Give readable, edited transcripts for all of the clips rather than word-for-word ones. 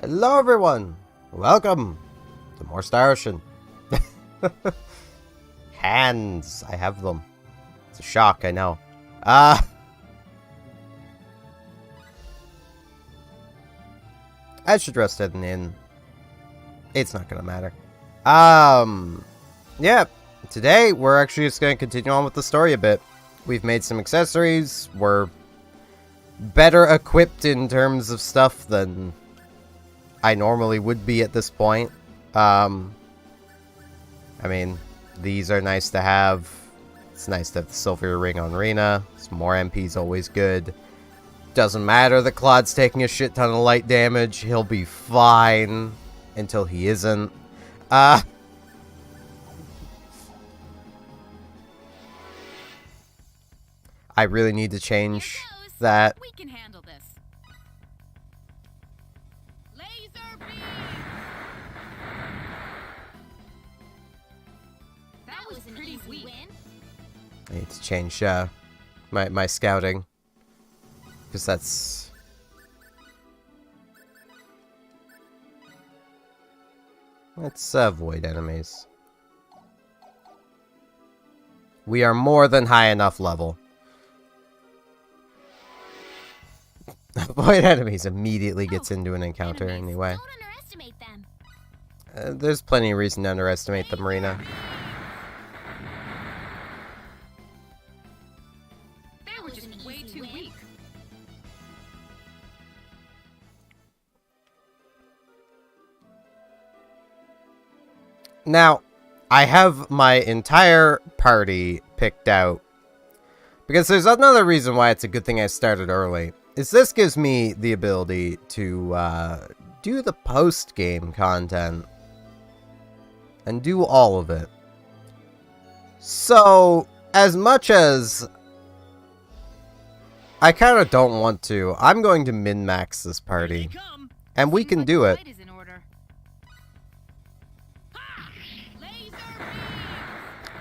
Hello everyone! Welcome to more Star Ocean. Hands! I have them. It's a shock, I know. I should rest at an inn. It's not gonna matter. Yeah. Today, we're actually just gonna continue on with the story a bit. We've made some accessories. We're better equipped in terms of stuff than I normally would be at this point. I mean, these are nice to have. It's nice to have the silver ring on Rena. Some more MP's always good. Doesn't matter that Claude's taking a shit ton of light damage. He'll be fine until he isn't. I really need to change that. We can handle this. Laser beam. That was pretty sweet. I need to change my scouting, because that's let's avoid enemies. We are more than high enough level. Avoid enemies immediately gets into an encounter anyway. Don't underestimate them. There's plenty of reason to underestimate the Marina. They were just way too weak. Now, I have my entire party picked out, because there's another reason why it's a good thing I started early. Is this gives me the ability to do the post-game content and do all of it. So, as much as I kind of don't want to, I'm going to min-max this party, and we can do it.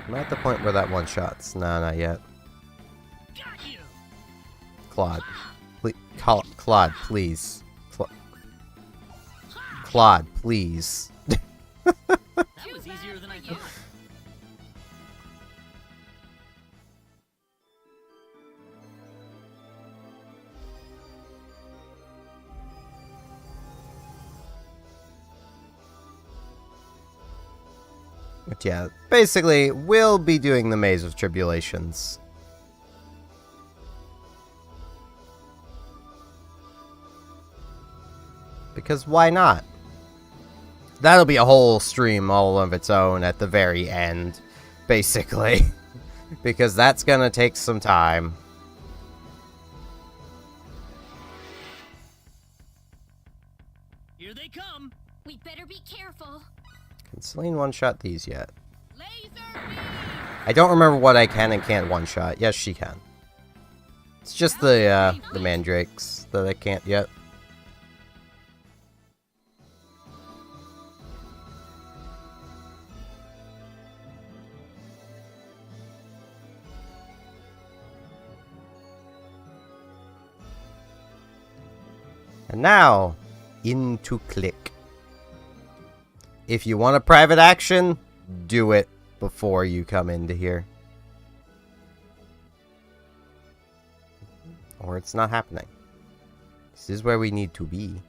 I'm at the point where that one-shots. Nah, not yet. Claude. Claude, please. Claude, please. That was easier than I thought. But yeah, basically, we'll be doing the Maze of Tribulations. Because why not? That'll be a whole stream all of its own at the very end, basically. Because that's gonna take some time. Here they come. We better be careful. Can Celine one-shot these yet? Laser beam. I don't remember what I can and can't one-shot. Yes, she can. It's just the mandrakes that I can't yet. And now, into Click. If you want a private action, do it before you come into here. Or it's not happening. This is where we need to be.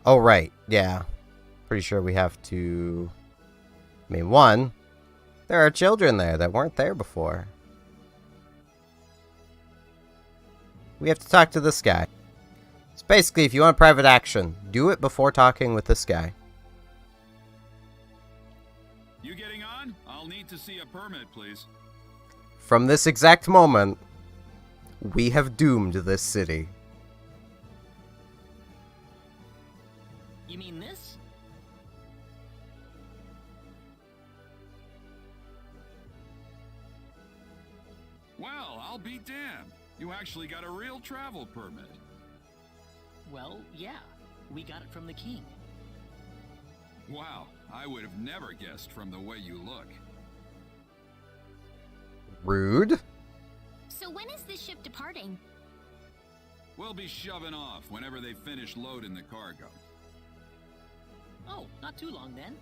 Oh, right. Yeah. Pretty sure we have to... I mean, one... There are children there that weren't there before. We have to talk to this guy. So basically, if you want private action, do it before talking with this guy. You getting on? I'll need to see a permit, please. From this exact moment, we have doomed this city. You mean this? Well, I'll be damned. You actually got a real travel permit. Well, yeah. We got it from the king. Wow, I would have never guessed from the way you look. Rude. So when is this ship departing? We'll be shoving off whenever they finish loading the cargo. Oh, not too long then.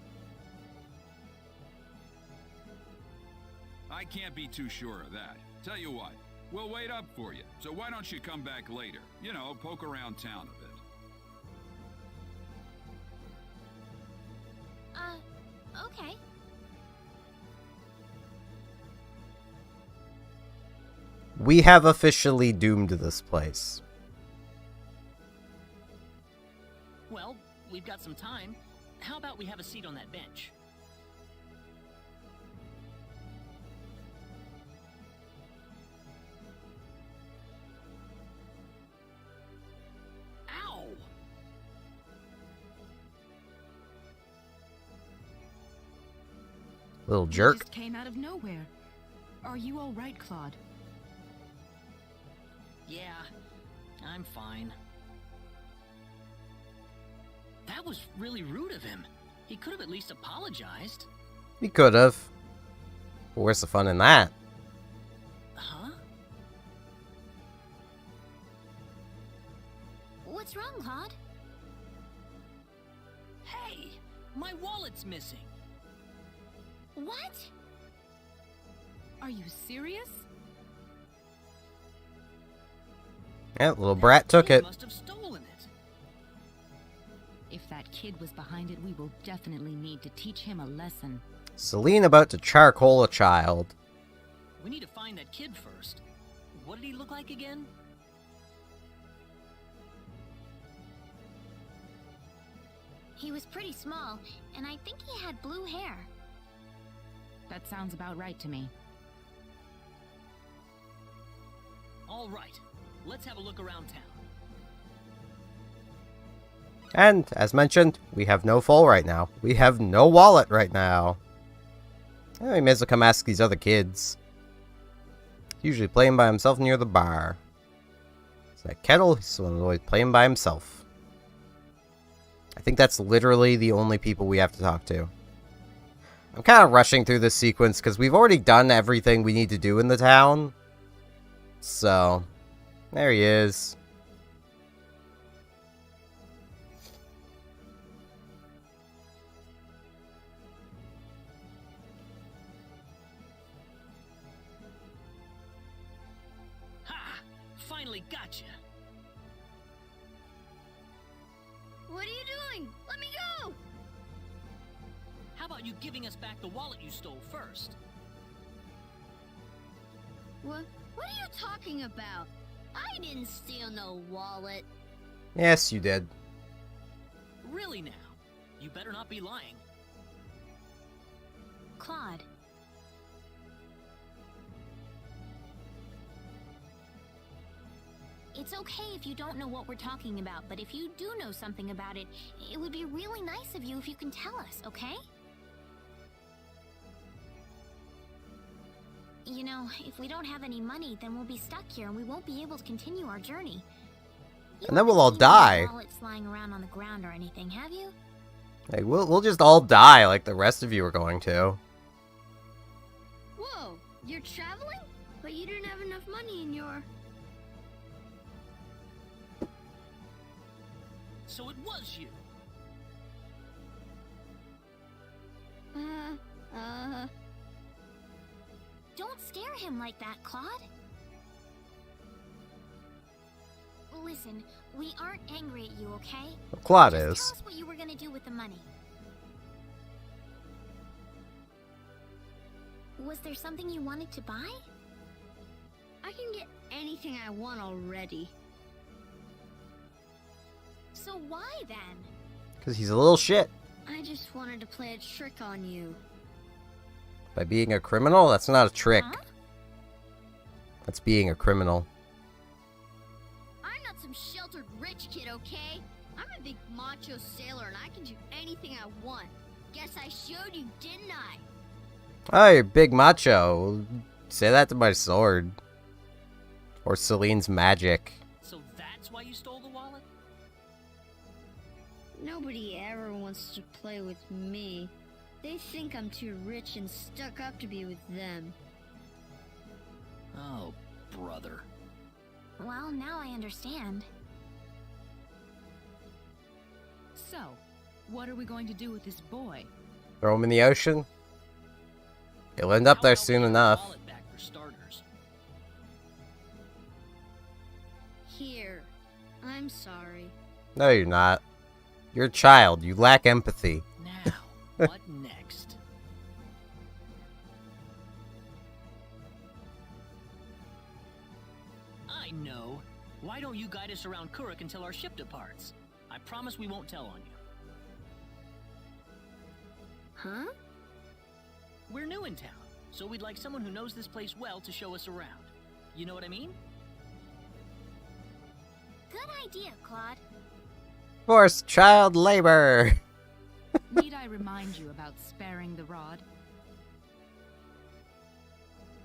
I can't be too sure of that. Tell you what, we'll wait up for you. So why don't you come back later? You know, poke around town a bit. Okay. We have officially doomed this place. Well, we've got some time. How about we have a seat on that bench? Ow! Little You jerk. just came out of nowhere. Are you all right, Claude? Yeah, I'm fine. That was really rude of him. He could have at least apologized. He could have. Where's the fun in that? Huh? What's wrong, Claude? Hey! My wallet's missing. What? Are you serious? Yeah, little brat took He it. must have stolen it. If that kid was behind it, we will definitely need to teach him a lesson. Celine about to charcoal a child. We need to find that kid first. What did he look like again? He was pretty small, and I think he had blue hair. That sounds about right to me. All right, let's have a look around town. And, as mentioned, we have no phone right now. We have no wallet right now. We may as well come ask these other kids. He's usually playing by himself near the bar. It's that Kettle, he's the one who's always playing by himself. I think that's literally the only people we have to talk to. I'm kind of rushing through this sequence because we've already done everything we need to do in the town. So, there he is. Ha! Finally gotcha. What are you doing? Let me go! How about you giving us back the wallet you stole first? What are you talking about? I didn't steal no wallet. Yes, you did. Really now? You better not be lying. Claude. It's okay if you don't know what we're talking about, but if you do know something about it, it would be really nice of you if you can tell us, okay? You know, if we don't have any money, then we'll be stuck here and we won't be able to continue our journey. You And then we'll all haven't seen any die. wallets lying around on the ground or anything, have you? Like, we'll just all die like the rest of you are going to. Whoa, you're traveling? But you didn't have enough money in your... So it was you. Don't scare him like that, Claude. Listen, we aren't angry at you, okay? Claude Just is. tell us what you were gonna do with the money. Was there something you wanted to buy? I can get anything I want already. So why then? Because he's a little shit. I just wanted to play a trick on you. By being a criminal? That's not a trick. Huh? That's being a criminal. I'm not some sheltered rich kid, okay? I'm a big macho sailor and I can do anything I want. Guess I showed you, didn't I? Oh, you're big macho. Say that to my sword. Or Celine's magic. So that's why you stole the wallet? Nobody ever wants to play with me. They think I'm too rich and stuck up to be with them. Oh, brother. Well, now I understand. So, what are we going to do with this boy? Throw him in the ocean? He'll end up How there about we soon get our enough. wallet back for starters? Here. I'm sorry. No, you're not. You're a child. You lack empathy. Now, what next? I know. Why don't you guide us around Kuruk until our ship departs? I promise we won't tell on you. Huh? We're new in town, so we'd like someone who knows this place well to show us around. You know what I mean? Good idea, Claude. Forced child labor. Need I remind you about sparing the rod?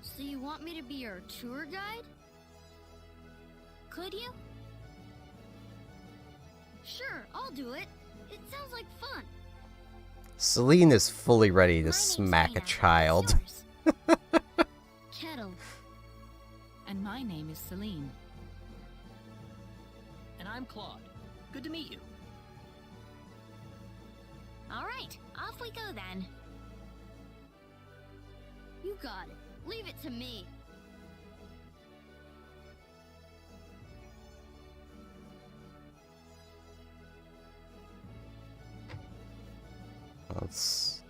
So you want me to be your tour guide? Could you? Sure, I'll do it. It sounds like fun. Celine is fully ready to My name's smack a Lena. child. What's yours? Kettle. And my name is Celine. And I'm Claude. Good to meet you. All right, off we go then. You got it. Leave it to me. Let's...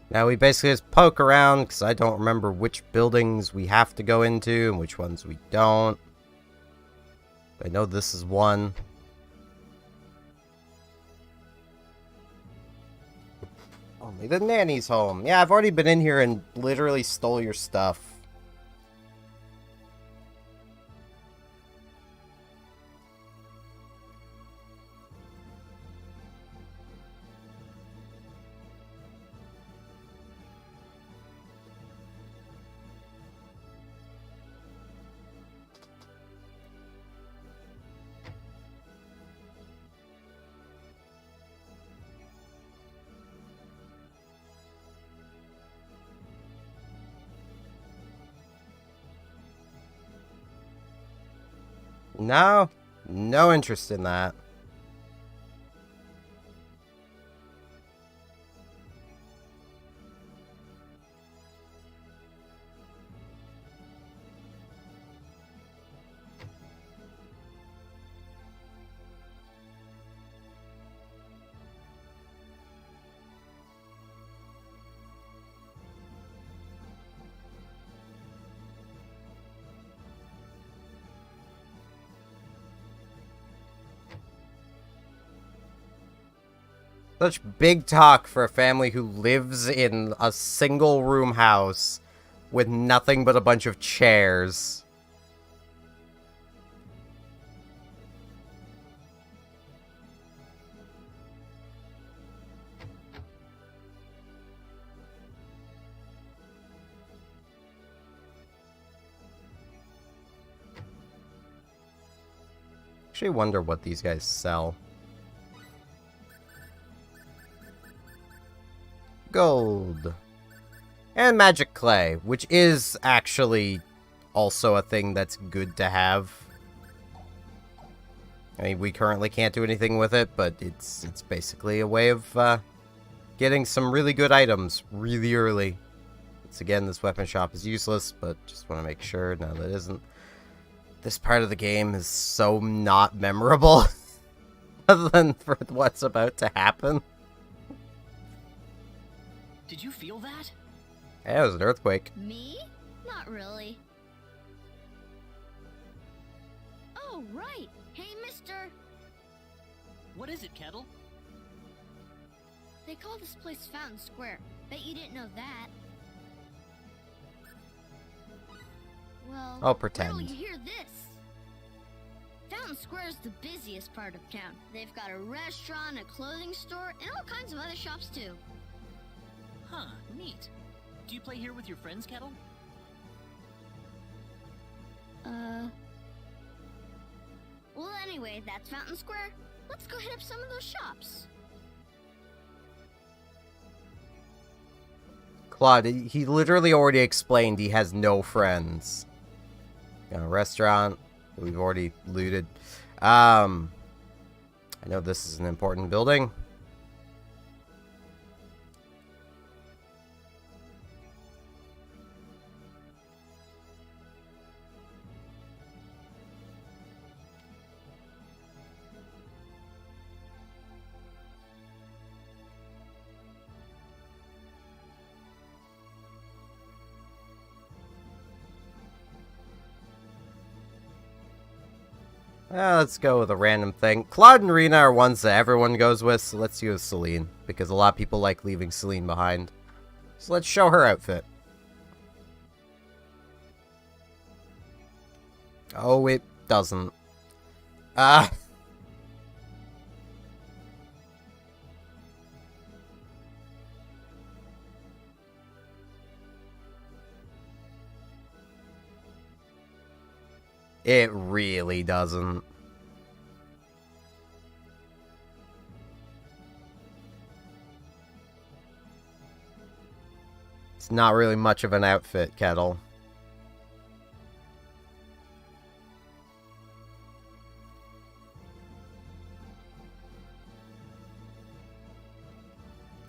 Now we basically just poke around because I don't remember which buildings we have to go into and which ones we don't. I know this is one. Only the nanny's home. Yeah, I've already been in here and literally stole your stuff. No, no interest in that. Such big talk for a family who lives in a single room house with nothing but a bunch of chairs. Actually wonder what these guys sell. Gold. And magic clay, which is actually also a thing that's good to have. I mean, we currently can't do anything with it, but it's basically a way of getting some really good items really early. Once again, this weapon shop is useless, but just want to make sure. No, that isn't. This part of the game is so not memorable, other than for what's about to happen. Did you feel that? Yeah, it was an earthquake. Me? Not really. Oh, right. Hey, mister. What is it, Kettle? They call this place Fountain Square. Bet you didn't know that. Well, I'll where pretend. will you hear this? Fountain Square is the busiest part of town. They've got a restaurant, a clothing store, and all kinds of other shops too. Huh, neat. Do you play here with your friends, Kettle? Well, anyway, that's Fountain Square. Let's go hit up some of those shops. Claude, he literally already explained he has no friends. Got a restaurant that we've already looted. I know this is an important building. Let's go with a random thing. Claude and Rena are ones that everyone goes with, so let's use Celine. Because a lot of people like leaving Celine behind. So let's show her outfit. Oh, it doesn't. It really doesn't. It's not really much of an outfit, Kettle.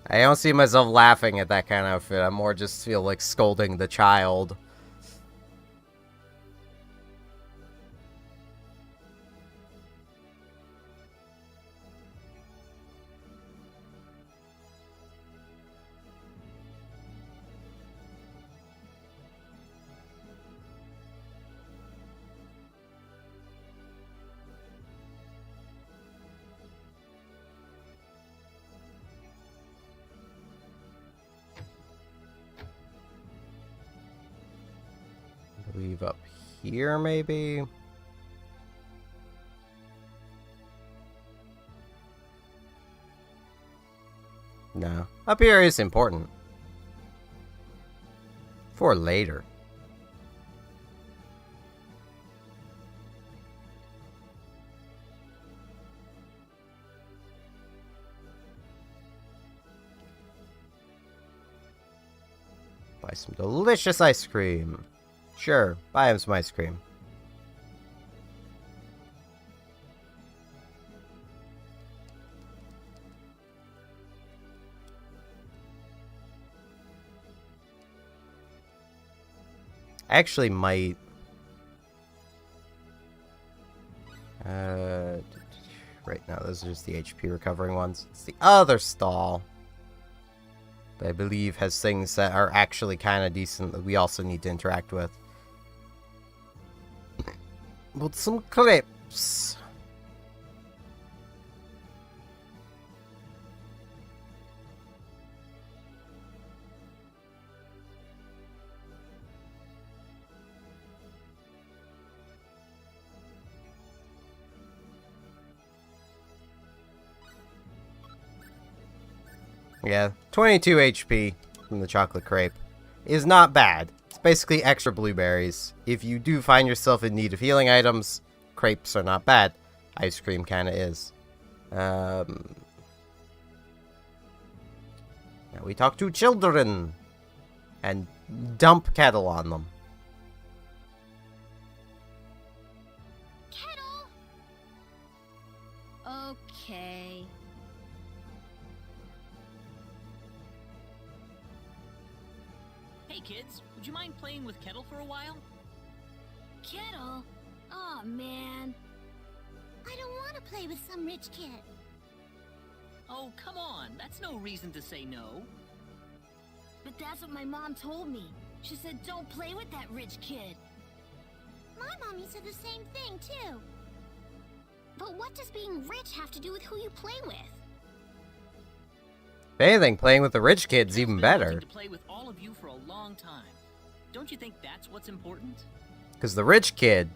I don't see myself laughing at that kind of outfit. I more just feel like scolding the child. Leave up here, maybe? No. Up here is important. For later. Buy some delicious ice cream. Sure, buy him some ice cream. I actually might... right now, those are just the HP recovering ones. It's the other stall that I believe has things that are actually kind of decent that we also need to interact with. But some crepes. Yeah, 22 HP from the chocolate crepe is not bad. It's basically extra blueberries. If you do find yourself in need of healing items, crepes are not bad. Ice cream kind of is. Now we talk to children and dump Kettle on them. Kettle! Okay. Hey kids, would you mind playing with Kettle for a while? Kettle? Aw, man. I don't want to play with some rich kid. Oh, come on, that's no reason to say no. But that's what my mom told me. She said don't play with that rich kid. My mommy said the same thing, too. But what does being rich have to do with who you play with? If anything, playing with the rich kid's even I've been better. wanting to play with all of you for a long time. Don't you think that's what's important? Because the rich kid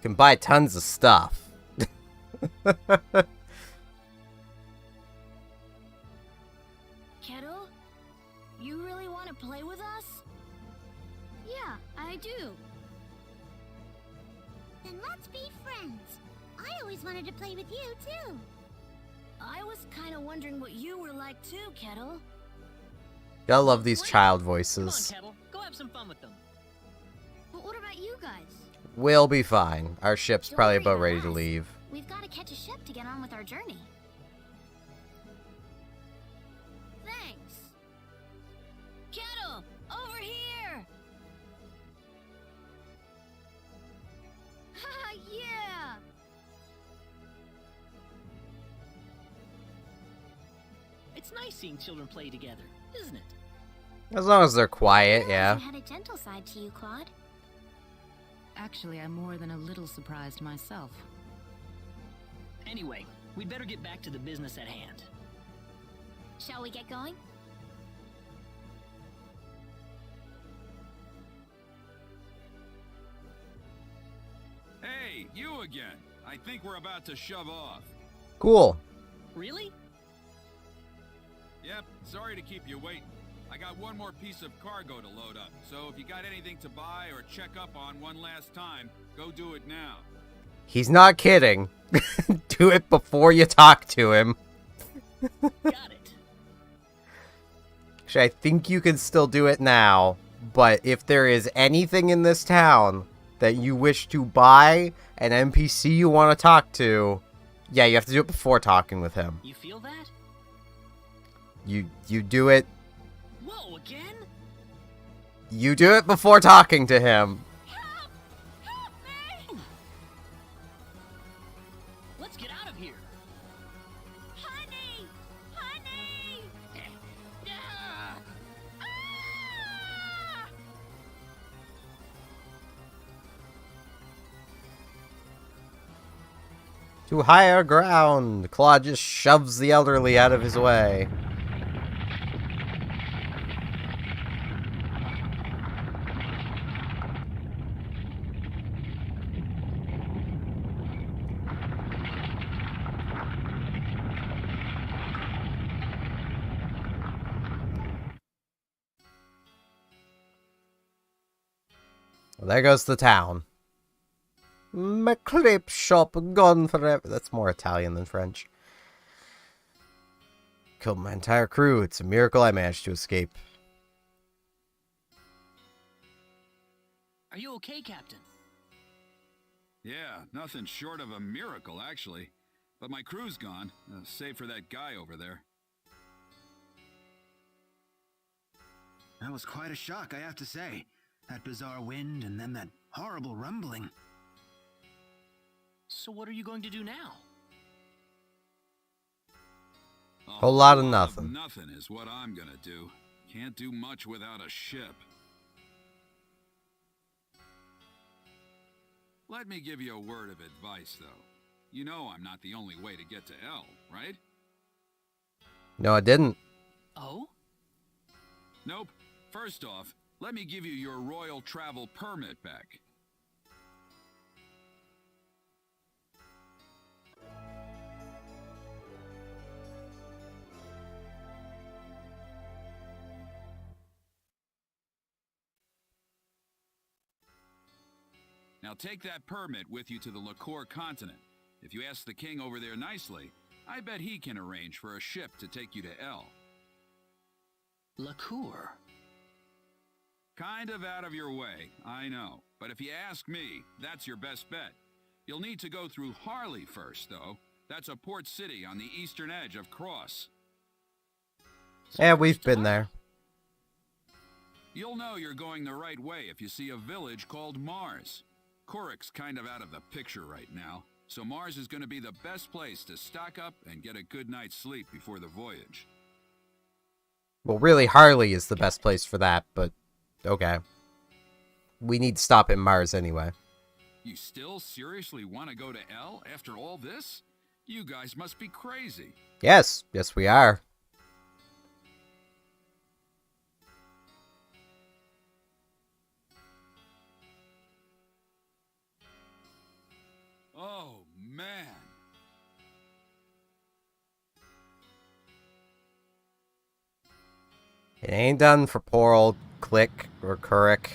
can buy tons of stuff. Kettle? You really want to play with us? Yeah, I do. Then let's be friends. I always wanted to play with you, too. I was kind of wondering what you were like too, Kettle. Gotta love these child Come on, voices. Kettle, go have some fun with them. But what about you guys? We'll be fine. Our ship's Don't probably worry about about ready to us. leave. We've got to catch a ship to get on with our journey. Thanks. Kettle, over here! Haha, yeah! It's nice seeing children play together, isn't it? As long as they're quiet, yeah. You had a gentle side to you, Claude. Actually, I'm more than a little surprised myself. Anyway, we'd better get back to the business at hand. Shall we get going? Hey, you again. I think we're about to shove off. Cool. Really? Yep, sorry to keep you waiting. I got one more piece of cargo to load up, so if you got anything to buy or check up on one last time, go do it now. He's not kidding. Do it before you talk to him. Got it. Actually, I think you can still do it now, but if there is anything in this town that you wish to buy, an NPC you want to talk to, yeah, you have to do it before talking with him. You feel that? You do it. Whoa, again? You do it before talking to him. Help! Help me! Let's get out of here. Honey! Honey! Ah! Ah! To higher ground. Claude just shoves the elderly out of his way. Well, there goes the town. My clip shop gone forever. That's more Italian than French. Killed my entire crew. It's a miracle I managed to escape. Are you okay, Captain? Yeah, nothing short of a miracle, actually. But my crew's gone, save for that guy over there. That was quite a shock, I have to say. That bizarre wind and then that horrible rumbling. So what are you going to do now? A Whole lot of nothing. Nothing is what I'm gonna do. Can't do much without a ship. Let me give you a word of advice, though. You know I'm not the only way to get to L, right? No, I didn't. Oh? Nope. First off, let me give you your royal travel permit back. Now take that permit with you to the Liqueur continent. If you ask the king over there nicely, I bet he can arrange for a ship to take you to L. Liqueur. Kind of out of your way, I know. But if you ask me, that's your best bet. You'll need to go through Harley first, though. That's a port city on the eastern edge of Cross. Yeah, we've been there. You'll know you're going the right way if you see a village called Mars. Korik's kind of out of the picture right now, so Mars is going to be the best place to stock up and get a good night's sleep before the voyage. Well, really, Harley is the best place for that, but okay. We need to stop in Mars anyway. You still seriously want to go to L after all this? You guys must be crazy. Yes, yes we are. Oh, man. It ain't done for poor old Click or Kurik.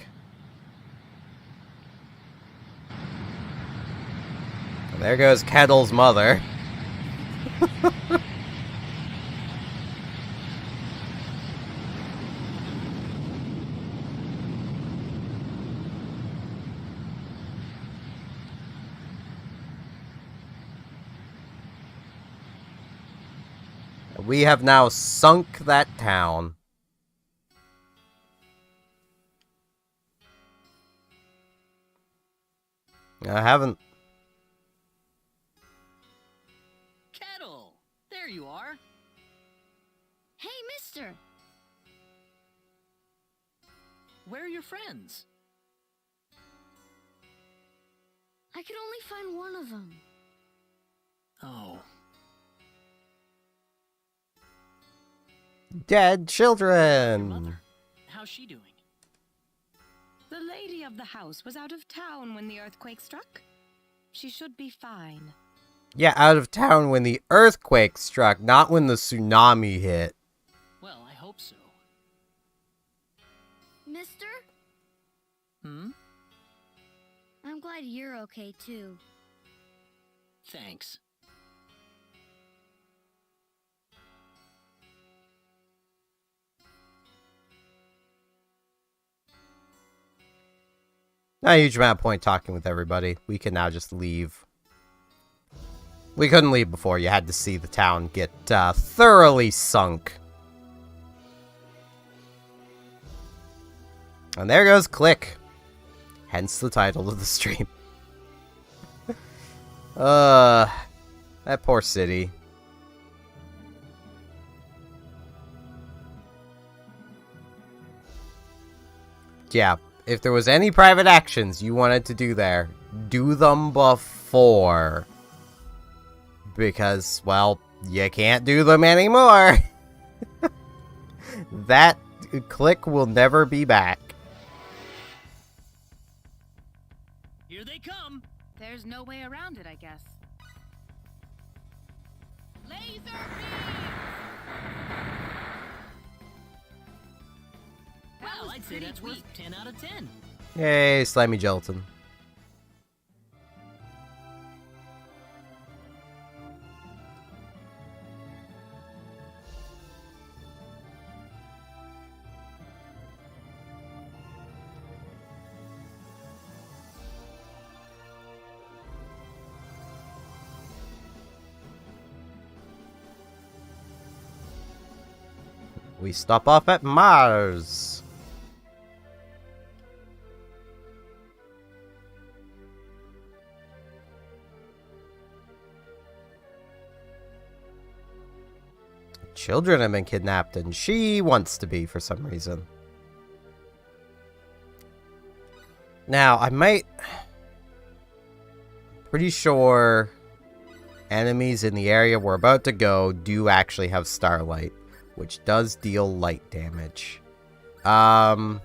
There goes Kettle's mother. We have now sunk that town. I haven't. Kettle! There you are. Hey, mister! Where are your friends? I could only find one of them. Oh. Dead Your children. mother. How's she doing? The lady of the house was out of town when the earthquake struck. She should be fine. Yeah, out of town when the earthquake struck, not when the tsunami hit. Well, I hope so. Mister? Hmm? I'm glad you're okay, too. Thanks. Not a huge amount of point talking with everybody. We can now just leave. We couldn't leave before. You had to see the town get thoroughly sunk. And there goes Click. Hence the title of the stream. That poor city. Yeah, if there was any private actions you wanted to do there, do them before. Because, well, you can't do them anymore. That Click will never be back. Here they come! There's no way around it, I guess. Laser beam! Well, I'd say that's worth 10 out of 10. Yay, Slimy Gelatin. We stop off at Mars. Children have been kidnapped, and she wants to be for some reason. Now, pretty sure enemies in the area we're about to go do actually have Starlight, which does deal light damage. So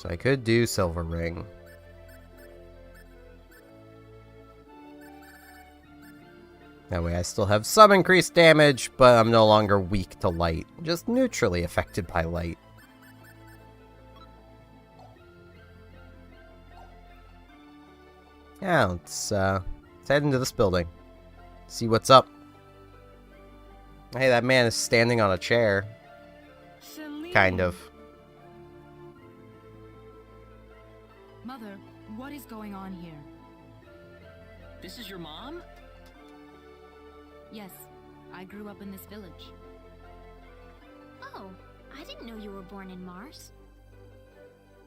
I could do Silver Ring. That way I still have some increased damage, but I'm no longer weak to light. Just neutrally affected by light. Yeah, let's head into this building. See what's up. Hey, that man is standing on a chair. Celine. Kind of. Mother, what is going on here? This is your mom? Yes, I grew up in this village. Oh, I didn't know you were born in Mars.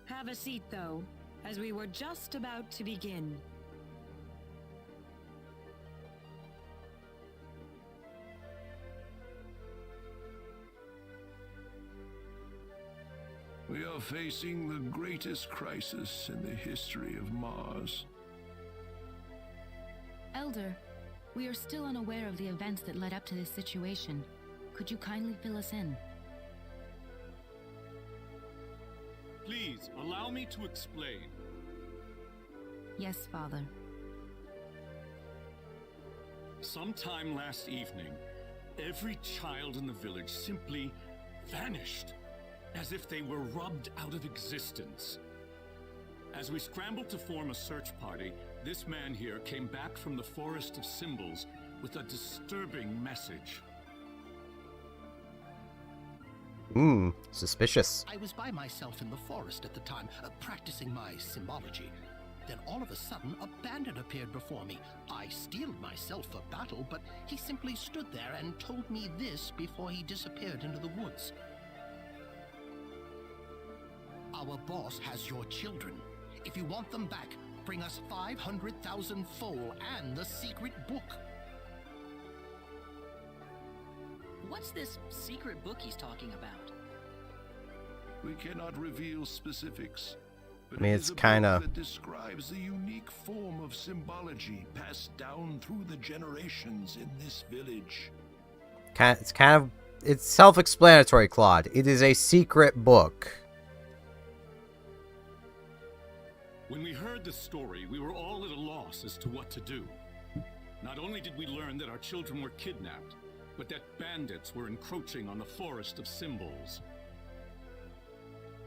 Have a seat, though, as we were just about to begin. We are facing the greatest crisis in the history of Mars. Elder, we are still unaware of the events that led up to this situation. Could you kindly fill us in? Please, allow me to explain. Yes, Father. Sometime last evening, every child in the village simply vanished, as if they were rubbed out of existence. As we scrambled to form a search party, this man here came back from the Forest of Symbols with a disturbing message. Suspicious. I was by myself in the forest at the time, practicing my symbology. Then all of a sudden, a bandit appeared before me. I steeled myself for battle, but he simply stood there and told me this before he disappeared into the woods. Our boss has your children. If you want them back, bring us 500,000 foal and the secret book. What's this secret book he's talking about? We cannot reveal specifics. But I mean, it it's is a book kinda- that describes the unique form of symbology passed down through the generations in this village. It's self-explanatory, Claude. It is a secret book. When we heard the story, we were all at a loss as to what to do. Not only did we learn that our children were kidnapped, but that bandits were encroaching on the Forest of Symbols.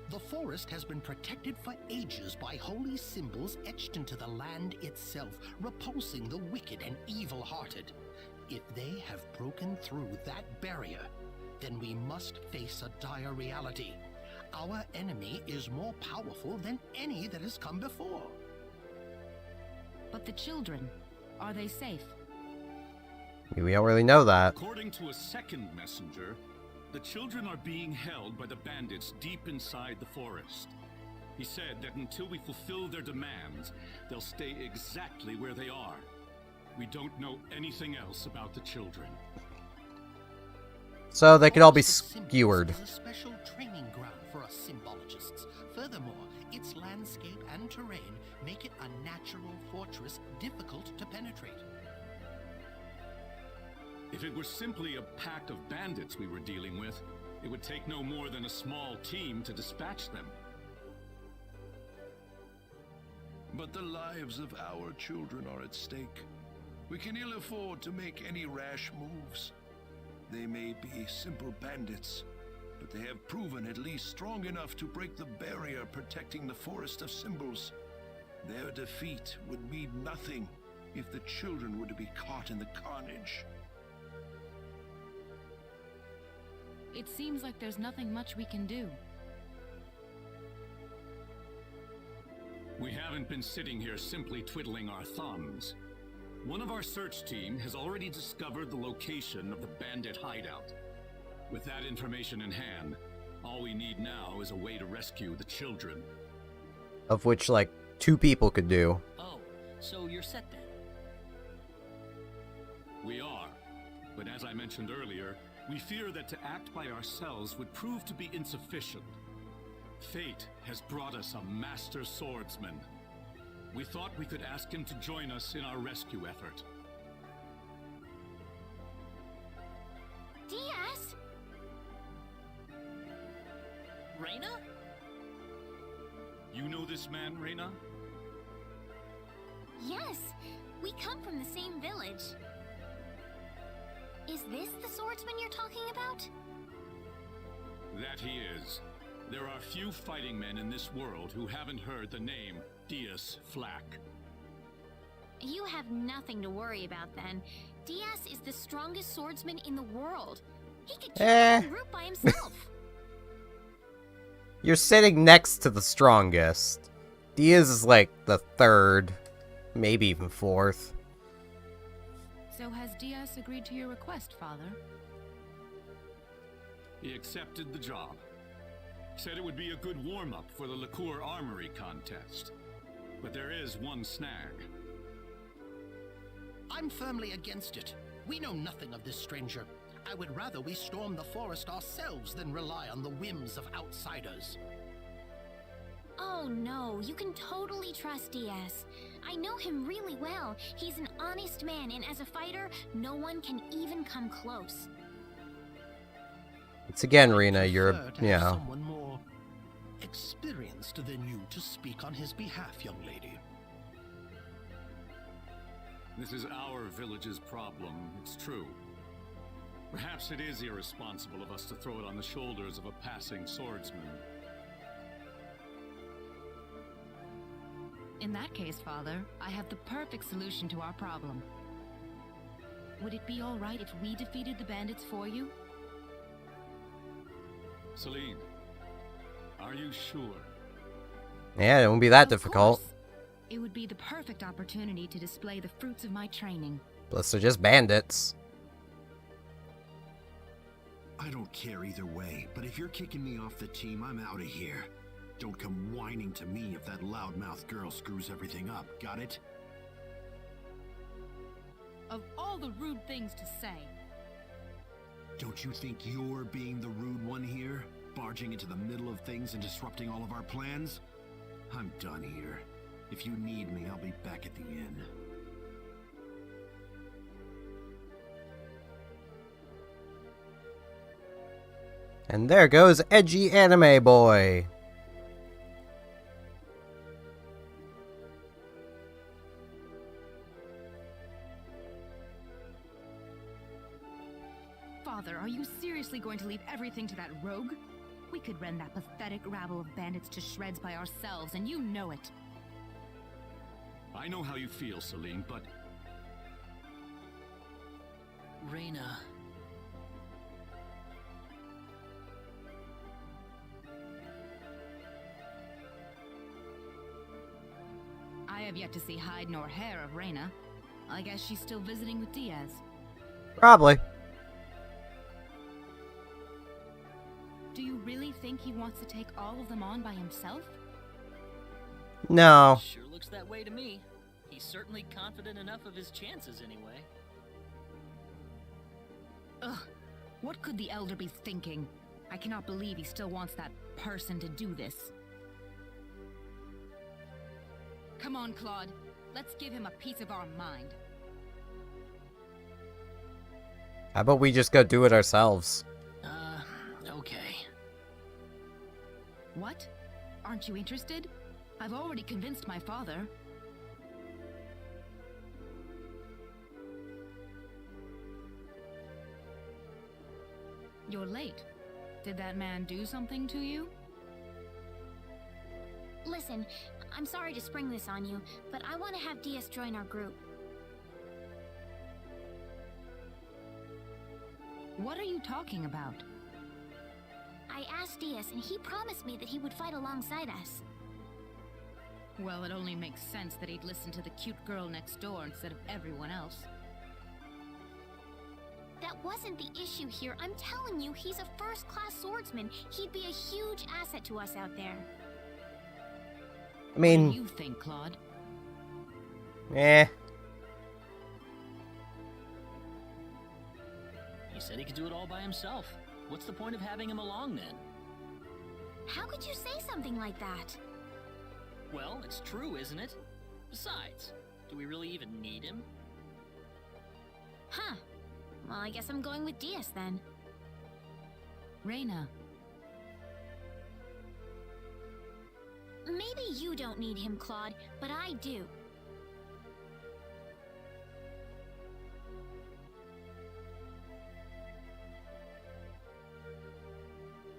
The forest has been protected for ages by holy symbols etched into the land itself, repulsing the wicked and evil-hearted. If they have broken through that barrier, then we must face a dire reality. Our enemy is more powerful than any that has come before. But the children, are they safe? We don't really know that. According to a second messenger, the children are being held by the bandits deep inside the forest. He said that until we fulfill their demands, they'll stay exactly where they are. We don't know anything else about the children. So they could all be Forest of Symbols skewered. is a special training ground for us symbologists. Furthermore, its landscape and terrain make it a natural fortress difficult to penetrate. If it were simply a pack of bandits we were dealing with, it would take no more than a small team to dispatch them. But the lives of our children are at stake. We can ill afford to make any rash moves. They may be simple bandits, but they have proven at least strong enough to break the barrier protecting the Forest of Symbols. Their defeat would mean nothing if the children were to be caught in the carnage. It seems like there's nothing much we can do. We haven't been sitting here simply twiddling our thumbs. One of our search team has already discovered the location of the bandit hideout. With that information in hand, all we need now is a way to rescue the children. Of which, like, 2 people could do. Oh, so you're set then? We are, but as I mentioned earlier, we fear that to act by ourselves would prove to be insufficient. Fate has brought us a master swordsman. We thought we could ask him to join us in our rescue effort. Diaz? Reyna? You know this man, Reyna? Yes, we come from the same village. Is this the swordsman you're talking about? That he is. There are few fighting men in this world who haven't heard the name Diaz Flack. You have nothing to worry about then. Diaz is the strongest swordsman in the world. He could kill the whole group by himself. You're sitting next to the strongest. Diaz is like the 3rd, maybe even 4th. So has Diaz agreed to your request, Father? He accepted the job. Said it would be a good warm-up for the Liqueur Armory contest. But there is one snag. I'm firmly against it. We know nothing of this stranger. I would rather we storm the forest ourselves than rely on the whims of outsiders. Oh no, you can totally trust Diaz. I know him really well. He's an honest man, and as a fighter, no one can even come close. It's again, Rena, you're, Prefer to you have know. someone more experienced than you to speak on his behalf, young lady. This is our village's problem, it's true. Perhaps it is irresponsible of us to throw it on the shoulders of a passing swordsman. In that case, Father, I have the perfect solution to our problem. Would it be all right if we defeated the bandits for you? Celine, are you sure? Yeah, it won't be that Of difficult. course. It would be the perfect opportunity to display the fruits of my training. Plus, they're just bandits. I don't care either way, but if you're kicking me off the team, I'm out of here. Don't come whining to me if that loudmouth girl screws everything up, got it? Of all the rude things to say. Don't you think you're being the rude one here? Barging into the middle of things and disrupting all of our plans? I'm done here. If you need me, I'll be back at the inn. And there goes Edgy Anime Boy. Father, are you seriously going to leave everything to that rogue? We could rend that pathetic rabble of bandits to shreds by ourselves, and you know it. I know how you feel, Celine, but... Reyna. I have yet to see hide nor hair of Reyna. I guess she's still visiting with Diaz. Probably. Do you really think he wants to take all of them on by himself? No. Sure looks that way to me. He's certainly confident enough of his chances anyway. Ugh, what could the Elder be thinking? I cannot believe he still wants that person to do this. Come on, Claude. Let's give him a piece of our mind. How about we just go do it ourselves? Okay. What? Aren't you interested? I've already convinced my father. You're late. Did that man do something to you? Listen, I'm sorry to spring this on you, but I want to have Diaz join our group. What are you talking about? I asked Diaz, and he promised me that he would fight alongside us. Well, it only makes sense that he'd listen to the cute girl next door instead of everyone else. That wasn't the issue here. I'm telling you, he's a first-class swordsman. He'd be a huge asset to us out there. I mean... What do you think, Claude? Eh. He said he could do it all by himself. What's the point of having him along then? How could you say something like that? Well, it's true, isn't it? Besides, do we really even need him? Huh. Well, I guess I'm going with Diaz then. Reyna. Maybe you don't need him, Claude, but I do.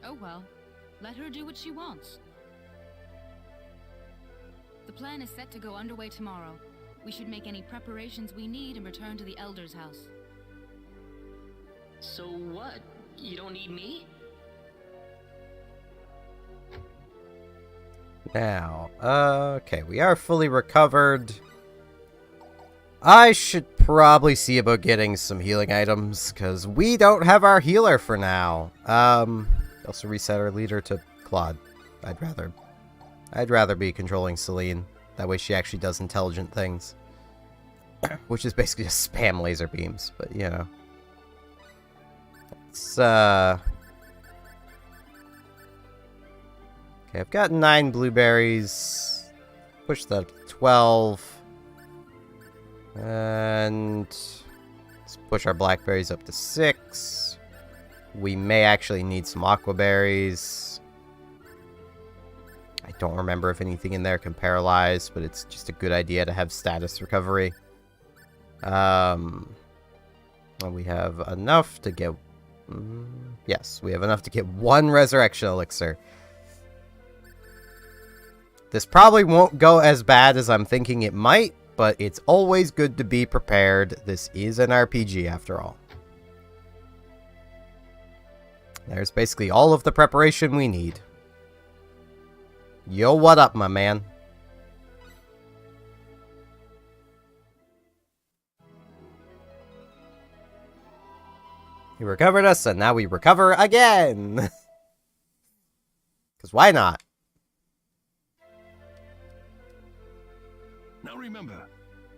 Oh well, let her do what she wants. The plan is set to go underway tomorrow. We should make any preparations we need and return to the Elder's house. So what? You don't need me? Now, okay, we are fully recovered. I should probably see about getting some healing items, because we don't have our healer for now. Also reset our leader to Claude. I'd rather be controlling Celine. That way she actually does intelligent things. Which is basically just spam laser beams, but you know. It's, okay, I've got 9 blueberries. Push that up to 12. And let's push our blackberries up to 6. We may actually need some aquaberries. I don't remember if anything in there can paralyze, but it's just a good idea to have status recovery. And we have enough to get... yes, we have enough to get 1 resurrection elixir. This probably won't go as bad as I'm thinking it might, but it's always good to be prepared. This is an RPG after all. There's basically all of the preparation we need. Yo, what up, my man? He recovered us, and now we recover again! Because why not? Now remember,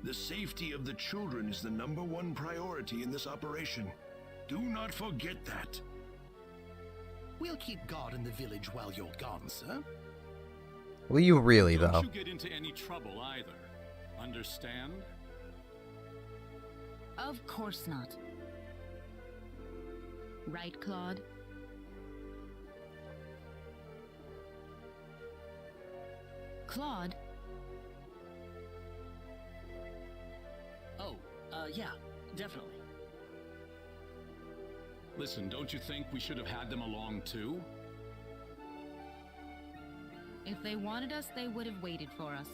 the safety of the children is the #1 priority in this operation. Do not forget that. We'll keep guard in the village while you're gone, sir. Will you really, though? Don't you get into any trouble either. Understand? Of course not. Right, Claude? Claude? Oh, yeah, definitely. Listen, don't you think we should have had them along too? If they wanted us, they would have waited for us.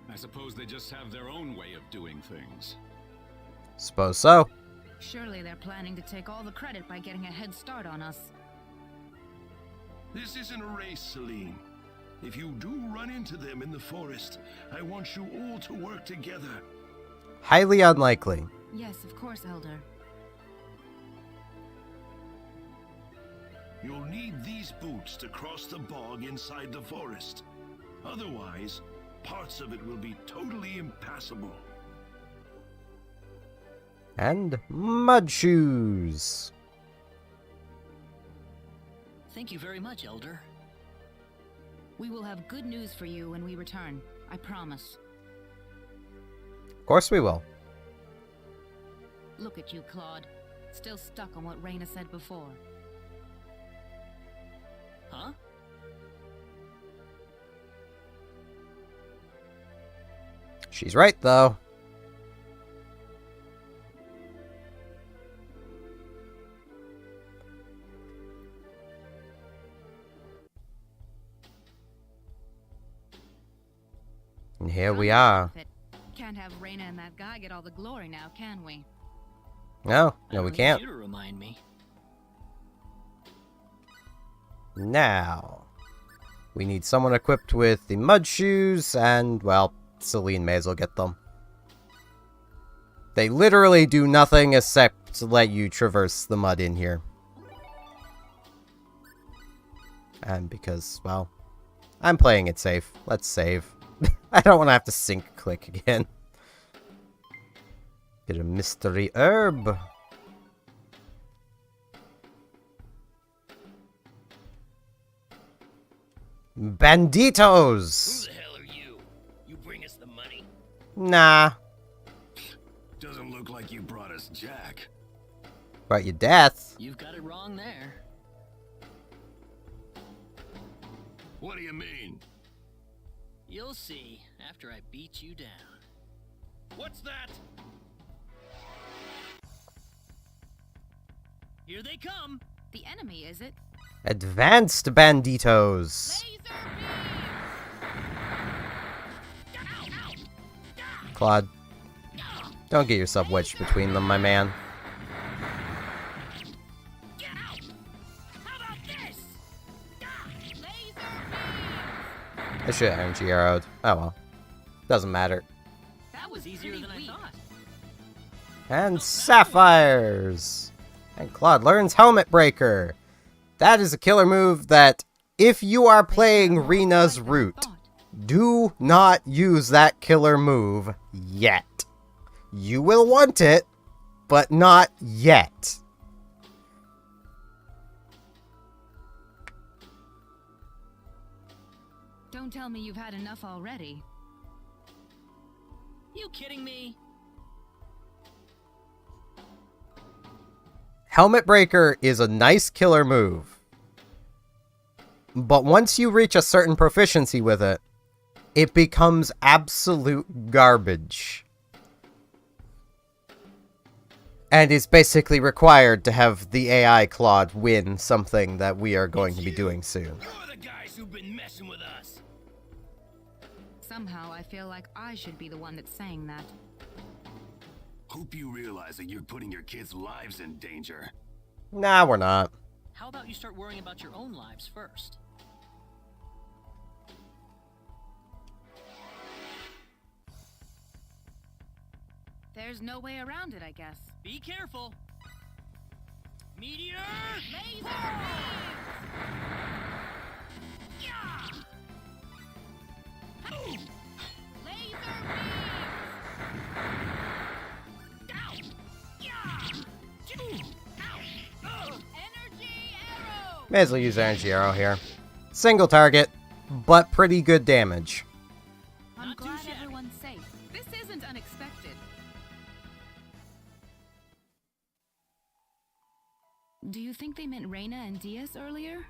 I suppose they just have their own way of doing things. Suppose so. Surely they're planning to take all the credit by getting a head start on us. This isn't a race, Celine. If you do run into them in the forest, I want you all to work together. Highly unlikely. Yes, of course, Elder. You'll need these boots to cross the bog inside the forest. Otherwise, parts of it will be totally impassable. And mud shoes. Thank you very much, Elder. We will have good news for you when we return. I promise. Of course we will. Look at you, Claude. Still stuck on what Reyna said before. Huh? She's right, though. And here we are. Can't have Reyna and that guy get all the glory now, can we? No, I no, we don't need can't. you to remind me. Now, we need someone equipped with the mud shoes, and, well, Celine may as well get them. They literally do nothing except to let you traverse the mud in here. And because, well, I'm playing it safe. Let's save. I don't want to have to sync click again. Get a mystery herb. Banditos! Who the hell are you? You bring us the money? Nah. Doesn't look like you brought us Jack. Brought you death. You've got it wrong there. What do you mean? You'll see after I beat you down. What's that? Here they come. The enemy, is it? Advanced banditos. Claude, don't get yourself wedged between them, my man. I should have energy arrowed. Oh well. Doesn't matter. That was easier than I thought. And sapphires. And Claude learns Helmet Breaker. That is a killer move that, if you are playing Reyna's route, do not use that killer move yet. You will want it, but not yet. Don't tell me you've had enough already. You kidding me? Helmet Breaker is a nice killer move. But once you reach a certain proficiency with it, it becomes absolute garbage. And is basically required to have the AI Claude win something that we are going to be doing soon. You're the guys who've been messing with us. Somehow I feel like I should be the one that's saying that. Hope you realize that you're putting your kids' lives in danger. Nah, we're not. How about you start worrying about your own lives first? There There's no way around it, I guess. Be careful. Meteor! Laser Yeah! beams! Laser beams! Energy arrow! May as well use Energy Arrow here. Single target, but pretty good damage. I'm Not too glad shabby. everyone's safe. This isn't unexpected. Do you think they meant Reyna and Diaz earlier?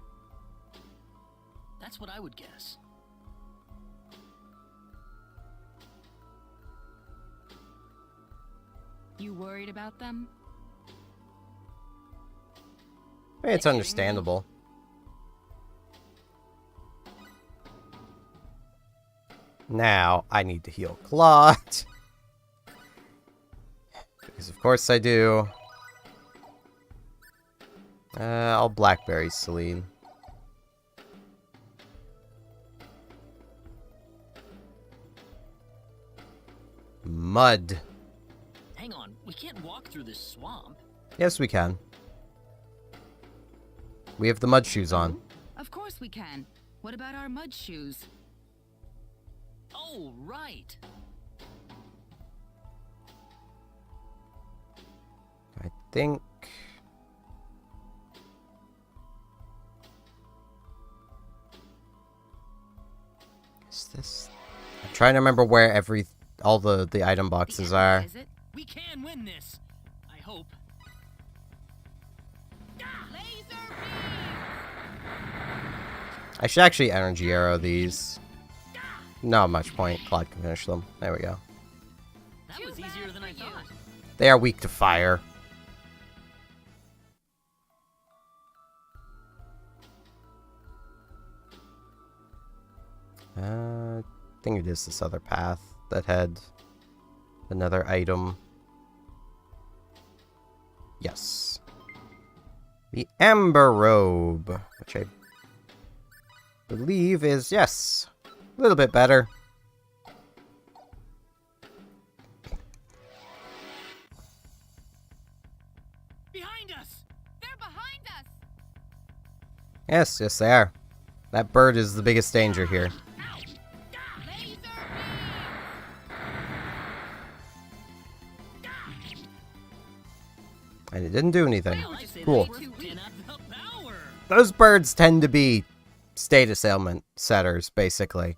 That's what I would guess. You worried about them? I mean, it's understandable. Now, I need to heal Claude. Because of course I do. I'll Blackberry Celine. Mud. Hang on, we can't walk through this swamp. Yes, we can. We have the mud shoes on. Of course we can. What about our mud shoes? Oh, right. I think... Is this... I'm trying to remember where all the item boxes are. Is it? We can win this. I hope. Laser I should actually Energy Arrow these. Not much point. Claude can finish them. There we go. That was easier than I thought. They are weak to fire. I think it is this other path that had another item. Yes. The Amber Robe, which I believe is, yes, a little bit better. Behind us! They're behind us! Yes, yes they are. That bird is the biggest danger here. Laser And it didn't do anything. Well, I say Cool. that's worth 10 out of the power. Those birds tend to be status ailment setters, basically.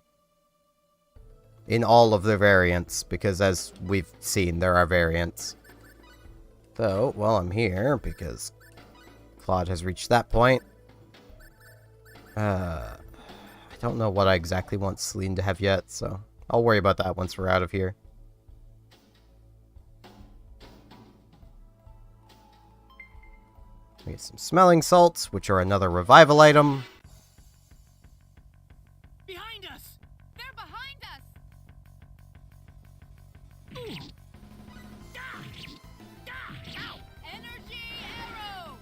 In all of their variants, because as we've seen, there are variants. Though, while I'm here, because Claude has reached that point, I don't know what I exactly want Celine to have yet, so I'll worry about that once we're out of here. We get some smelling salts, which are another revival item. Behind us! They're behind us! Energy arrow!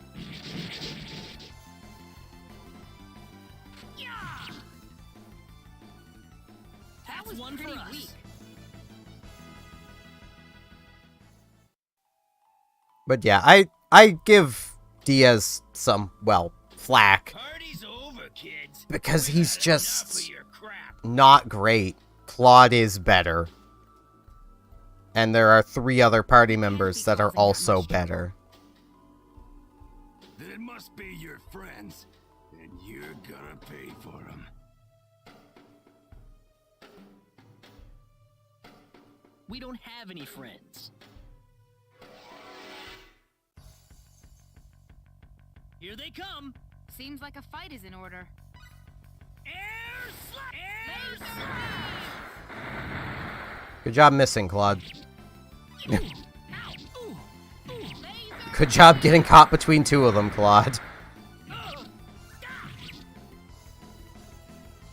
That's was one for pretty us. weak. But yeah, I give Diaz some, well, flack. Party's over, kids. Because We've he's had just enough of your crap. not great. Claude is better. And there are 3 other party members that are also better. Then it must be your friends, and you're gonna pay for them. We don't have any friends. Here they come. Seems like a fight is in order. Air slap! Air Laser Good job missing, Claude. Ow! Ooh! Laser Good job getting caught between 2 of them, Claude. Ugh!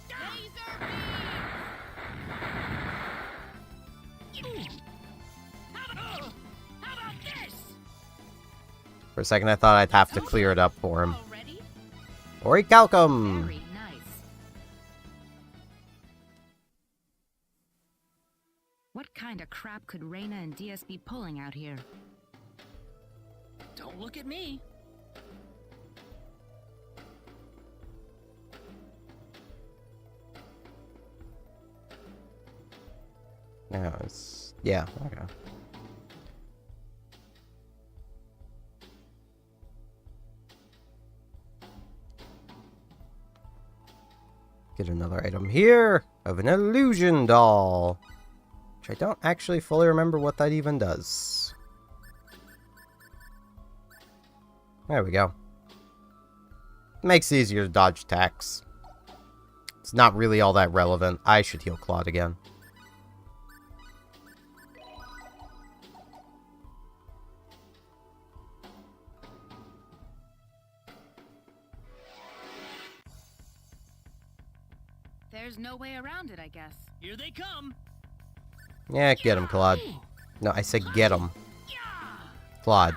Laser How about this? For a second, I thought I'd have to clear it up for him. already? Orichalcum! Very nice. What kind kind of crap could Reyna and DS be pulling out here? Don't look at me. No, it's... yeah, okay. Get another item here of an illusion doll. Which I don't actually fully remember what that even does. There we go. Makes it easier to dodge attacks. It's not really all that relevant. I should heal Claude again. There's no way around it, I guess. Here they come. Yeah, get him, Claude. No, I said get him. Claude.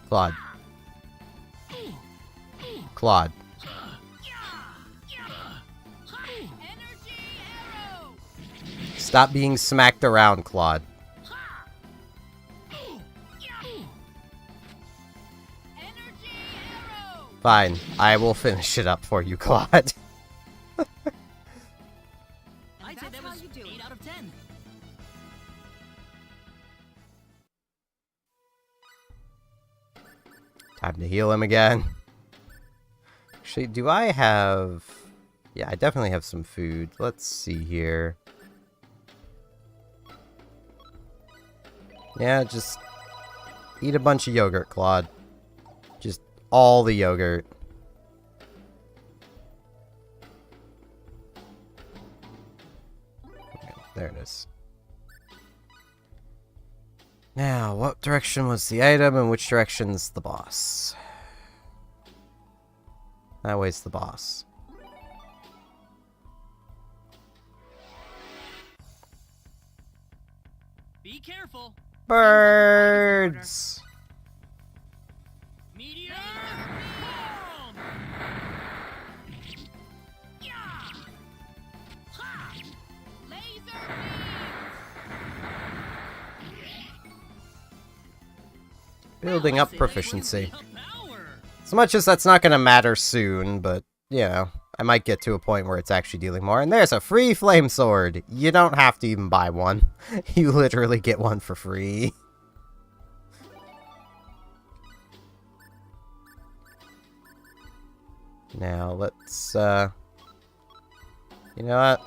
Claude. Claude. Stop being smacked around, Claude. Fine, I will finish it up for you, Claude. I'd say that was 8 out of 10. Time to heal him again. Actually, do I have... yeah, I definitely have some food. Let's see here. Yeah, just eat a bunch of yogurt, Claude. Just all the yogurt. Okay, there it is. Now, what direction was the item and which direction's the boss? That way's the boss. Be careful. Birds! Meteor! Bomb! Laser Building Well, up I'd say that's proficiency. where we have power. As much as that's not going to matter soon, but, you know, I might get to a point where it's actually dealing more. And there's a free flame sword. You don't have to even buy one. You literally get one for free. Now, let's, you know what?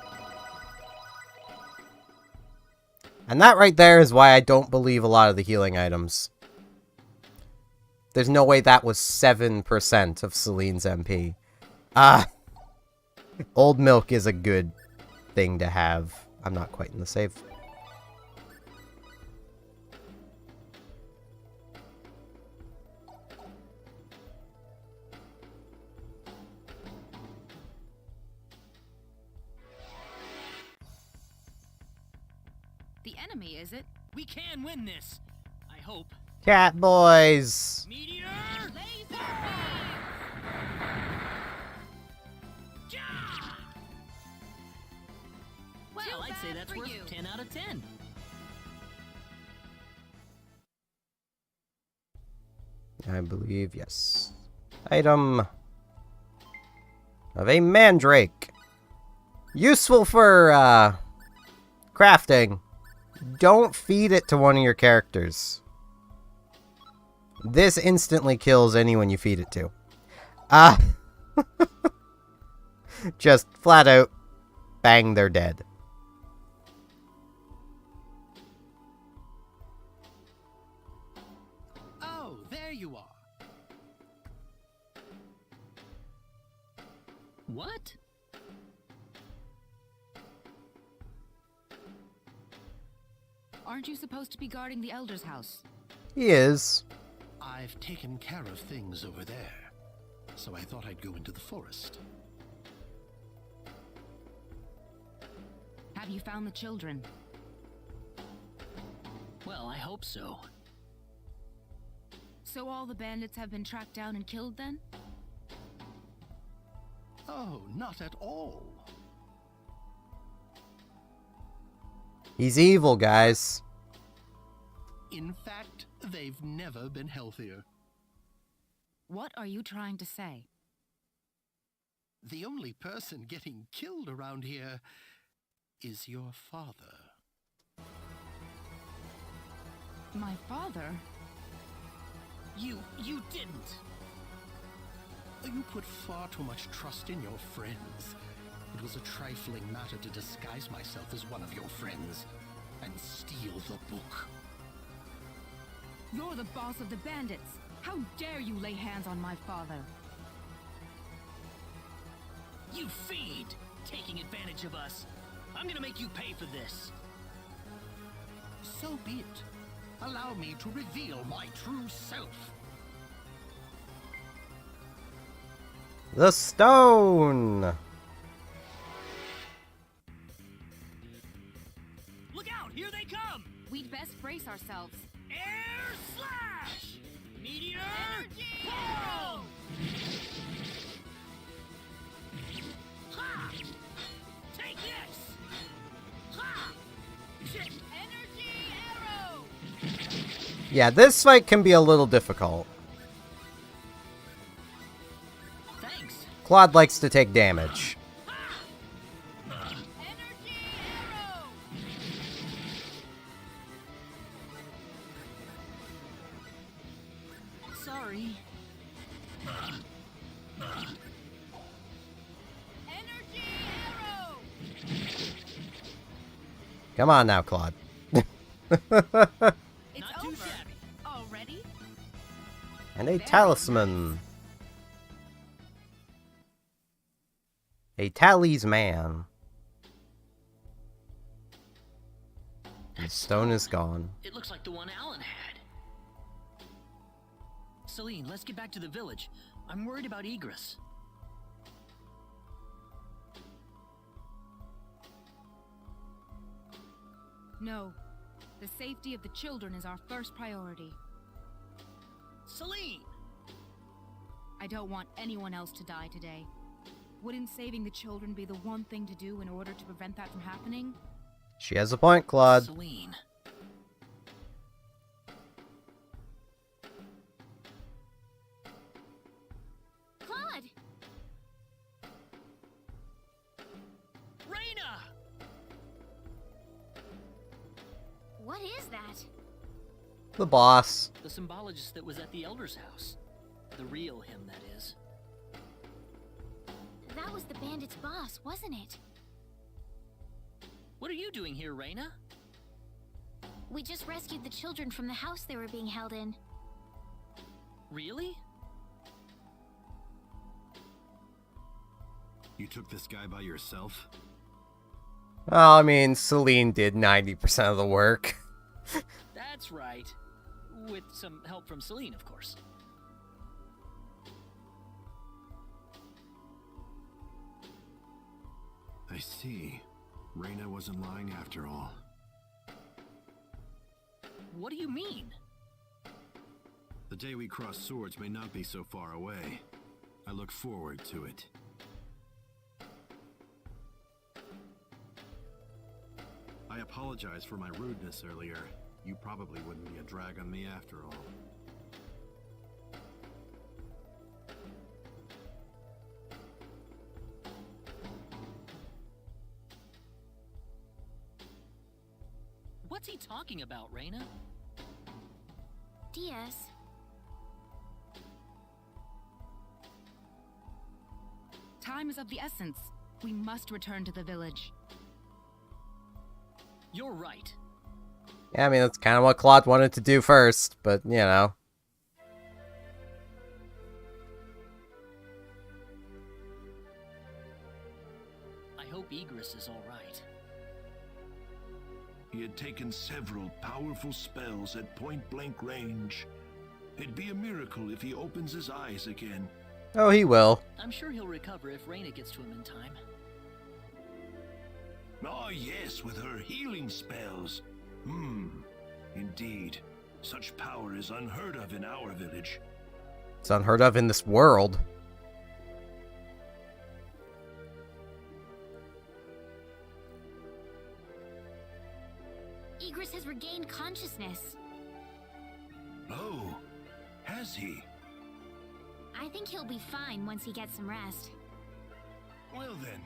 And that right there is why I don't believe a lot of the healing items. There's no way that was 7% of Celine's MP. Old milk is a good thing to have. I'm not quite in the save. The enemy, is it? We can win this. I hope. Cat boys! Meteor! Laser Well, I'd say that's worth 10 out of 10. I believe, yes. Item of a mandrake. Useful for, crafting. Don't feed it to one of your characters. This instantly kills anyone you feed it to. Just flat out, bang, they're dead. Oh, there you are. What? Aren't you supposed to be guarding the Elder's house? He is. I've taken care of things over there, so I thought I'd go into the forest. Have you found the children? Well, I hope so. So all the bandits have been tracked down and killed then? Oh, not at all. He's evil, guys. In fact, they've never been healthier. What are you trying to say? The only person getting killed around here is your father. My father? You didn't. You put far too much trust in your friends. It was a trifling matter to disguise myself as one of your friends and steal the book. You're the boss of the bandits. How dare you lay hands on my father? You fiend! Taking advantage of us. I'm gonna make you pay for this. So be it. Allow me to reveal my true self. The stone! Look out! Here they come! We'd best brace ourselves. Air slash! Meteor! Energy! Pull! Ha! Take this! Ha! Shit! Energy arrow! Yeah, this fight can be a little difficult. Thanks. Claude likes to take damage. Energy arrow! Sorry. Energy arrow! Come on now, Claude. It's Not too over. shabby. Already? And a talisman. A talisman. The stone is gone. It looks like the one Alan had. Celine, let's get back to the village. I'm worried about Egress. No. The safety of the children is our first priority. Celine! I don't want anyone else to die today. Wouldn't saving the children be the one thing to do in order to prevent that from happening? She has a point, Claude. Celine. Claude! Raina! What is that? The boss. The symbologist that was at the Elder's house. The real him, that is. That was the bandit's boss, wasn't it? What are you doing here, Raina? We just rescued the children from the house they were being held in. Really? You took this guy by yourself? Well, I mean, Celine did 90% of the work. That's right. With some help from Celine, of course. I see. Raina wasn't lying after all. What do you mean? The day we cross swords may not be so far away. I look forward to it. I apologize for my rudeness earlier. You probably wouldn't be a drag on me after all. What's he talking about, Raina? Diaz, Time is of the essence. We must return to the village. You're right. Yeah, I mean, that's kind of what Claude wanted to do first, but, you know. I hope Egress is all right. He had taken several powerful spells at point-blank range. It'd be a miracle if he opens his eyes again. Oh, he will. I'm sure he'll recover if Raina gets to him in time. Ah, yes, with her healing spells. Indeed. Such power is unheard of in our village. It's unheard of in this world. has regained consciousness. Oh, has he? I think he'll be fine once he gets some rest. Well then,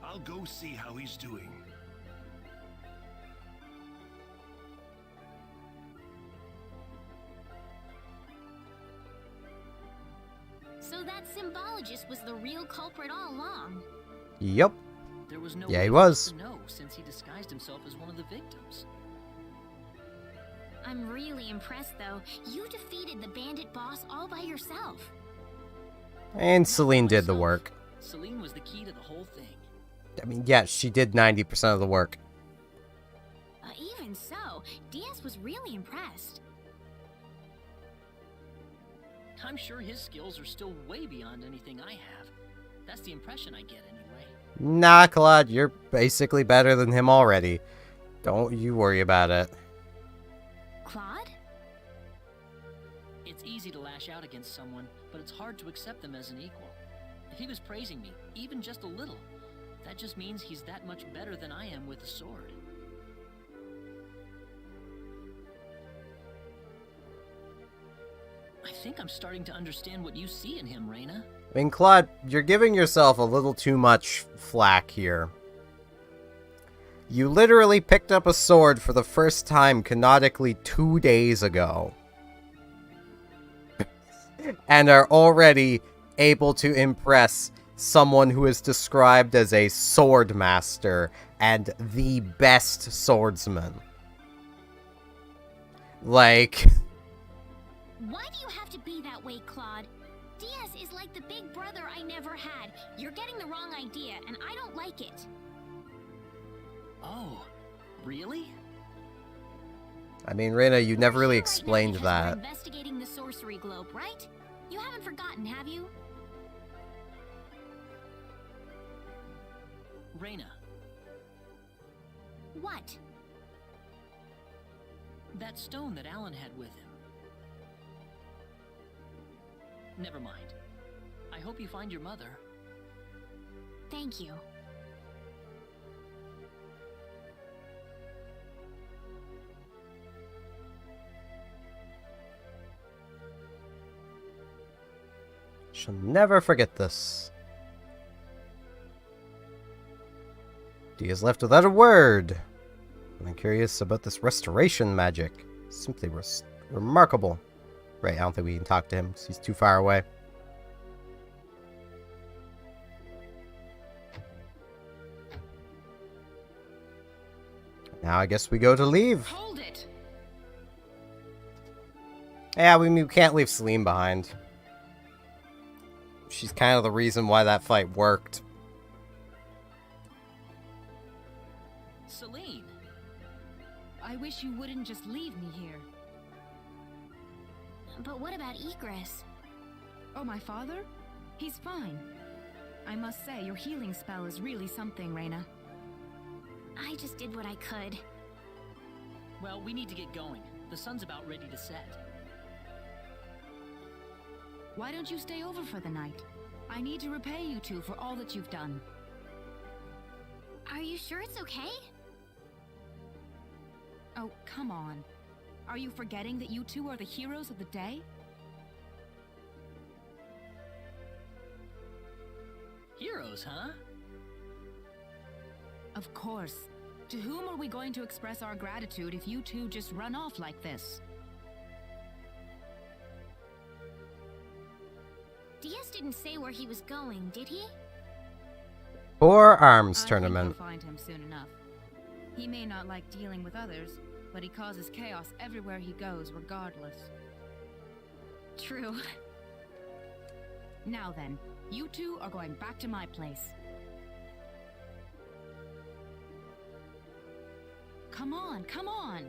I'll go see how he's doing. So that symbologist was the real culprit all along. Yep. There was no Yeah, way he for us was. to know since he disguised himself as one of the victims. I'm really impressed, though. You defeated the bandit boss all by yourself. And Celine did the work. Celine was the key to the whole thing. I mean, yeah, she did 90% of the work. Even so, Diaz was really impressed. I'm sure his skills are still way beyond anything I have. That's the impression I get anyway. Nah, Claude, you're basically better than him already. Don't you worry about it. Claude? It's easy to lash out against someone, but it's hard to accept them as an equal. If he was praising me, even just a little, that just means he's that much better than I am with the sword. I think I'm starting to understand what you see in him, Reyna. I mean, Claude, you're giving yourself a little too much flack here. You literally picked up a sword for the first time canonically 2 days ago. And are already able to impress someone who is described as a sword master and the best swordsman. Like... Why do you have to be that way, Claude? Diaz is like the big brother I never had. You're getting the wrong idea, and I don't like it. Oh, really? I mean, Reyna, you never really You're right now explained because that. we're investigating the sorcery globe, right? You haven't forgotten, have you? Reyna, What? that stone that Alan had with him. Never mind. I hope you find your mother. Thank you. Shall never forget this. Diaz left without a word. I'm curious about this restoration magic. Simply remarkable. Right, I don't think we can talk to him because he's too far away. Now I guess we go to leave. Hold it! Yeah, we can't leave Celine behind. She's kind of the reason why that fight worked. Celine! I wish you wouldn't just leave me here. But what about Egress? Oh, my father? He's fine. I must say, your healing spell is really something, Reyna. I just did what I could. Well, we need to get going. The sun's about ready to set. Why don't you stay over for the night? I need to repay you two for all that you've done. Are you sure it's okay? Oh, come on. Are you forgetting that you two are the heroes of the day? Heroes, huh? Of course. To whom are we going to express our gratitude if you two just run off like this? Diaz didn't say where he was going, did he? For arms I think tournament. we'll find him soon enough. He may not like dealing with others, but he causes chaos everywhere he goes, regardless. True. Now then, you two are going back to my place. Come on, come on!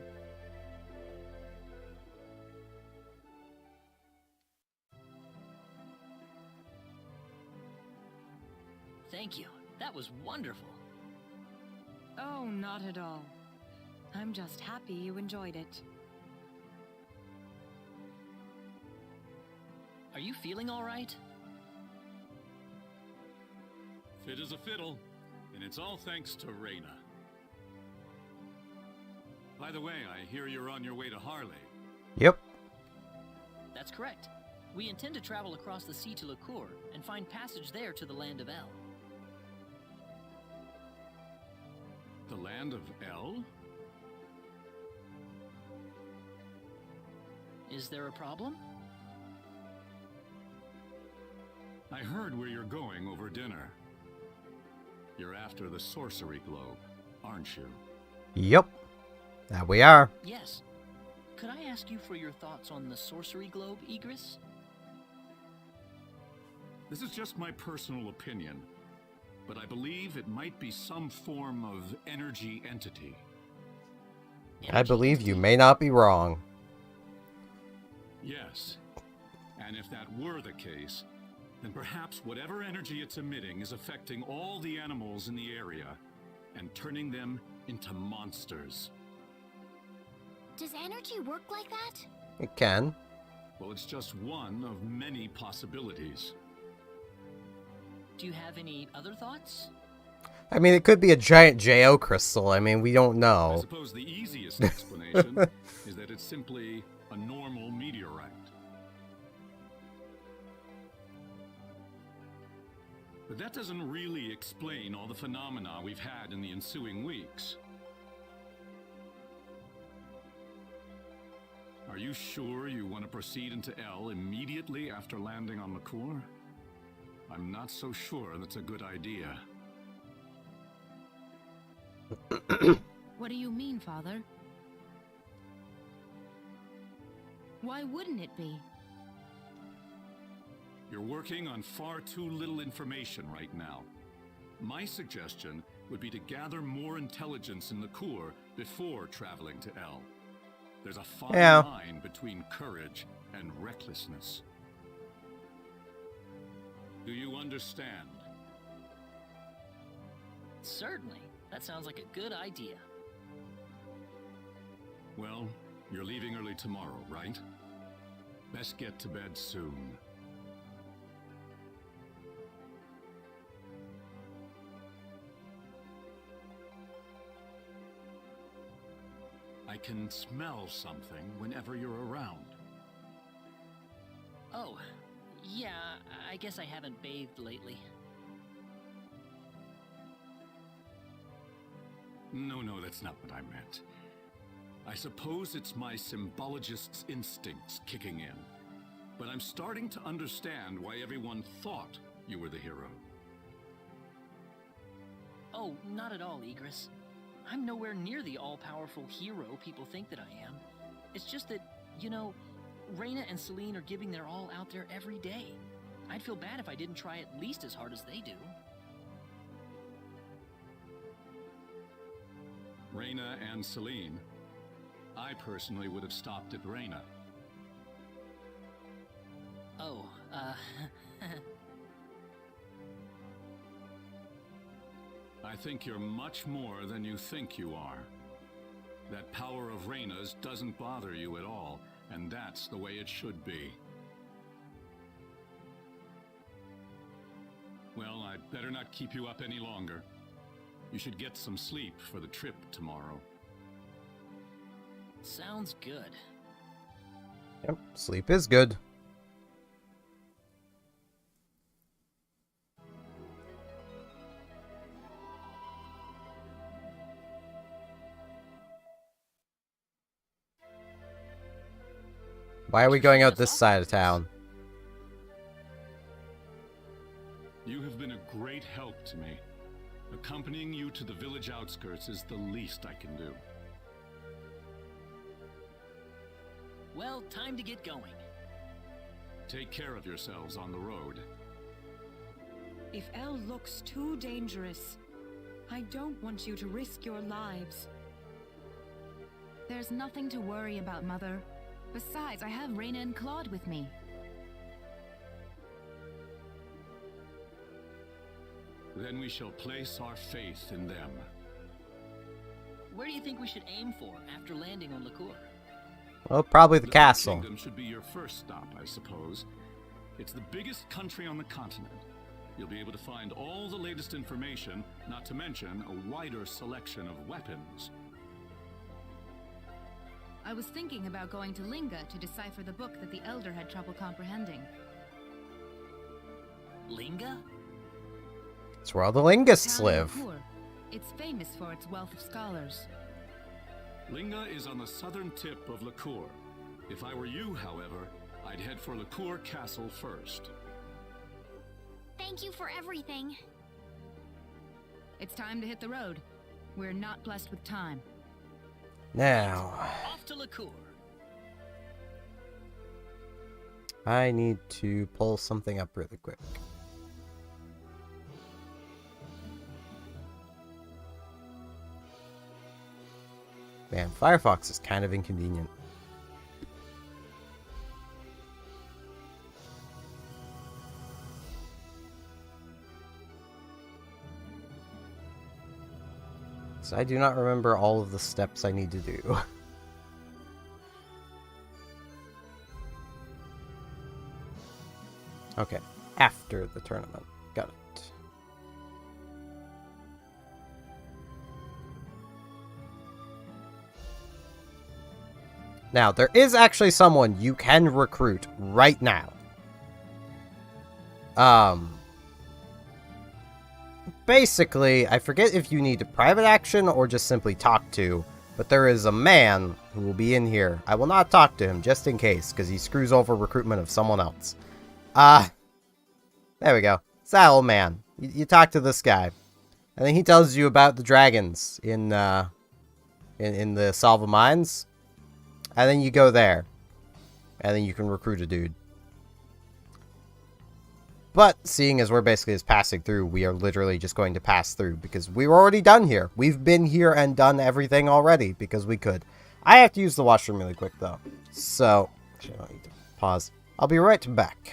Thank you. That was wonderful. Oh, not at all. I'm just happy you enjoyed it. Are you feeling all right? Fit as a fiddle, and it's all thanks to Reyna. By the way, I hear you're on your way to Harley. Yep. That's correct. We intend to travel across the sea to Licour and find passage there to the land of El. The land of El? Is there a problem? I heard where you're going over dinner. You're after the sorcery globe, aren't you? Yep. That we are. Yes. Could I ask you for your thoughts on the sorcery globe, Igris? This is just my personal opinion, but I believe it might be some form of energy entity. I believe you may not be wrong. Yes. And if that were the case, then perhaps whatever energy it's emitting is affecting all the animals in the area and turning them into monsters. Does energy work like that? It can. Well, it's just one of many possibilities. Do you have any other thoughts? I mean, it could be a giant JO crystal. I mean, we don't I know. suppose the easiest explanation is that it's simply a normal meteorite. But that doesn't really explain all the phenomena we've had in the ensuing weeks. Are you sure you want to proceed into El immediately after landing on Licour? I'm not so sure that's a good idea. What do you mean, Father? Why wouldn't it be? You're working on far too little information right now. My suggestion would be to gather more intelligence in Licour before traveling to El. There's a fine line between courage and recklessness. Do you understand? Certainly. That sounds like a good idea. Well, you're leaving early tomorrow, right? Best get to bed soon. I can smell something whenever you're around. Oh, yeah, I guess I haven't bathed lately. No, that's not what I meant. I suppose it's my symbologist's instincts kicking in. But I'm starting to understand why everyone thought you were the hero. Oh, not at all, Igris. I'm nowhere near the all-powerful hero people think that I am. It's just that, you know, Reyna and Celine are giving their all out there every day. I'd feel bad if I didn't try at least as hard as they do. Reyna and Celine. I personally would have stopped at Reyna. Oh, I think you're much more than you think you are. That power of Reyna's doesn't bother you at all, and that's the way it should be. Well, I'd better not keep you up any longer. You should get some sleep for the trip tomorrow. sounds good. Yep, sleep is good. Why are we going out this side of town? You have been a great help to me. Accompanying you to the village outskirts is the least I can do. Well, time to get going. Take care of yourselves on the road. If El looks too dangerous, I don't want you to risk your lives. There's nothing to worry about, Mother. Besides, I have Reyna and Claude with me. Then we shall place our faith in them. Where do you think we should aim for after landing on Licour? Well, probably the castle. Kingdom should be your first stop, I suppose. It's the biggest country on the continent. You'll be able to find all the latest information, not to mention a wider selection of weapons. I was thinking about going to Linga to decipher the book that the Elder had trouble comprehending. Linga? It's where all the linguists Town live. Lacour. It's famous for its wealth of scholars. Linga is on the southern tip of Lacour. If I were you, however, I'd head for Lacour Castle first. Thank you for everything. It's time to hit the road. We're not blessed with time. Now, Off to Lacour. I need to pull something up really quick. Man, Firefox is kind of inconvenient. So I do not remember all of the steps I need to do. Okay, after the tournament. Got it. Now, there is actually someone you can recruit right now. Basically, I forget if you need a private action or just simply talk to, but there is a man who will be in here. I will not talk to him just in case, because he screws over recruitment of someone else. There we go. It's that old man. You talk to this guy, and then he tells you about the dragons in the Salva Mines, and then you go there, and then you can recruit a dude. But seeing as we're basically just passing through, we are literally just going to pass through because we were already done here. We've been here and done everything already because we could. I have to use the washroom really quick though, so actually, I need to pause. I'll be right back.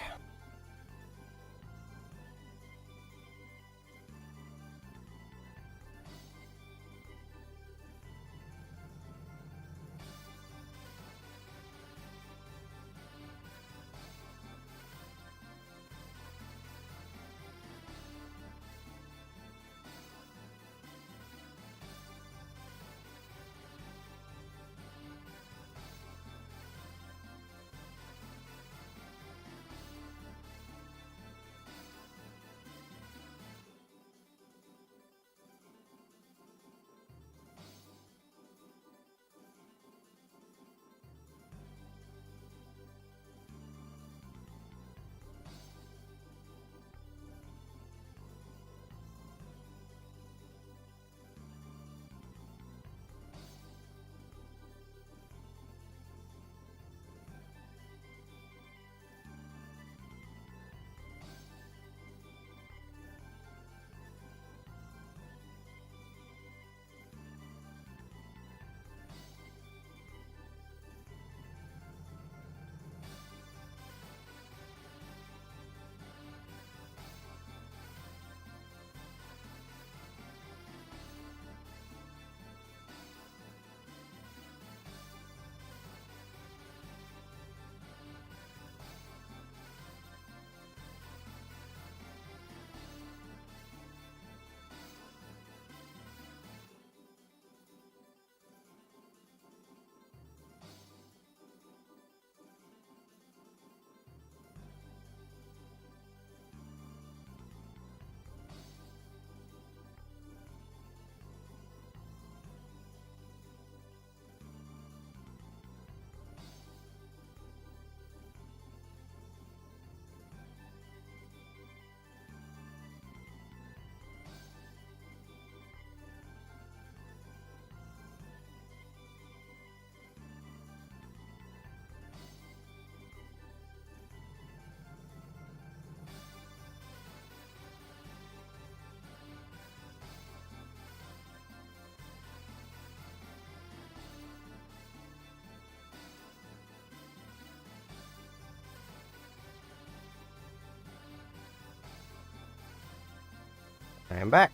I am back.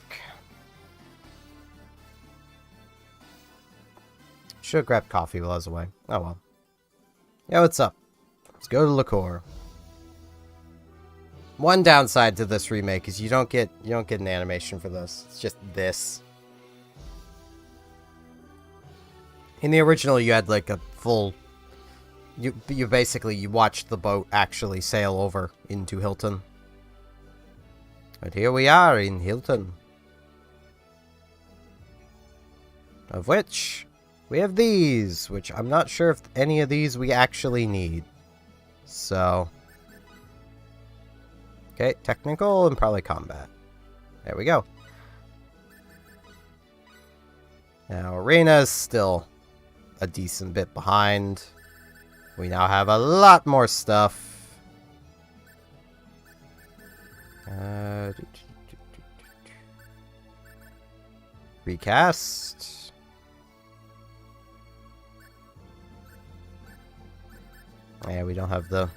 Should have grabbed coffee while I was away. Oh well. Yeah, what's up? Let's go to Lacour. One downside to this remake is you don't get an animation for this. It's just this. In the original, you had like a full... You basically, you watched the boat actually sail over into Hilton. But here we are in Hilton. Of which, we have these, which I'm not sure if any of these we actually need. So... Okay, technical and probably combat. There we go. Now, Arena is still a decent bit behind. We now have a lot more stuff. Recast. Yeah, we don't have the...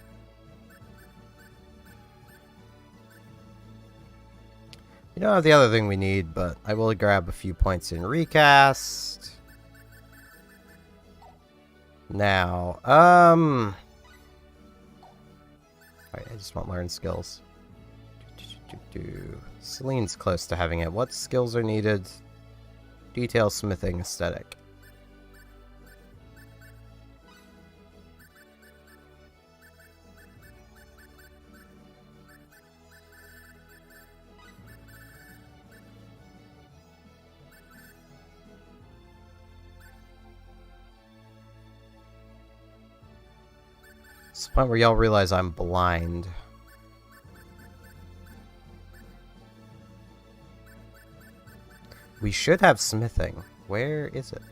We don't have the other thing we need, but I will grab a few points in recast. Now, Alright, I just want learn skills. Celine's close to having it. What skills are needed? Detail smithing aesthetic. It's the point where y'all realize I'm blind. We should have smithing. Where is it?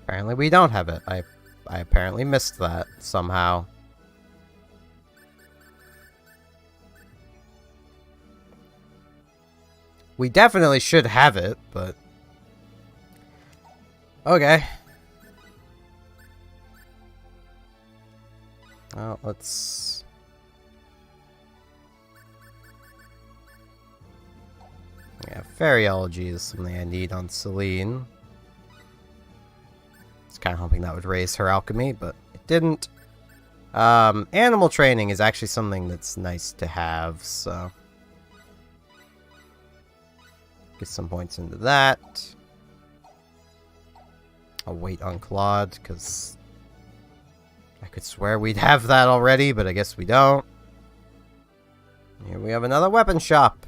Apparently we don't have it. I apparently missed that somehow. We definitely should have it, but... Okay. Well, let's... Yeah, Fairyology is something I need on Celine. I was kind of hoping that would raise her alchemy, but it didn't. Animal training is actually something that's nice to have, so... Get some points into that. I'll wait on Claude, because I could swear we'd have that already, but I guess we don't. Here we have another weapon shop,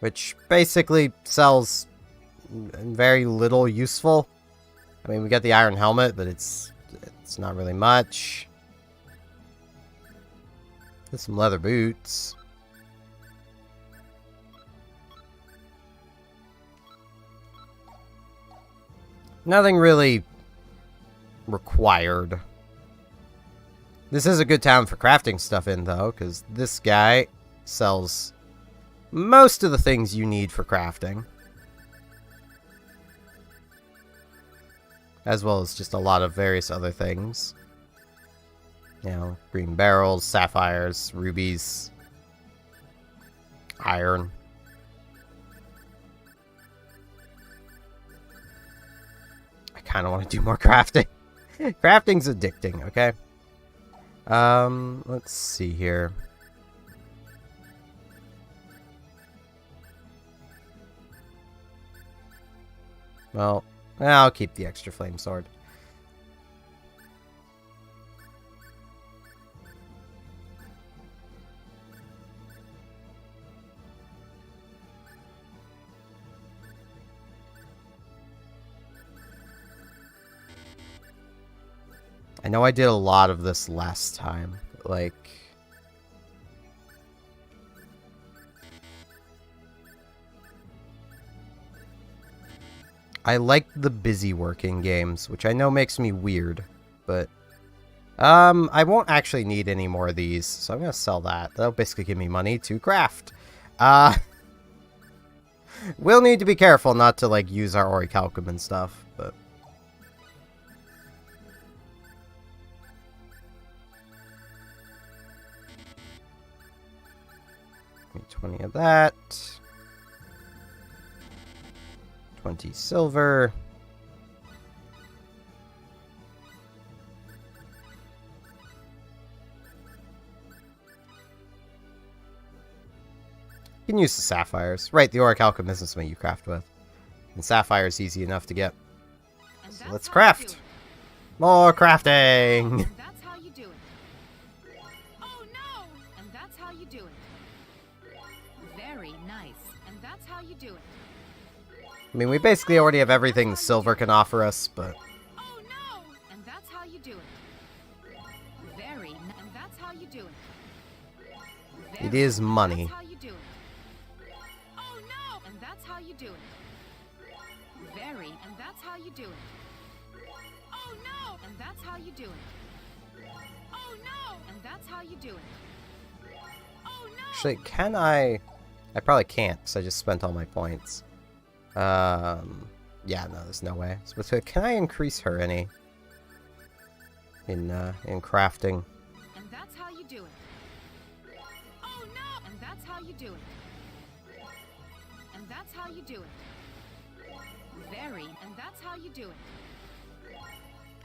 which basically sells very little useful. I mean, we got the iron helmet, but it's not really much. There's some leather boots. Nothing really required. This is a good town for crafting stuff in, though, because this guy sells most of the things you need for crafting. As well as just a lot of various other things. You know, green barrels, sapphires, rubies, iron. I kind of want to do more crafting. Crafting's addicting, okay? Let's see here. Well, I'll keep the extra flame sword. I know I did a lot of this last time, like... I like the busy working games, which I know makes me weird, but... I won't actually need any more of these, so I'm gonna sell that. That'll basically give me money to craft. We'll need to be careful not to, like, use our orichalcum and stuff, but... 20 of that. 20 silver. You can use the sapphires. Right, the orichalcum isn't something you craft with. And sapphire's easy enough to get. So let's craft! More crafting! That's how you do it. Oh no! And that's how you do it. Very nice. And that's how you do it. I mean, we basically already have everything silver can offer us, but... Oh no! And that's how you do it. Very nice. And that's how you do it. It is money. That's how you do it. Oh no! And that's how you do it. Very. And that's how you do it. Oh no! And that's how you do it. Oh no! And that's how you do it. Oh no! Actually, can I... I probably can't, because I just spent all my points. Yeah, no, there's no way. So, can I increase her any? In crafting? And that's how you do it. Oh no! And that's how you do it. And that's how you do it. Very. And that's how you do it.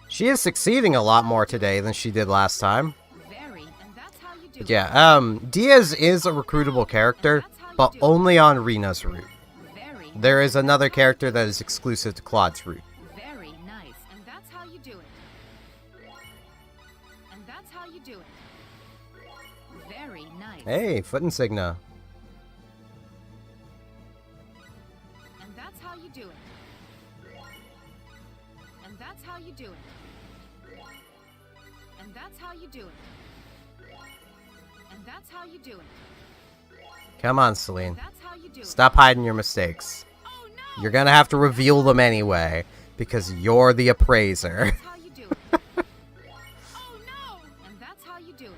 She is succeeding a lot more today than she did last time. Very. And that's how you do But yeah, Diaz is a recruitable character, but only on Rina's route. There is another character that is exclusive to Claude's route. Very nice. And that's how you do it. And that's how you do it. Very nice. Hey, foot insignia. And that's how you do it. And that's how you do it. And that's how you do it. And that's how you do it. Come on, Celine. That's how you do it. Stop hiding your mistakes. Oh no! You're gonna have to reveal them anyway, because you're the appraiser. That's how you do it. Oh no! And that's how you do it.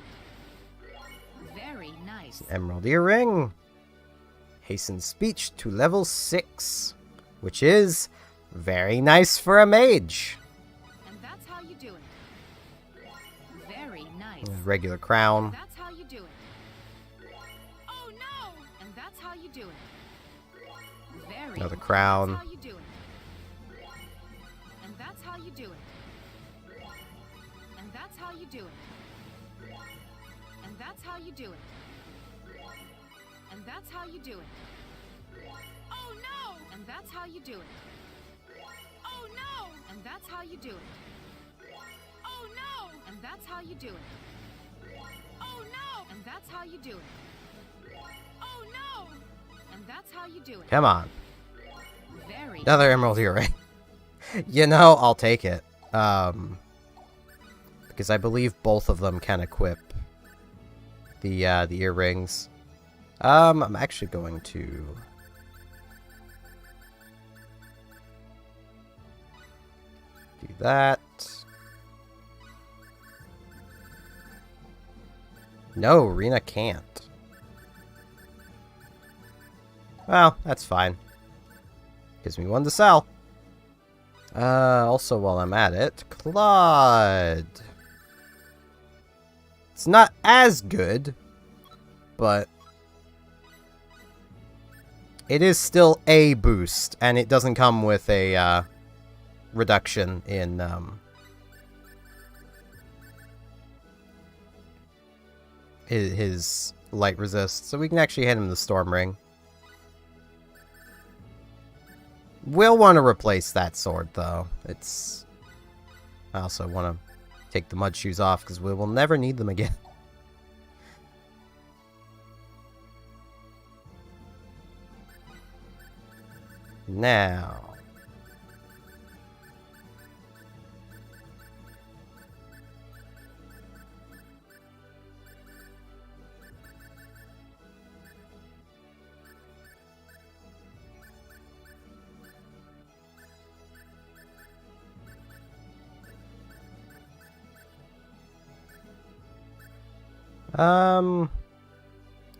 Very nice. Emerald earring. Hasten speech to level 6, which is very nice for a mage. And that's how you do it. Very nice. Regular crown. That's how you do it. Oh no! And that's how you do it. Very. Another crown. That's how you do it. And that's how you do it. And that's how you do it. And that's how you do it. And that's how you do it. Oh no! And that's how you do it. Oh no! And that's how you do it. Oh no! And that's how you do it. Oh no! And that's how you do it. Oh no! And that's how you do it. Come on. Very. Another emerald earring. You know, I'll take it. Because I believe both of them can equip the earrings. I'm actually going to do that. No, Rina can't. Well, that's fine. Gives me one to sell. Also, while I'm at it, Claude. It's not as good, but it is still a boost, and it doesn't come with a reduction in his light resist, so we can actually hit him the Storm Ring. We'll want to replace that sword, though. I also want to take the mud shoes off, because we will never need them again. Now...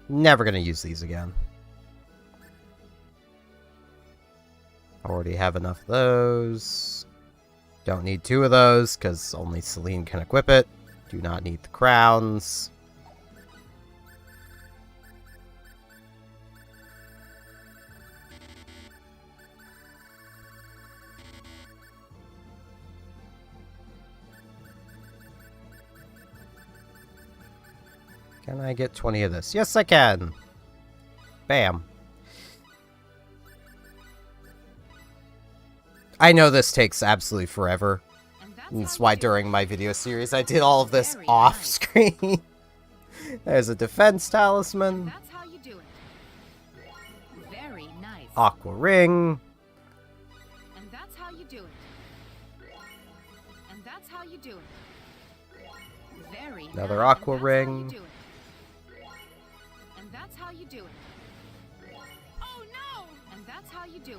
never gonna use these again. Already have enough of those. Don't need 2 of those, because only Celine can equip it. Do not need the crowns. Can I get 20 of this? Yes, I can. Bam. I know this takes absolutely forever. That's why during my video series I did all of this off screen. There's a defense talisman. That's how you do it. Very nice. Aqua ring. And that's how you do it. And that's how you do it. Very Another nice. aqua And that's ring. how you do it. And that's how you do it. Oh no! And that's how you do it.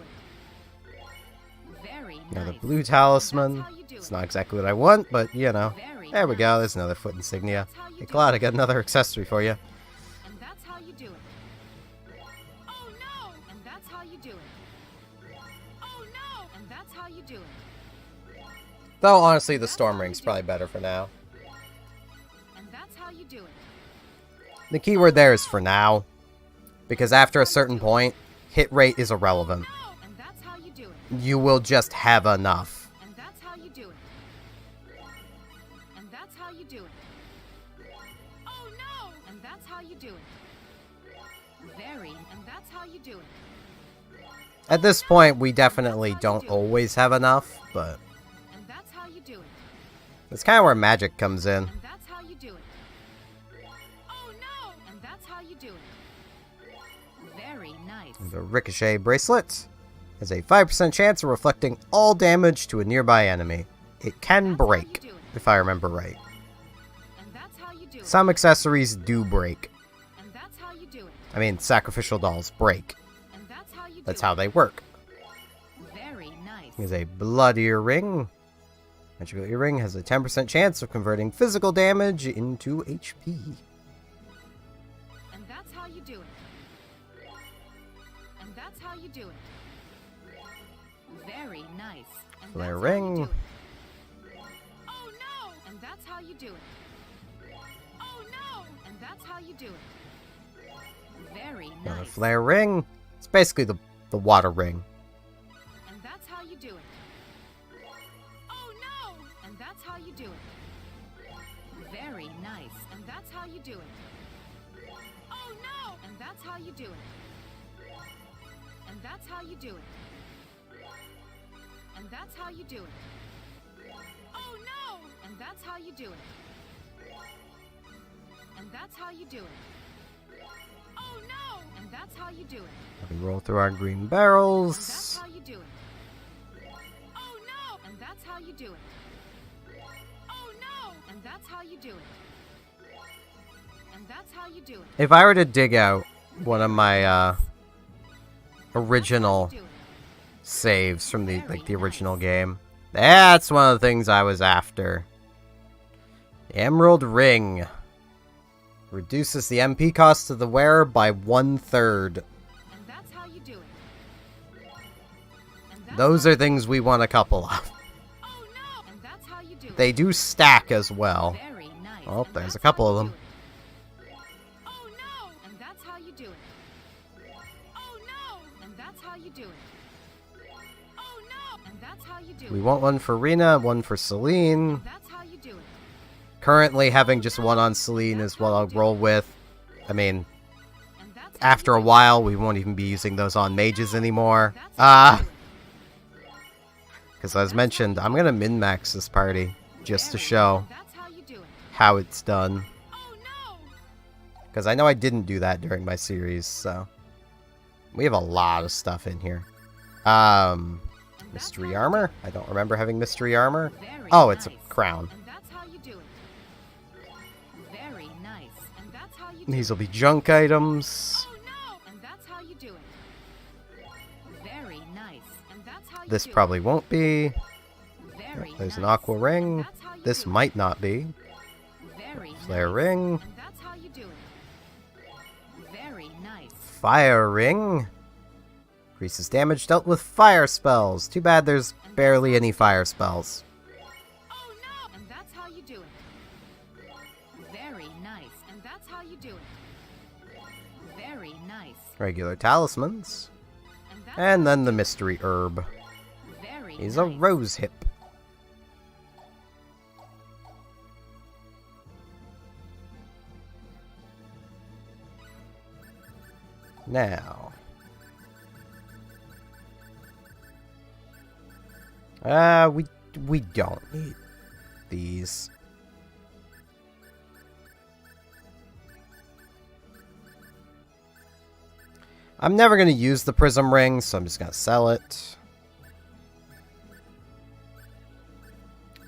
Very Another nice. blue talisman. That's how you do It's it. not exactly what I want, but you know. Very There we go. nice. There's another foot insignia. That's how you Hey, do Claude, it. I got another accessory for you. And that's how you do it. Oh no! And that's how you do it. Oh no! And that's how you do it. Though, honestly, the storm ring's probably better for now. And that's how you do it. The keyword there is for now. Because after a certain point, hit rate is irrelevant. And that's how you do it. You will just have enough. And that's how you do it. And that's how you do it. Oh no! And that's how you do it. Very. And that's how you do it. At this point, we definitely don't always have enough, but And that's how you do it. it's kind of where magic comes in. And that's how you do it. Oh no! And that's how you do it. Very nice. The Ricochet Bracelet has a 5% chance of reflecting all damage to a nearby enemy. It can break, if I remember right. And that's how you do it. Some accessories do break. And that's how you do it. I mean, sacrificial dolls break. And that's how you do That's it. how they work. Very nice. Here's a Blood Earring. Magical Earring has a 10% chance of converting physical damage into HP. And that's how you do it. And that's how you do it. Very nice. And Flare that's how you ring. do it. Oh no! And that's how you do it. Oh no! And that's how you do it. Very Another nice. Flare Ring. It's basically the water ring. And that's how you do it. Oh no! And that's how you do it. Very nice. And that's how you do it. Oh no! And that's how you do it. And that's how you do it. And that's how you do it. Oh no! And that's how you do it. And that's how you do it. Oh no! And that's how you do it. We roll through our green And that's barrels. how you do it. Oh no! And that's how you do it. Oh no! And that's how you do it. And that's how you do it. If I were to dig out one of my original Do it. saves from the original game, that's one of the things I was after. The Emerald Ring reduces the MP cost of the wearer by 1/3. And that's how you do it. And that's Those how are things we want a couple of. Oh no! And that's how you do it. They do stack as well. Very nice. Oh, And there's a that's couple how of you them. do it. Oh no! And that's how you do it. Oh no! And that's how you do it. Oh no! And that's how you do We it. want one for Rena, one for Celine. That's how you do it. Currently, having just one on Celine is what I'll roll with. I mean, And that's how after a you do it. while, we won't even be using those on mages anymore. That's how you do it. Because as mentioned, I'm going to min-max this party just to show That's how you do it. how it's done. Oh no! Because I know I didn't do that during my series, so... We have a lot of stuff in here. And that's Mystery how you armor? do I don't remember having mystery armor. it. Very Oh, it's a nice. crown. And that's how you do it. Very nice. And that's how you do These it. will be junk items. Oh no! And that's how you do it. Very nice. And that's how you This do it. probably won't be. Very There's an nice. aqua ring. And that's how you This do it. might not be. Very Flare nice. ring. And that's how you do it. Very nice. Fire ring. Increases damage dealt with fire spells. Too bad there's barely any fire spells. Oh no! And that's how you do it. Very nice. And that's how you do it. Very nice. Regular talismans. And that's And then the mystery herb. very Is a nice. rose hip. Now. We don't need these. I'm never going to use the prism ring, so I'm just going to sell it.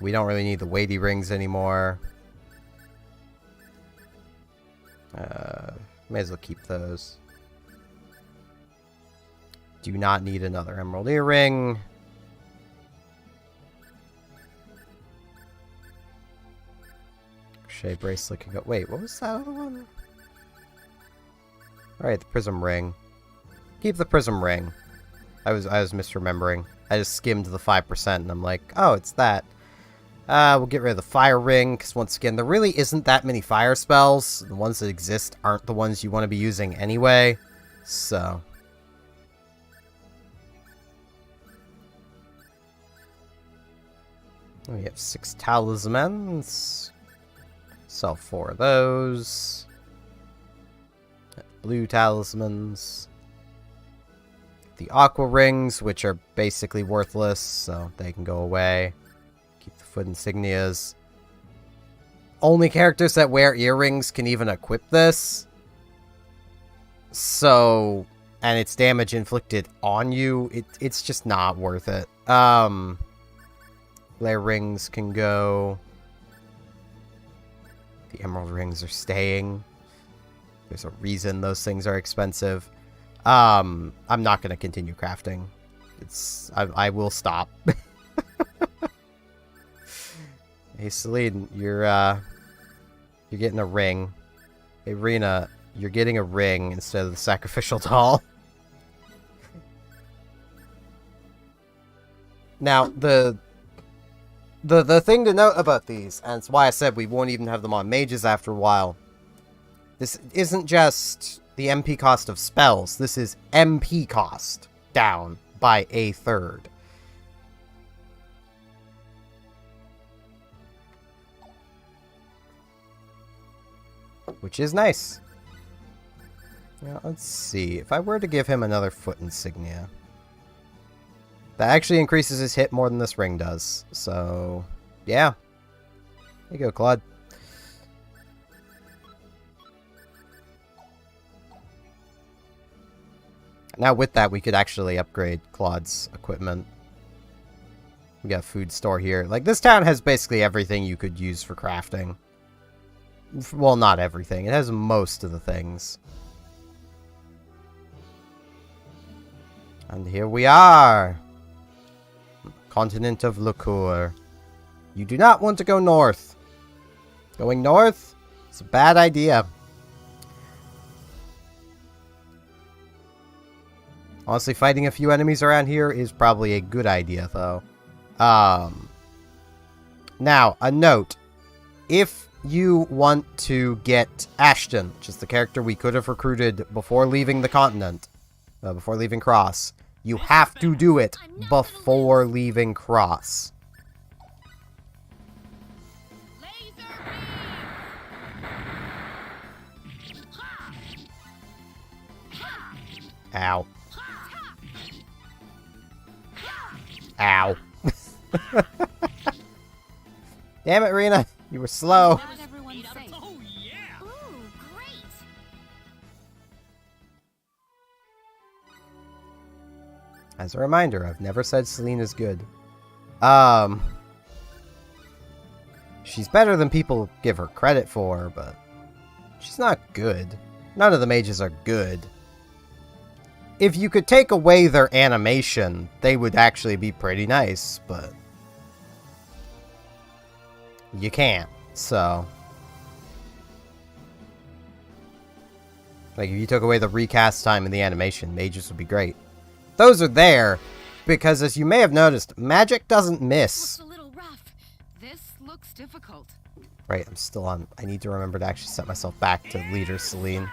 We don't really need the weighty rings anymore. May as well keep those. Do not need another emerald earring. Crochet bracelet can go. Wait, what was that other one? Alright, the prism ring. Keep the prism ring. I was misremembering. I just skimmed the 5% and I'm like, oh, it's that. We'll get rid of the fire ring, because once again, there really isn't that many fire spells. The ones that exist aren't the ones you want to be using anyway. So. We have 6 talismans. Sell 4 of those. Blue talismans. The aqua rings, which are basically worthless, so they can go away. Keep the foot insignias. Only characters that wear earrings can even equip this. So, and it's damage inflicted on you. It's just not worth it. Flare rings can go. The emerald rings are staying. There's a reason those things are expensive. I'm not going to continue crafting. I will stop. Hey, Celine, you're getting a ring. Hey, Rena, you're getting a ring instead of the sacrificial doll. Now, the thing to note about these, and it's why I said we won't even have them on mages after a while, this isn't just the MP cost of spells. This is MP cost down by 1/3. Which is nice. Now, let's see. If I were to give him another foot insignia, that actually increases his hit more than this ring does. So, yeah. There you go, Claude. Now with that, we could actually upgrade Claude's equipment. We got a food store here. Like, this town has basically everything you could use for crafting. Well, not everything. It has most of the things. And here we are. Continent of Liqueur. You do not want to go north. Going north? It's a bad idea. Honestly, fighting a few enemies around here is probably a good idea, though. Now, a note. If you want to get Ashton, which is the character we could have recruited before leaving the continent, before leaving Cross, you have to do it before leaving Cross. Ow. Ow. Damn it, Rena. You were slow. Oh, yeah. Ooh, great. As a reminder, I've never said Celine is good. She's better than people give her credit for, but she's not good. None of the mages are good. If you could take away their animation, they would actually be pretty nice, but you can't, so. Like, if you took away the recast time and the animation, mages would be great. Those are there, because as you may have noticed, magic doesn't miss. Looks a little rough. This looks difficult. Right, I'm still on. I need to remember to actually set myself back to leader Celine.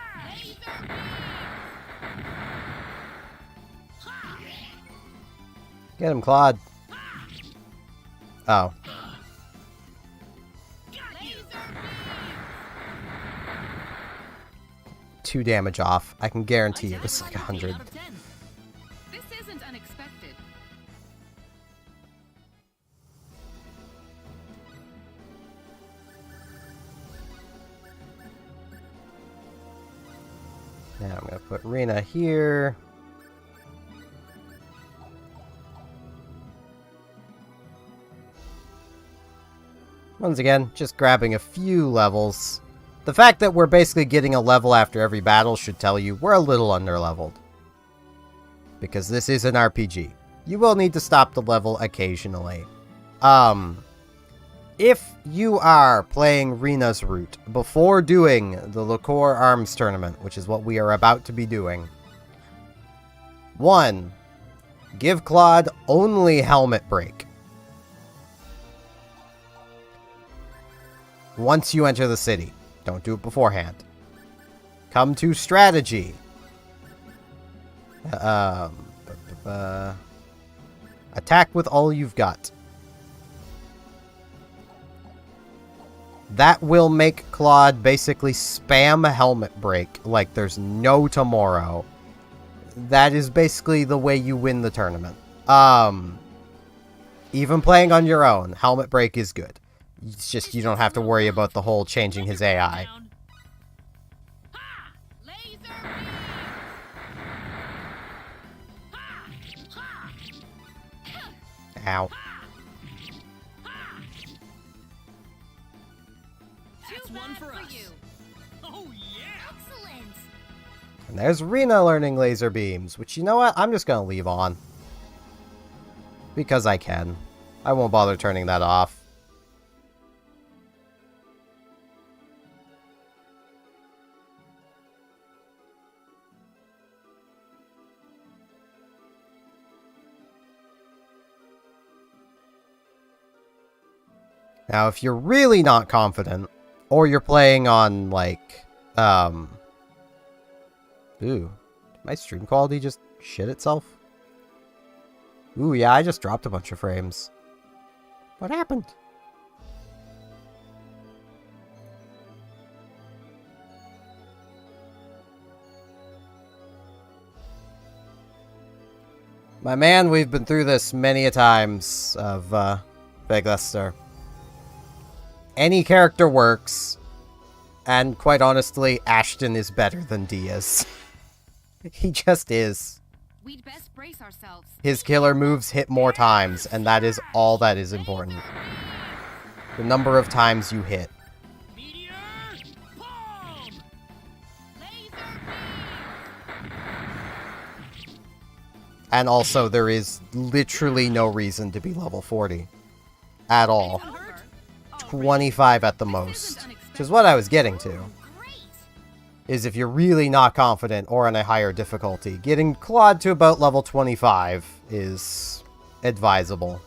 Get him, Claude. Oh. 2 damage off. I can guarantee it was like 100. This isn't unexpected. Now I'm gonna put Rena here. Once again, just grabbing a few levels. The fact that we're basically getting a level after every battle should tell you we're a little underleveled. Because this is an RPG. You will need to stop the level occasionally. If you are playing Rena's route before doing the Liqueur Arms Tournament, which is what we are about to be doing, 1. Give Claude only Helmet Break. Once you enter the city. Don't do it beforehand. Come to strategy. Attack with all you've got. That will make Claude basically spam Helmet Break like there's no tomorrow. That is basically the way you win the tournament. Even playing on your own, Helmet Break is good. It's just you don't have to worry about the whole changing his AI. Ow. That's one for us. Oh yeah! Excellent! And there's Rena learning laser beams, which, you know what? I'm just gonna leave on. Because I can. I won't bother turning that off. Now, if you're really not confident, or you're playing on, like, ooh, did my stream quality just shit itself? Ooh, yeah, I just dropped a bunch of frames. What happened? My man, we've been through this many a times of, Veglester. Any character works, and quite honestly, Ashton is better than Diaz. He just is. We'd best brace ourselves. His killer moves hit more times, and that is all that is important. The number of times you hit. And also, there is literally no reason to be level 40. At all. 25 at the most. Which is what I was getting to. Is if you're really not confident or on a higher difficulty, getting Claude to about level 25 is advisable.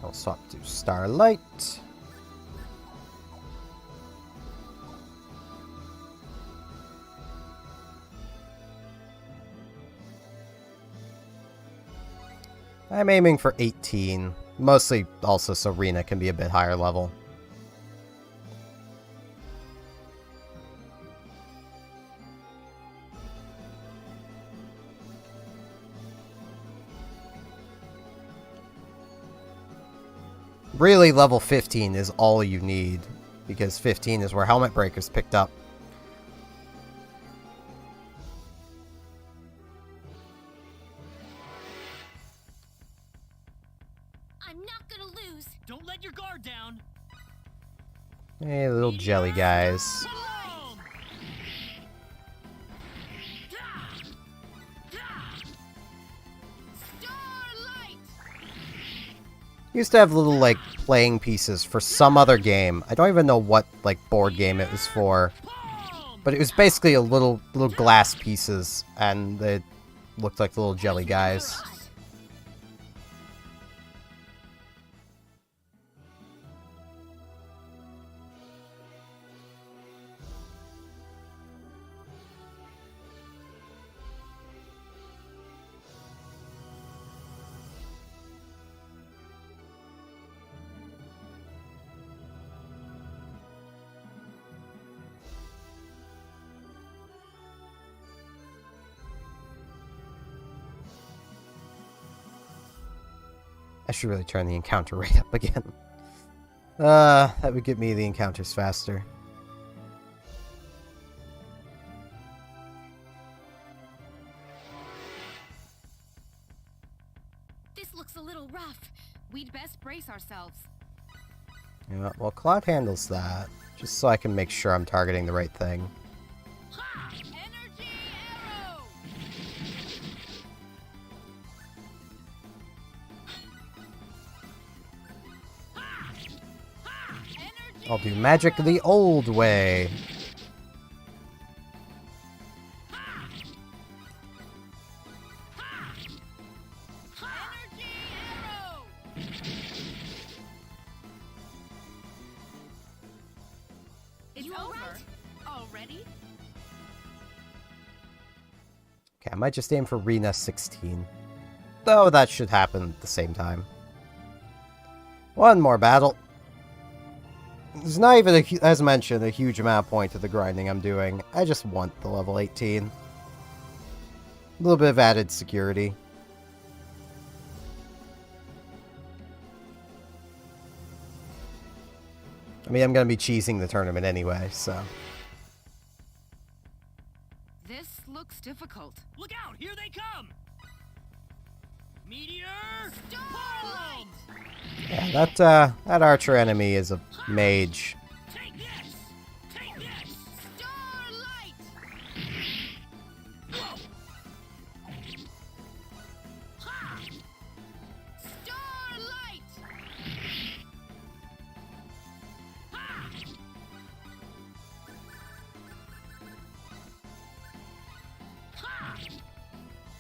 I'll swap to Starlight. I'm aiming for 18, mostly also so Rena can be a bit higher level. Really, level 15 is all you need, because 15 is where Helmet Breaker's picked up. Don't let your guard down. Hey, little jelly guys. Used to have little, like, playing pieces for some other game. I don't even know what, like, board game it was for. But it was basically a little glass pieces, and they looked like little jelly guys. should really turn the encounter rate up again. That would get me the encounters faster. This looks a little rough. We'd best brace ourselves. Yeah, well, Claude handles that, just so I can make sure I'm targeting the right thing. Energy arrow! I'll do magic the old way. Energy arrow! It's You over. alright? Already? Okay, I might just aim for Rena 16. Though that should happen at the same time. One more battle. There's not even, as mentioned, a huge amount of point to the grinding I'm doing. I just want the level 18. A little bit of added security. I mean, I'm going to be cheesing the tournament anyway, so... This looks difficult. Look out! Here they come! Meteor! Starlight! Yeah, that archer enemy is a mage. Take this! Take this! Starlight! Starlight!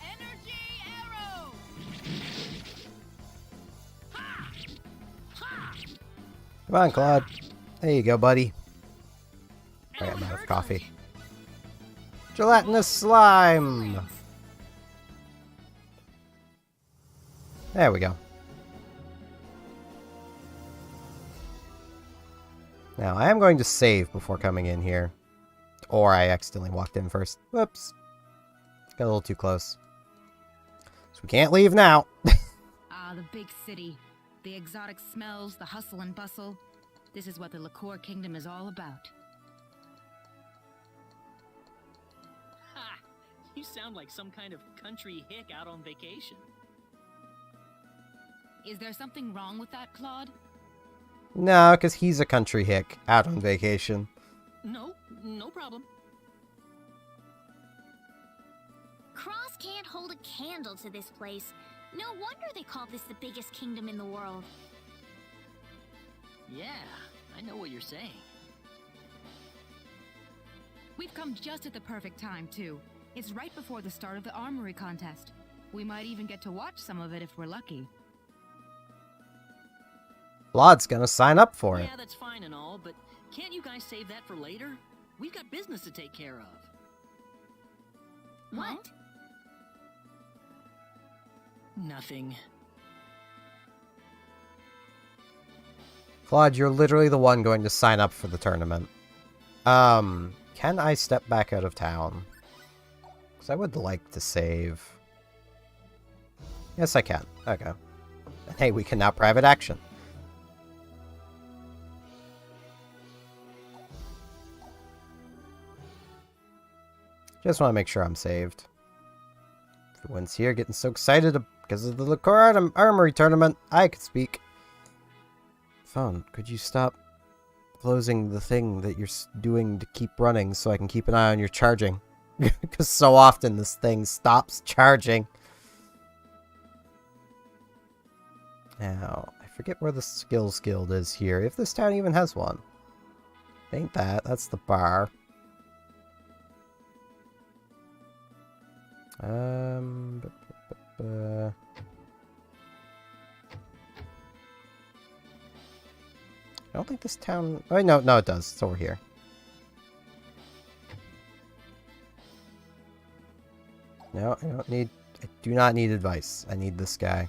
Energy arrow! Come on, Claude. There you go, buddy. Alright, I'm out of coffee. Gelatinous slime! There we go. Now, I am going to save before coming in here. Or I accidentally walked in first. Whoops. Got a little too close. So we can't leave now. Ah, the big city. The exotic smells, the hustle and bustle. This is what the Liqueur Kingdom is all about. Ha! You sound like some kind of country hick out on vacation. Is there something wrong with that, Claude? No, because he's a country hick out on vacation. No, no problem. Cross can't hold a candle to this place. No wonder they call this the biggest kingdom in the world. Yeah, I know what you're saying. We've come just at the perfect time, too. It's right before the start of the armory contest. We might even get to watch some of it if we're lucky. Claude's gonna sign up for it. Yeah, that's fine and all, but can't you guys save that for later? We've got business to take care of. What? Nothing. Claude, you're literally the one going to sign up for the tournament. Can I step back out of town? Because I would like to save. Yes, I can. Okay. And hey, we can now private action. Just want to make sure I'm saved. Everyone's here getting so excited because of the Liqueur Armory tournament. I could speak. Phone, could you stop closing the thing that you're doing to keep running so I can keep an eye on your charging? Because so often this thing stops charging. Now, I forget where the skills guild is here. If this town even has one. Ain't that. That's the bar. I don't think this town... Oh, no, it does. It's over here. No, I don't need... I do not need advice. I need this guy.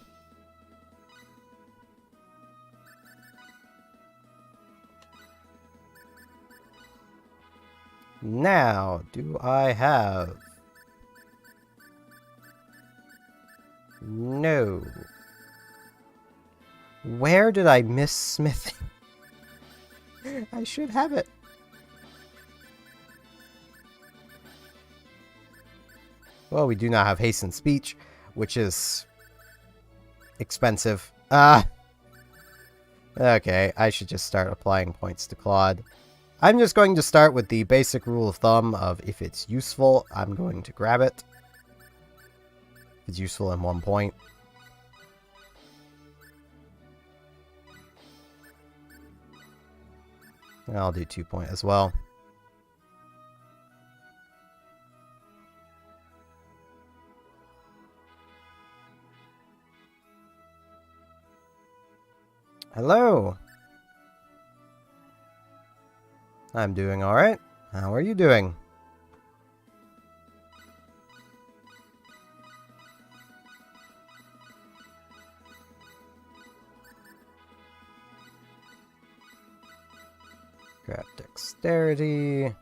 Now, do I have... No. Where did I miss smithing? I should have it. Well, we do not have hastened speech, which is expensive. Okay, I should just start applying points to Claude. I'm just going to start with the basic rule of thumb of if it's useful, I'm going to grab it. If it's useful in 1 point. And I'll do 2 point as well. Hello. I'm doing alright. How are you doing? Grab dexterity.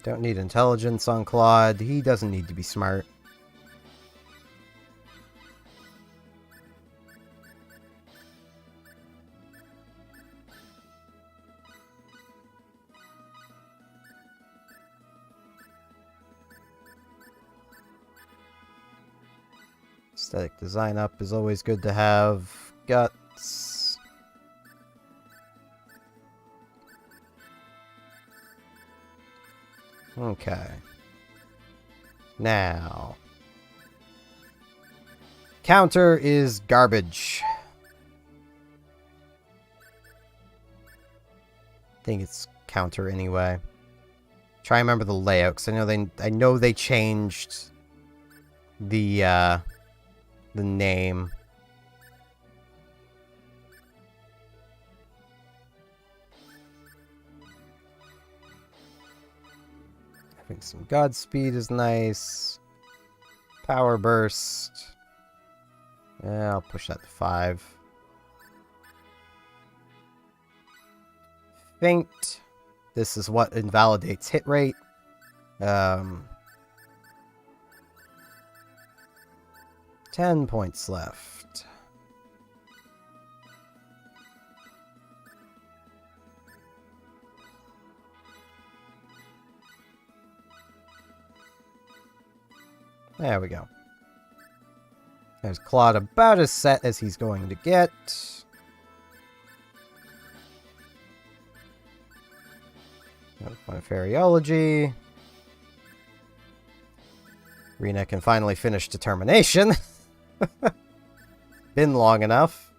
Don't need intelligence on Claude. He doesn't need to be smart. Aesthetic design up is always good to have. Guts. Okay. Now. Counter is garbage. I think it's counter anyway. Try and remember the layout, because I know they changed the name. I think some Godspeed is nice. Power Burst. Yeah, I'll push that to 5. Faint. This is what invalidates hit rate. 10 points left. There we go. There's Claude about as set as he's going to get. Another point of Fairyology. Rena can finally finish Determination. Been long enough.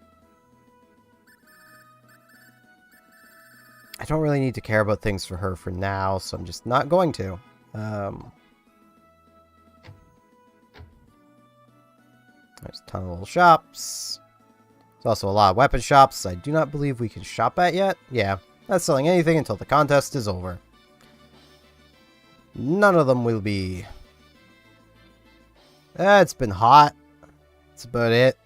I don't really need to care about things for her for now, so I'm just not going to. There's a ton of little shops. There's also a lot of weapon shops I do not believe we can shop at yet. Yeah, not selling anything until the contest is over. None of them will be. It's been hot. That's about it.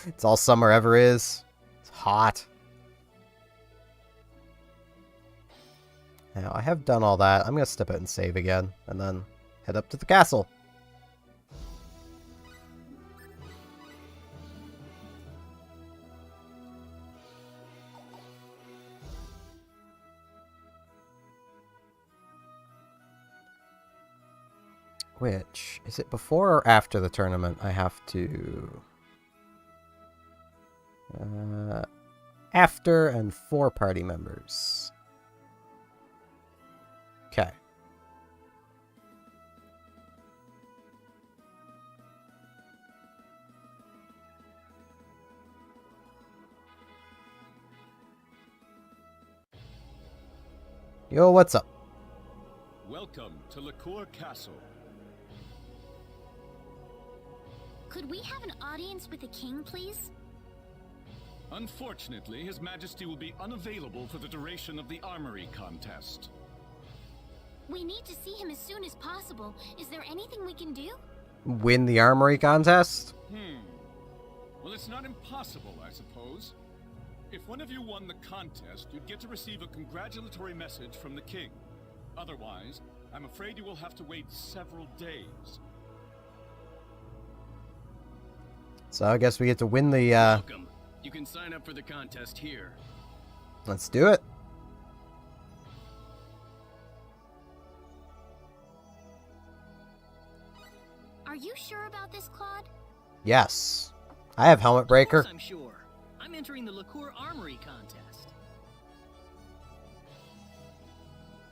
It's all summer ever is. It's hot. Now, I have done all that. I'm going to step out and save again, and then head up to the castle. Which, is it before or after the tournament I have to... after and for party members. Okay. Yo, what's up? Welcome to Liqueur Castle. Could we have an audience with the king, please? Unfortunately, His Majesty will be unavailable for the duration of the armory contest. We need to see him as soon as possible. Is there anything we can do? Win the armory contest? Well, it's not impossible, I suppose. If one of you won the contest, you'd get to receive a congratulatory message from the king. Otherwise, I'm afraid you will have to wait several days. So I guess we get to win the, Welcome. You can sign up for the contest here. Let's do it. Are you sure about this, Claude? Yes. I have Helmet Breaker. Of course I'm sure. I'm entering the Liqueur Armory contest.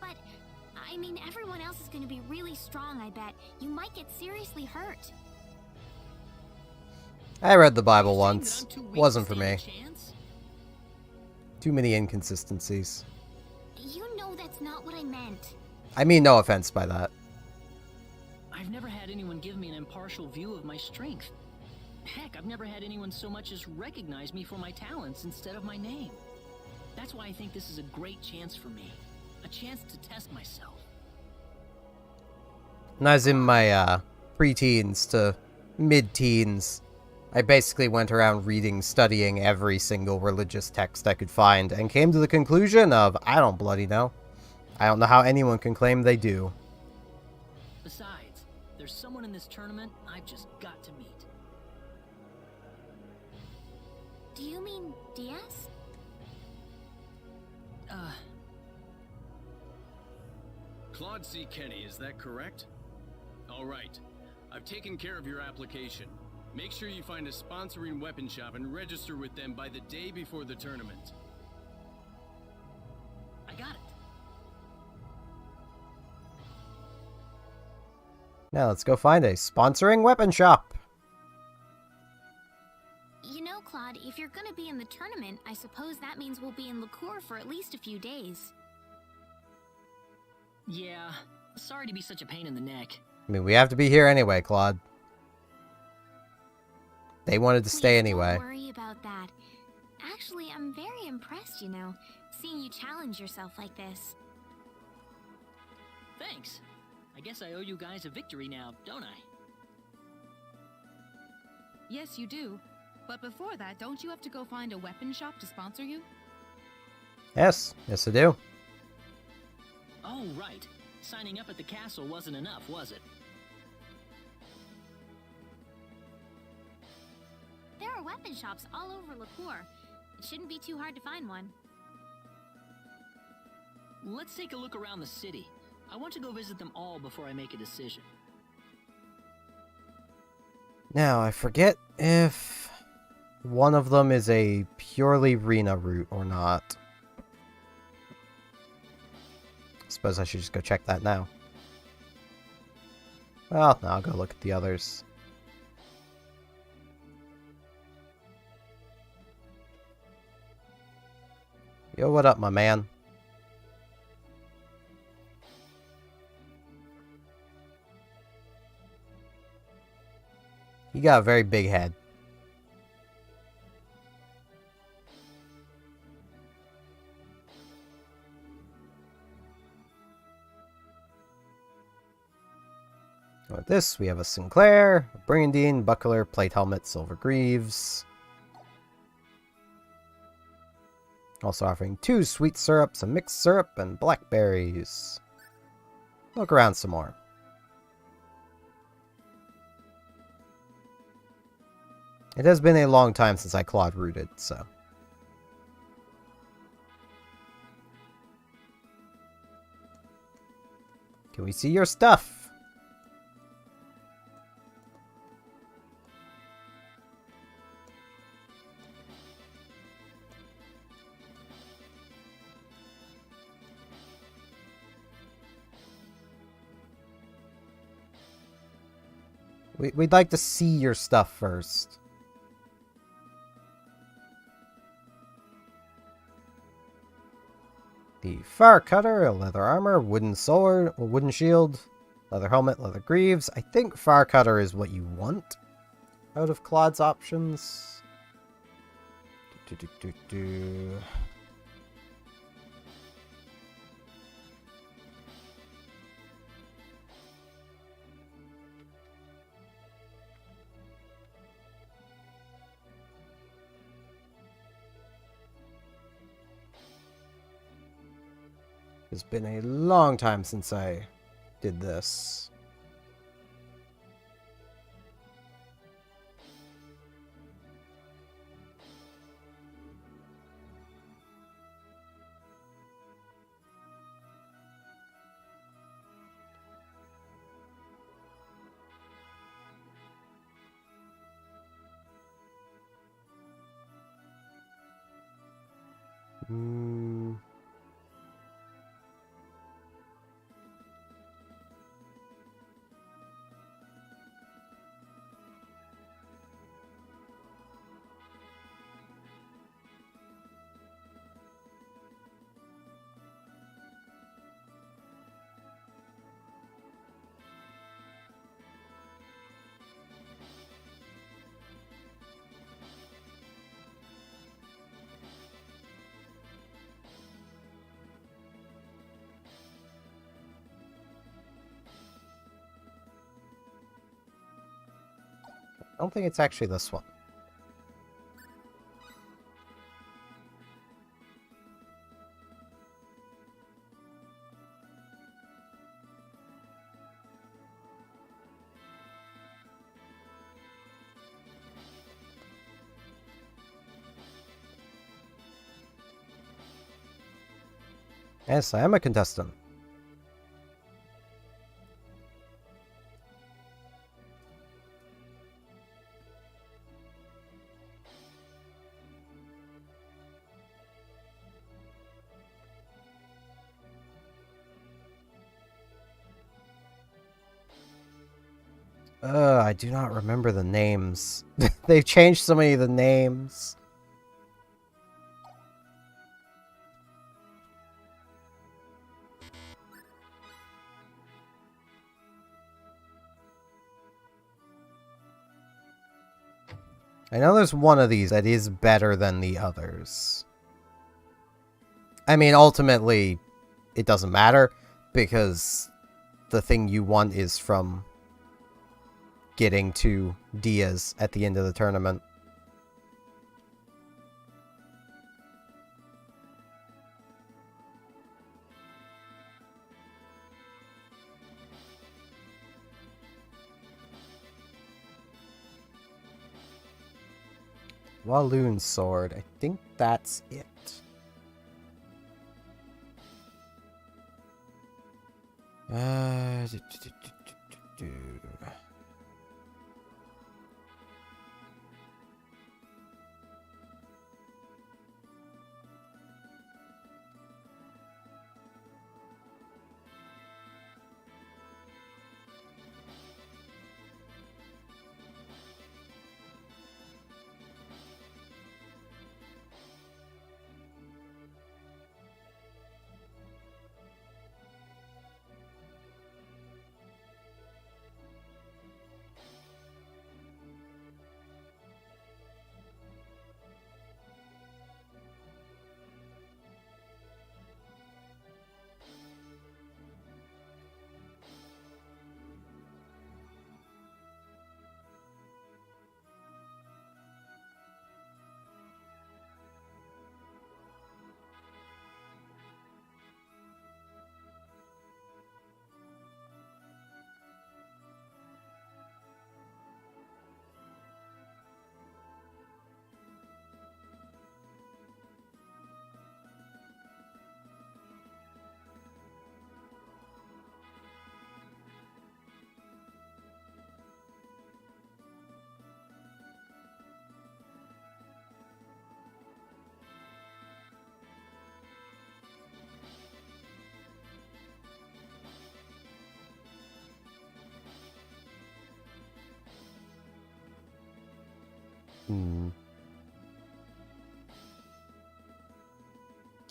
But, I mean, everyone else is going to be really strong, I bet. You might get seriously hurt. I read the Bible You're saying that once. I'm too weak Wasn't to for stand me. a chance? Too many inconsistencies. You know that's not what I meant. I mean no offense by that. I've never had anyone give me an impartial view of my strength. Heck, I've never had anyone so much as recognize me for my talents instead of my name. That's why I think this is a great chance for me. A chance to test myself. When I was in my pre-teens to mid-teens, I basically went around reading, studying every single religious text I could find, and came to the conclusion of, I don't bloody know. I don't know how anyone can claim they do. Besides, there's someone in this tournament I've just got to meet. Do you mean Diaz? Claude C. Kenny, is that correct? All right. I've taken care of your application. Make sure you find a sponsoring weapon shop and register with them by the day before the tournament. I got it. Now let's go find a sponsoring weapon shop. You know, Claude, if you're gonna be in the tournament, I suppose that means we'll be in Liqueur for at least a few days. Yeah, sorry to be such a pain in the neck. I mean, we have to be here anyway, Claude. They wanted to stay anyway. Don't worry about that. Actually, I'm very impressed, you know, seeing you challenge yourself like this. Thanks. I guess I owe you guys a victory now, don't I? Yes, you do. But before that, don't you have to go find a weapon shop to sponsor you? Yes, yes I do. Oh, right. Signing up at the castle wasn't enough, was it? There are weapon shops all over Liqueur. It shouldn't be too hard to find one. Let's take a look around the city. I want to go visit them all before I make a decision. Now, I forget if one of them is a purely Rena route or not. Suppose I should just go check that now. Well, no, I'll go look at the others. Yo, what up, my man? You got a very big head. With this, we have a Sinclair, a Brigandine, Buckler, Plate Helmet, Silver Greaves. Also offering 2 sweet syrups, a mixed syrup, and blackberries. Look around some more. It has been a long time since I Claude rooted, so. Can we see your stuff? We'd like to see your stuff first. The Fire Cutter, a leather armor, wooden sword, a wooden shield, leather helmet, leather greaves. I think Fire Cutter is what you want out of Claude's options. It's been a long time since I did this. I don't think it's actually this one. Yes, I am a contestant. I do not remember the names. They've changed so many of the names. I know there's one of these that is better than the others. I mean, ultimately, it doesn't matter, because the thing you want is from getting to Diaz at the end of the tournament. Walloon Sword. I think that's it.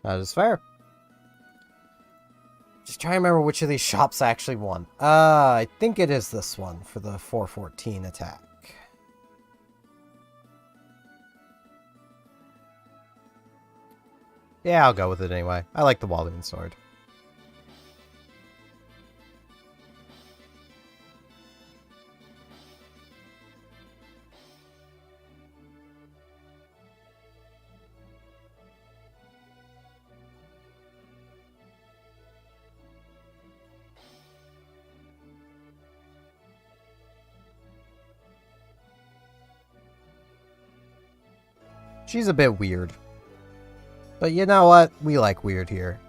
That is fair. Just trying to remember which of these shops I actually won. I think it is this one for the 414 attack. Yeah, I'll go with it anyway. I like the Walloon Sword. She's a bit weird. But you know what? We like weird here.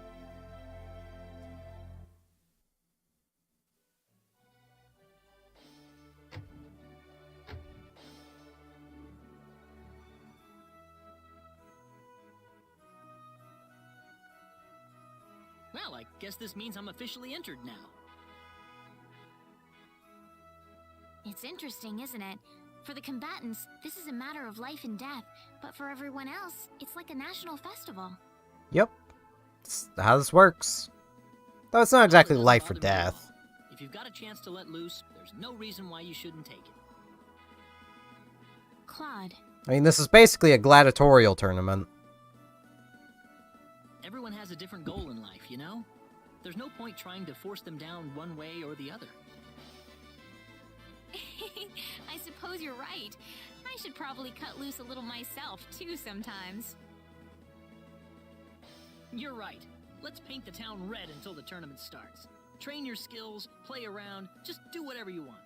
Well, I guess this means I'm officially entered now. It's interesting, isn't it? For the combatants, this is a matter of life and death, but for everyone else, it's like a national festival. Yep. That's how this works. Though it's not exactly life or death. If you've got a chance to let loose, there's no reason why you shouldn't take it. Claude. I mean, this is basically a gladiatorial tournament. Everyone has a different goal in life, you know? There's no point trying to force them down one way or the other. I suppose you're right. I should probably cut loose a little myself, too, sometimes. You're right. Let's paint the town red until the tournament starts. Train your skills, play around, just do whatever you want.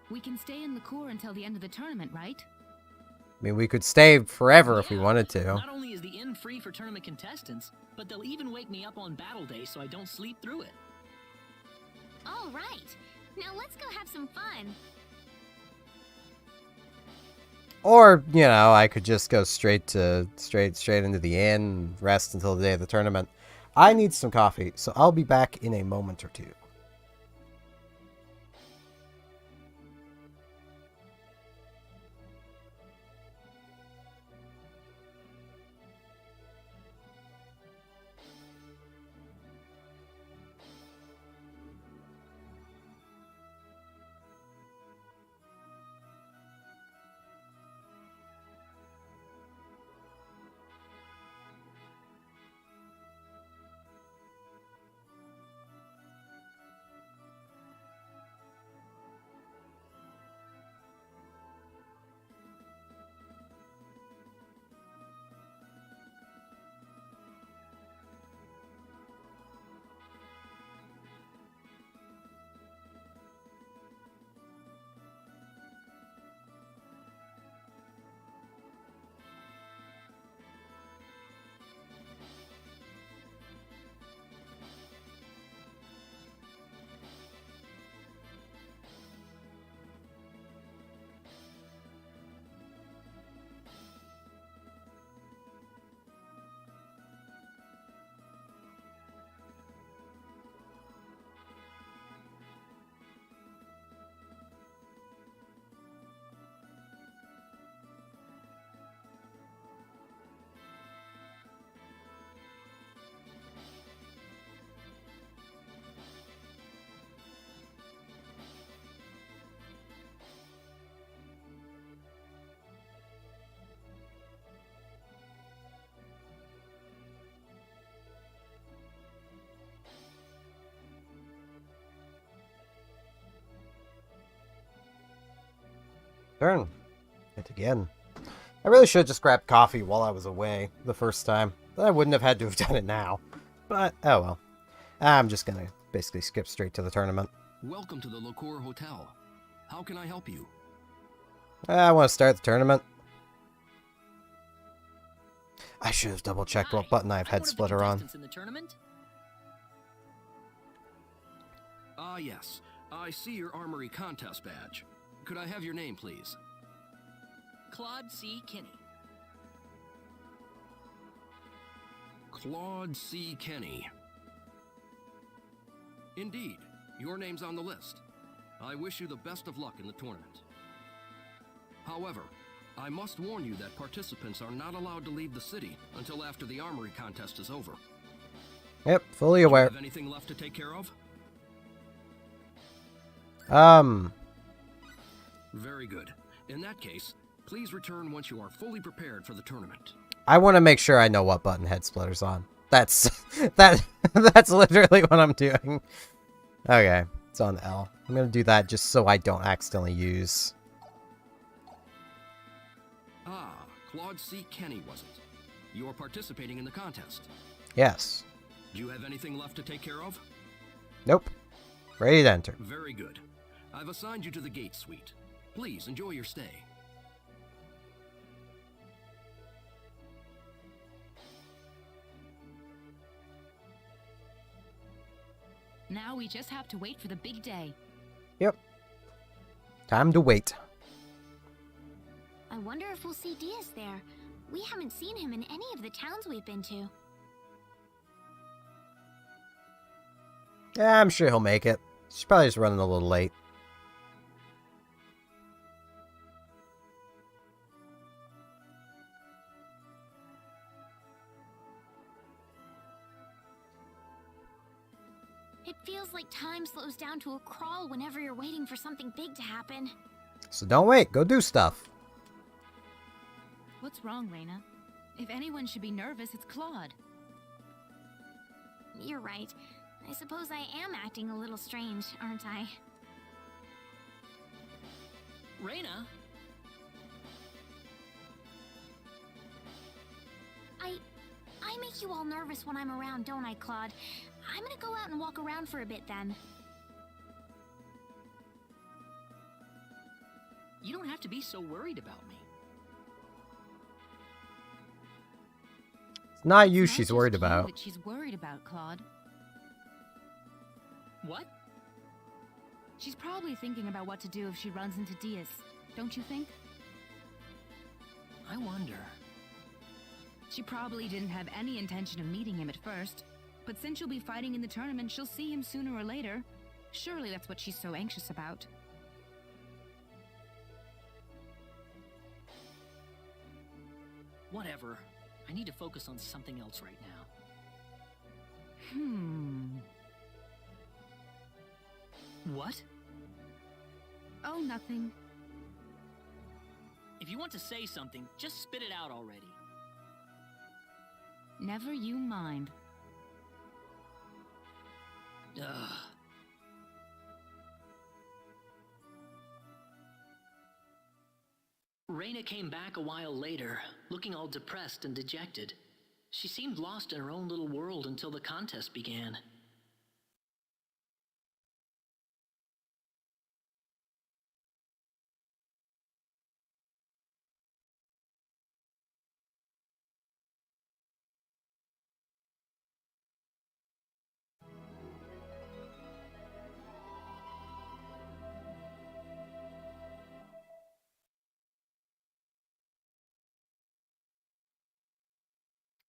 We can stay in the core until the end of the tournament, right? I mean, we could stay forever if we wanted to. Not only is the inn free for tournament contestants, but they'll even wake me up on battle day so I don't sleep through it. All right. Now let's go have some fun. Or, you know, I could just go straight into the inn and rest until the day of the tournament. I need some coffee, so I'll be back in a moment or two. Turn. It again. I really should have just grabbed coffee while I was away the first time. Then I wouldn't have had to have done it now. But, oh well. I'm just gonna basically skip straight to the tournament. Welcome to the Liqueur Hotel. How can I help you? I want to start the tournament. I should have double checked what button I have Head Splitter on. In the tournament? Ah, yes. I see your armory contest badge. Could I have your name, please? Claude C. Kinney. Claude C. Kenny. Indeed, your name's on the list. I wish you the best of luck in the tournament. However, I must warn you that participants are not allowed to leave the city until after the armory contest is over. Yep, fully aware. Do you have anything left to take care of? Very good. In that case, please return once you are fully prepared for the tournament. I want to make sure I know what button Head Splitter's on. That's that's literally what I'm doing. Okay, it's on L. I'm gonna do that just so I don't accidentally use. Ah, Claude C. Kenny, was it? You're participating in the contest. Yes. Do you have anything left to take care of? Nope. Ready to enter. Very good. I've assigned you to the gate suite. Please enjoy your stay. Now we just have to wait for the big day. Yep. Time to wait. I wonder if we'll see Diaz there. We haven't seen him in any of the towns we've been to. Yeah, I'm sure he'll make it. She's probably just running a little late. It feels like time slows down to a crawl whenever you're waiting for something big to happen. So don't wait. Go do stuff. What's wrong, Reina? If anyone should be nervous, it's Claude. You're right. I suppose I am acting a little strange, aren't I? Reina? I make you all nervous when I'm around, don't I, Claude? I'm gonna go out and walk around for a bit then. You don't have to be so worried about me. It's not you It's not she's just worried you about. that she's worried about, Claude. What? She's probably thinking about what to do if she runs into Diaz, don't you think? I wonder. She probably didn't have any intention of meeting him at first, but since she'll be fighting in the tournament, she'll see him sooner or later. Surely that's what she's so anxious about. Whatever. I need to focus on something else right now. What? Oh, nothing. If you want to say something, just spit it out already. Never you mind. Ugh. Reina came back a while later, looking all depressed and dejected. She seemed lost in her own little world until the contest began.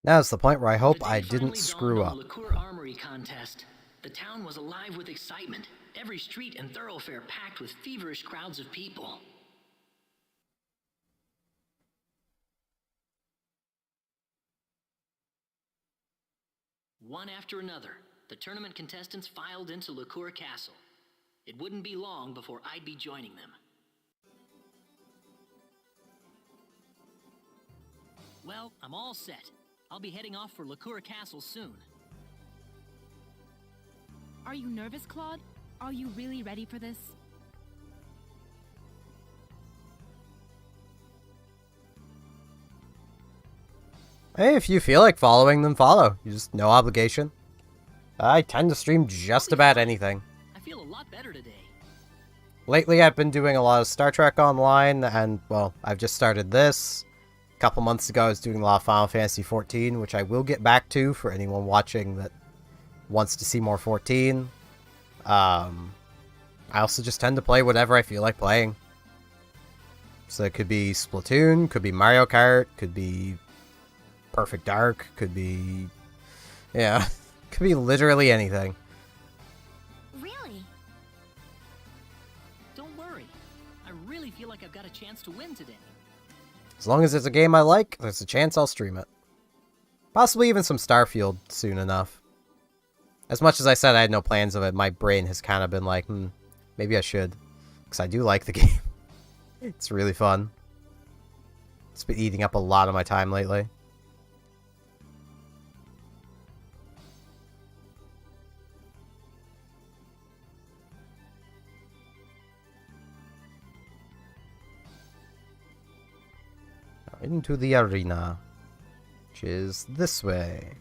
Now's the point where I hope The day I finally didn't screw dawned up. on the Liqueur Armory contest. The town was alive with excitement. Every street and thoroughfare packed with feverish crowds of people. One after another, the tournament contestants filed into Liqueur Castle. It wouldn't be long before I'd be joining them. Well, I'm all set. I'll be heading off for Liqueur Castle soon. Are you nervous, Claude? Are you really ready for this? Hey, if you feel like following them, follow. You just no obligation. I tend to stream just about anything. I feel a lot better today. Lately, I've been doing a lot of Star Trek Online, and, well, I've just started this. A couple months ago, I was doing a lot of Final Fantasy XIV, which I will get back to for anyone watching that wants to see more 14. I also just tend to play whatever I feel like playing. So it could be Splatoon, could be Mario Kart, could be Perfect Dark, could be... yeah, could be literally anything. Really? Don't worry. I really feel like I've got a chance to win today. As long as it's a game I like, there's a chance I'll stream it. Possibly even some Starfield soon enough. As much as I said I had no plans of it, my brain has kind of been like, maybe I should. Because I do like the game. It's really fun. It's been eating up a lot of my time lately. Into the arena, which is this way.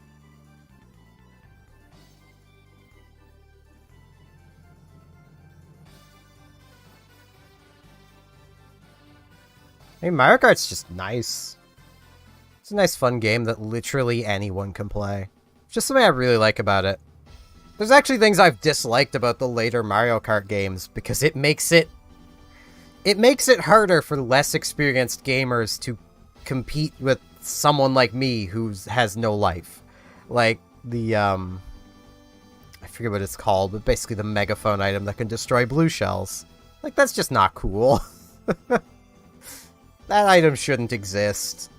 Hey, Mario Kart's just nice. It's a nice fun game that literally anyone can play. It's just something I really like about it. There's actually things I've disliked about the later Mario Kart games because it makes it harder for less experienced gamers to compete with someone like me who has no life. Like the I forget what it's called, but basically the megaphone item that can destroy blue shells. Like, that's just not cool. That item shouldn't exist.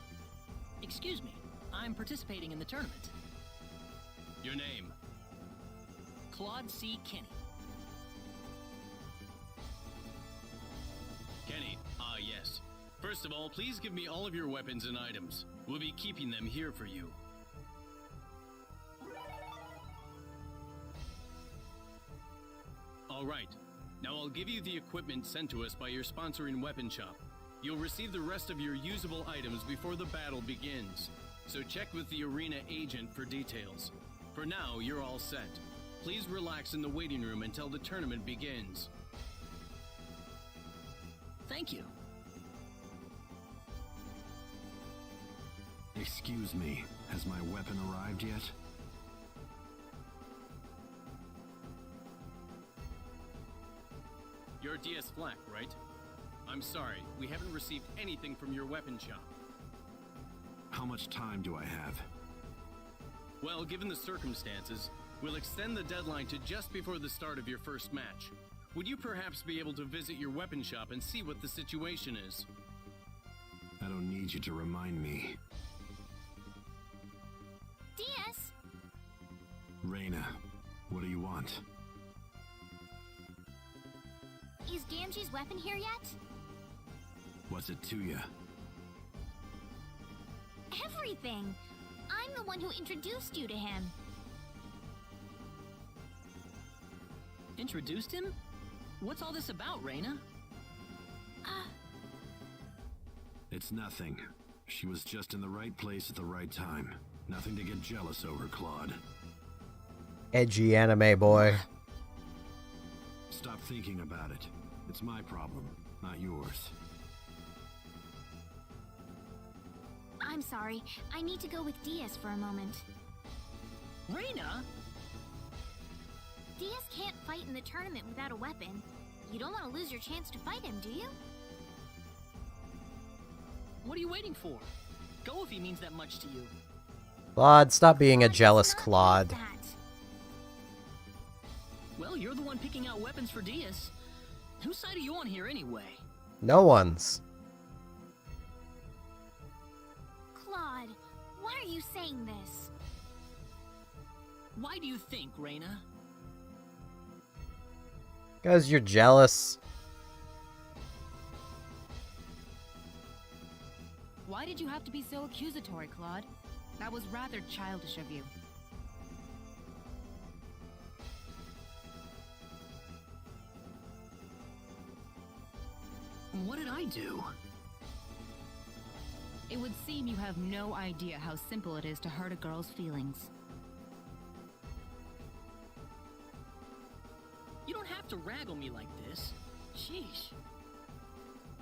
Excuse me, I'm participating in the tournament. Your name? Claude C. Kenny. Kenny, yes. First of all, please give me all of your weapons and items. We'll be keeping them here for you. All right. Now I'll give you the equipment sent to us by your sponsoring weapon shop. You'll receive the rest of your usable items before the battle begins. So check with the arena agent for details. For now, you're all set. Please relax in the waiting room until the tournament begins. Thank you. Excuse me, has my weapon arrived yet? You're DS Flack, right? I'm sorry, we haven't received anything from your weapon shop. How much time do I have? Well, given the circumstances, we'll extend the deadline to just before the start of your first match. Would you perhaps be able to visit your weapon shop and see what the situation is? I don't need you to remind me. DS! Reina, what do you want? Is Gamgee's weapon here yet? What's it to you? Everything! I'm the one who introduced you to him. Introduced him? What's all this about, Reina? It's nothing. She was just in the right place at the right time. Nothing to get jealous over, Claude. Edgy anime boy. Stop thinking about it. It's my problem, not yours. I'm sorry. I need to go with DS for a moment. Reina? DS can't fight in the tournament without a weapon. You don't want to lose your chance to fight him, do you? What are you waiting for? Go if he means that much to you. Claude, stop being a jealous Claude. Well, you're the one picking out weapons for DS. Whose side are you on here anyway? No one's. Claude, why are you saying this? Why do you think, Reina? Because you're jealous. Why did you have to be so accusatory, Claude? That was rather childish of you. What did I do? It would seem you have no idea how simple it is to hurt a girl's feelings. You don't have to rag on me like this. Sheesh.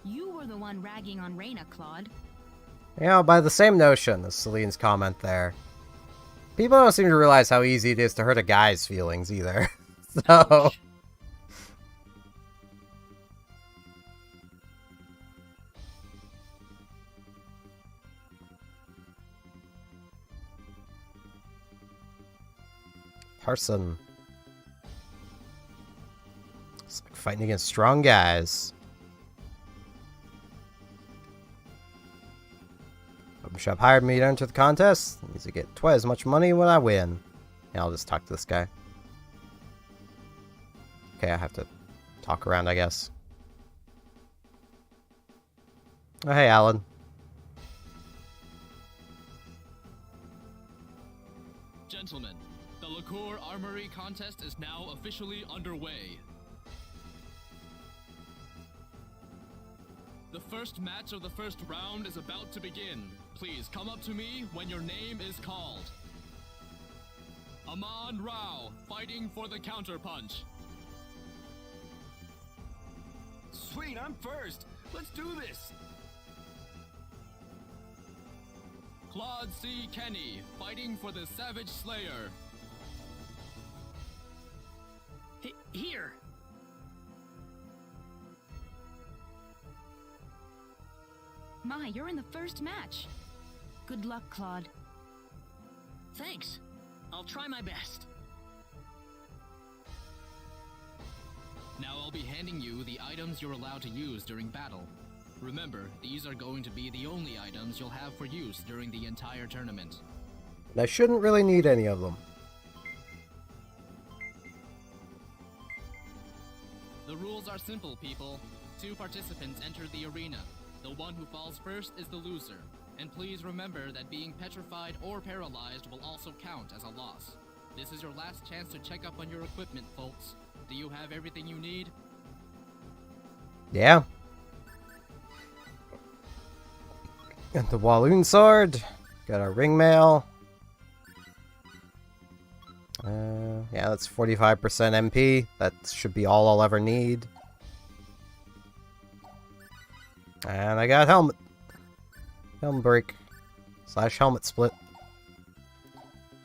You were the one ragging on Reina, Claude. You know, by the same notion as Celine's comment there, people don't seem to realize how easy it is to hurt a guy's feelings either. So... Parson. It's like fighting against strong guys. Open Shop hired me to enter the contest. Needs to get twice as much money when I win. Yeah, I'll just talk to this guy. Okay, I have to talk around, I guess. Oh, hey, Alan. Gentlemen, the Liqueur Armory contest is now officially underway. The first match of the first round is about to begin. Please come up to me when your name is called. Aman Rao, fighting for the counterpunch. Sweet, I'm first. Let's do this. Claude C. Kenny, fighting for the Savage Slayer. Here. My, you're in the first match. Good luck, Claude. Thanks. I'll try my best. Now I'll be handing you the items you're allowed to use during battle. Remember, these are going to be the only items you'll have for use during the entire tournament. I shouldn't really need any of them. The rules are simple, people. 2 participants enter the arena. The one who falls first is the loser. And please remember that being petrified or paralyzed will also count as a loss. This is your last chance to check up on your equipment, folks. Do you have everything you need? Yeah. Got the Walloon sword. Got our ring mail. Yeah, that's 45% MP. That should be all I'll ever need. And I got helmet. Helmet break. / helmet split.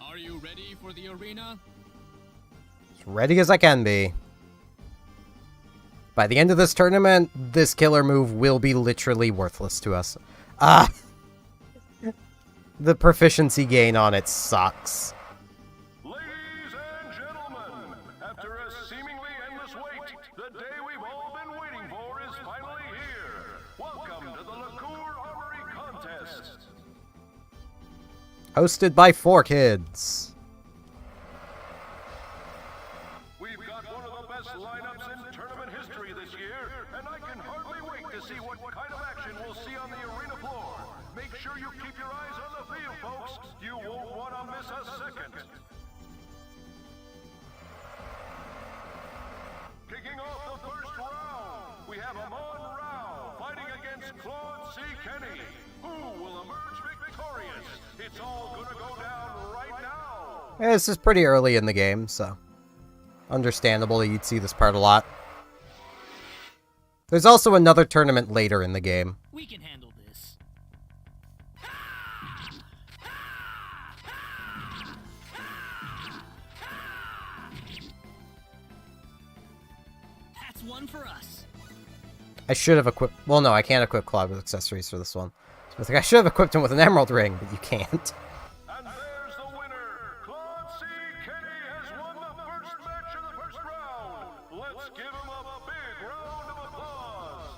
Are you ready for the arena? As ready as I can be. By the end of this tournament, this killer move will be literally worthless to us. The proficiency gain on it sucks. Ladies and gentlemen, after a seemingly endless wait, the day we've all been waiting for is finally here. Welcome to the Liqueur Armory Contest. Hosted by 4 kids. We've got one of the best lineups in tournament history this year, and I can hardly wait to see what kind of action we'll see on the arena floor. Make sure you keep your eyes on the field, folks. You won't want to miss a second. Kicking off the first round, we have Amon Rao fighting against Claude C. Kenny. Who will emerge victorious? It's all gonna go down right now. Yeah, this is pretty early in the game, so understandable that you'd see this part a lot. There's also another tournament later in the game. We can handle this. That's one for us. I should have equipped... Well, no, I can't equip Claude with accessories for this one. So I think I should have equipped him with an emerald ring, but you can't. And there's the winner. Claude C. Kenny has won the first match of the first round. Let's give him a big round of applause.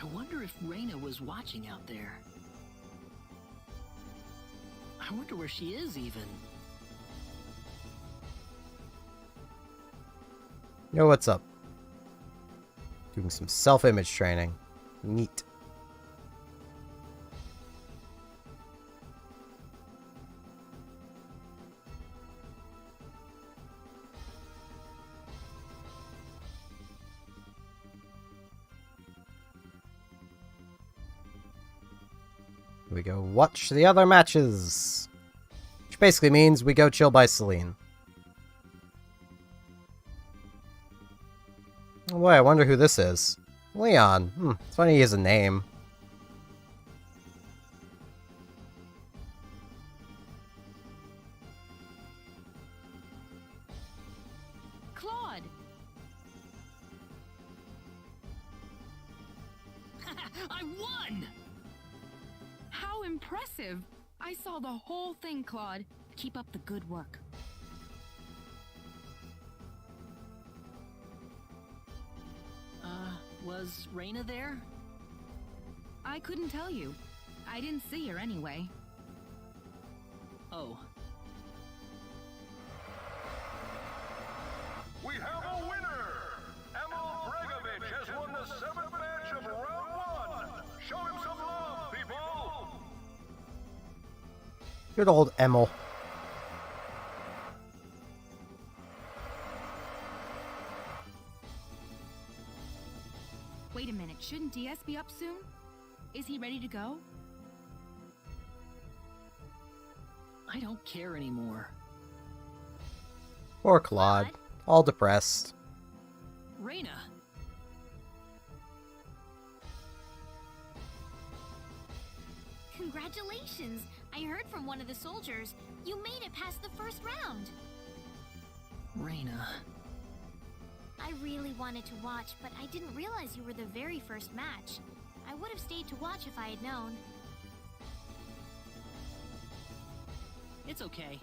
I wonder if Reyna was watching out there. I wonder where she is, even. Yo, what's up? Doing some self-image training. Neat. Here we go watch the other matches. Which basically means we go chill by Celine. Oh boy, I wonder who this is. Leon. It's funny he has a name. Claude! I won! How impressive! I saw the whole thing, Claude. Keep up the good work. Was Reyna there? I couldn't tell you. I didn't see her anyway. Oh. We have a winner! Emil Bregovich has won the 7th match of round 1. Show him some love, people! Good old Emil. Wait a minute, shouldn't DS be up soon? Is he ready to go? I don't care anymore. Poor Claude. All depressed. Reyna! Congratulations! I heard from one of the soldiers. You made it past the first round. Reina. I really wanted to watch, but I didn't realize you were the very first match. I would have stayed to watch if I had known. It's okay.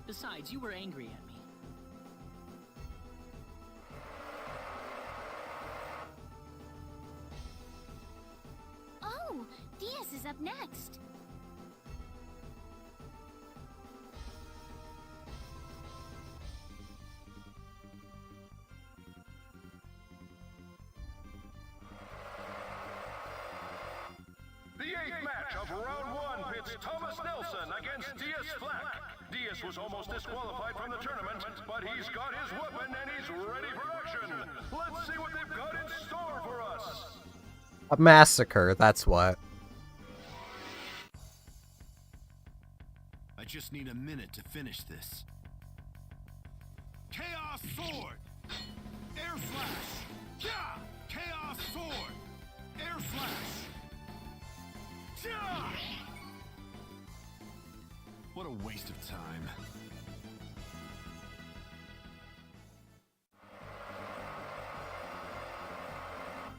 Besides, you were angry at me. Oh! Diaz is up next! The 8th match of round 1 pits Thomas Nelson against Diaz Flack. Diaz was almost disqualified from the tournament, but he's got his weapon and he's ready for action. Let's see what they've got in store for us. A massacre, that's what. I just need a minute to finish this. Chaos Sword! Air Flash! Yeah! Chaos Sword! Air Flash! Yeah! What a waste of time.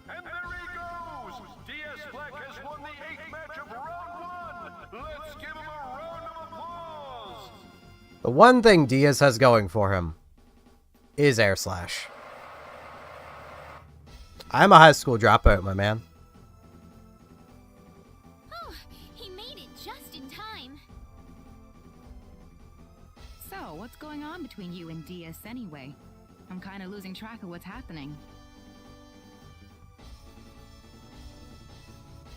And there he goes! Diaz Flack has won the 8th match of round 1! Let's give him a round of applause! The one thing Diaz has going for him is Air Slash. I'm a high school dropout, my man. Oh, he made it just in time. So, what's going on between you and Diaz anyway? I'm kind of losing track of what's happening.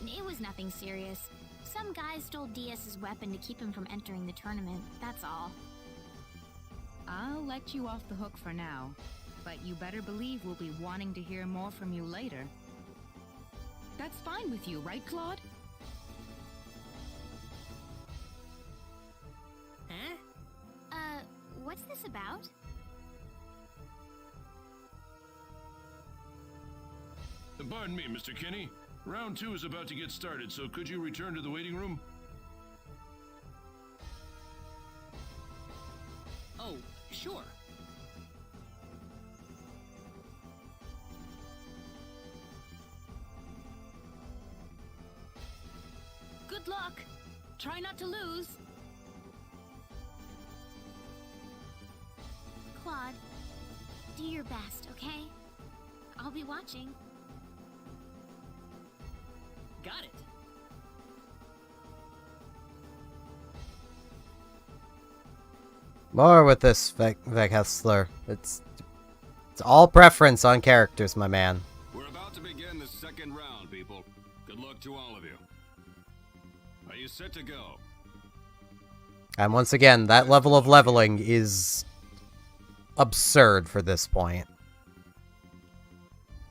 It was nothing serious. Some guy stole Diaz's weapon to keep him from entering the tournament, that's all. I'll let you off the hook for now, but you better believe we'll be wanting to hear more from you later. That's fine with you, right, Claude? Huh? What's this about? Pardon me, Mr. Kinney. Round 2 is about to get started, so could you return to the waiting room? Oh, sure. Good luck. Try not to lose. Claude, do your best, okay? I'll be watching. Got it. More with this Hessler. It's all preference on characters, my man. We're about to begin the second round, people. Good luck to all of you. Are you set to go? And once again, that level of leveling is absurd for this point.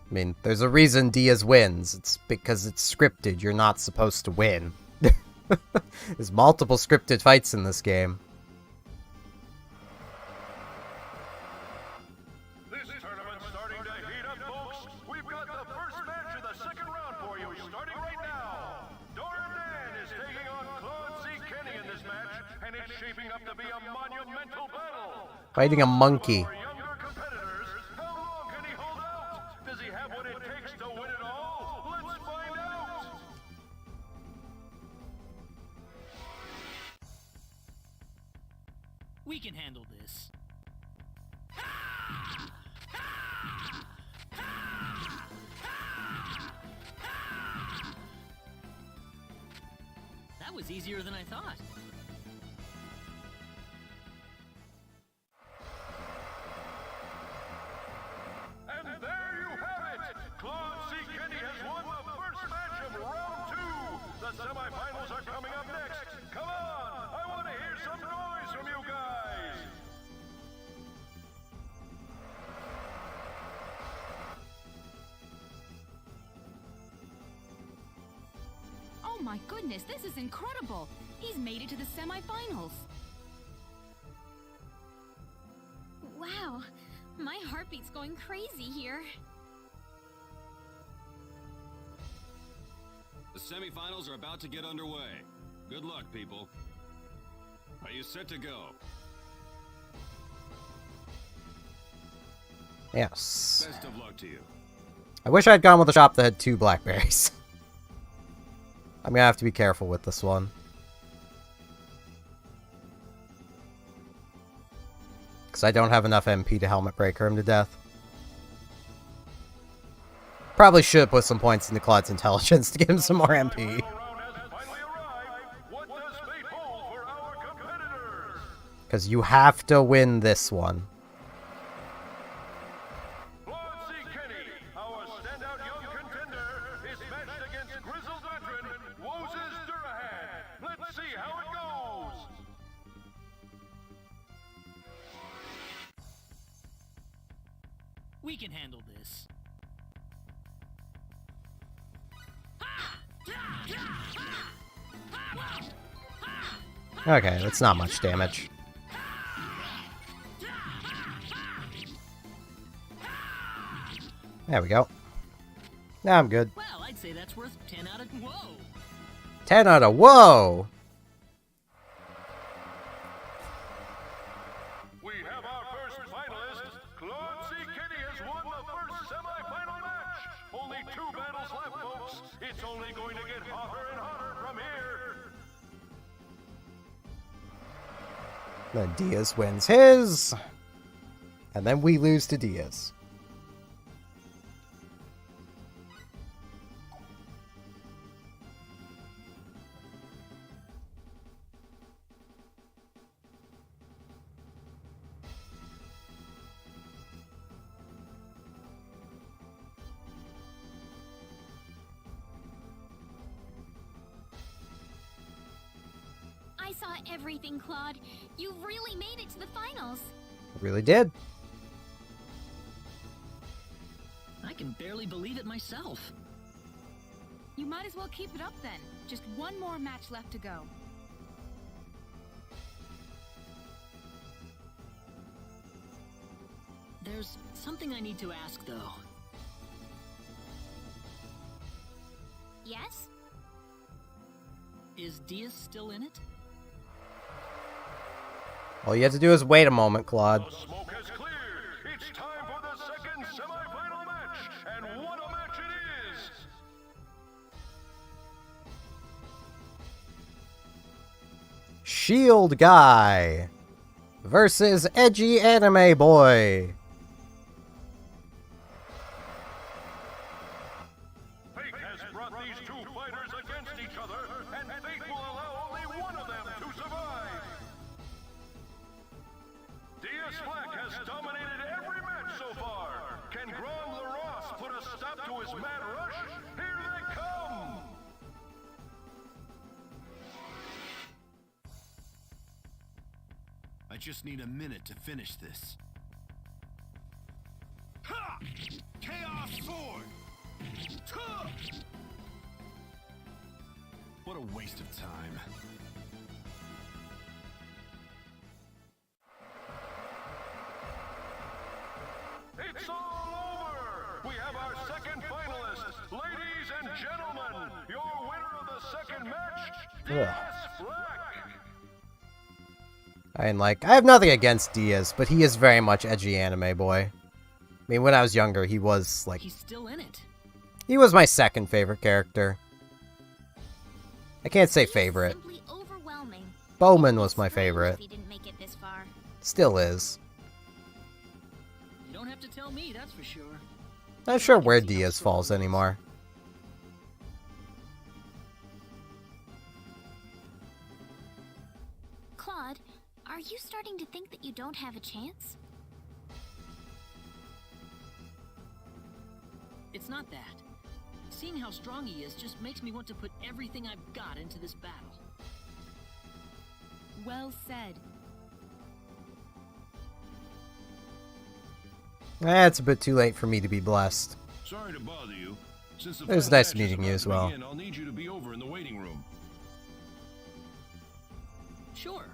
I mean, there's a reason Diaz wins. It's because it's scripted. You're not supposed to win. There's multiple scripted fights in this game. This tournament's starting to heat up, folks. We've got the first match of the second round for you, starting right now. Doran is taking on Claude C. Kenny in this match, and it's shaping up to be a monumental battle. Fighting a monkey. Does he have what it takes to win it all? Let's find out! We can handle this. That was easier than I thought. And there you have it! Claude C. Kenny has won the first match of round 2! The semifinals are coming up next! Come on! I want to hear some noise from you guys! Oh my goodness, this is incredible! He's made it to the semifinals! Wow, my heartbeat's going crazy here. The semifinals are about to get underway. Good luck, people. Are you set to go? Yes. Best of luck to you. I wish I'd gone with a shop that had 2 blackberries. I'm gonna have to be careful with this one. Because I don't have enough MP to helmet breaker him to death. Probably should put some points into Claude's intelligence to give him some more MP. Because you have to win this one. We can handle this. Okay, that's not much damage. There we go. Now I'm good. Well, I'd say that's worth 10 out of... Whoa! 10 out of whoa! We have our first finalist. Claude C. Kenny has won the first semi-final match. Only 2 battles left, folks. It's only going to get hotter and hotter from here. Then Diaz wins his. And then we lose to Diaz. I saw everything, Claude. You really made it to the finals. Really did. I can barely believe it myself. You might as well keep it up then. Just one more match left to go. There's something I need to ask, though. Yes? Is Diaz still in it? All you have to do is wait a moment, Claude. The smoke has cleared. It's time for the second semi-final match. And what a match it is! Shield Guy versus Edgy Anime Boy. Fate has brought these 2 fighters against each other, and fate will allow only one of them to survive. Diaz Black has dominated every match so far. Can Grom LaRosse put a stop to his mad rush? Here they come! I just need a minute to finish this. Ha! Chaos Sword! Ha! What a waste of time. It's all over! We have our second finalist. Ladies and gentlemen, your winner of the second match, Diaz Black. I have nothing against Diaz, but he is very much Edgy Anime Boy. I mean, when I was younger, he was, like... He's still in it. He was my second favorite character. I can't say favorite. Simply overwhelming. Bowman was my favorite. He didn't make it this far. Still is. You don't have to tell me, that's for sure. Not sure where Diaz falls anymore. Claude, are you starting to think that you don't have a chance? It's not that. Seeing how strong he is just makes me want to put everything I've got into this battle. Well said. It's a bit too late for me to be blessed. Sorry to bother you. Since the It was final nice match is meeting you about as to well. begin, I'll need you to be over in the waiting room. Sure.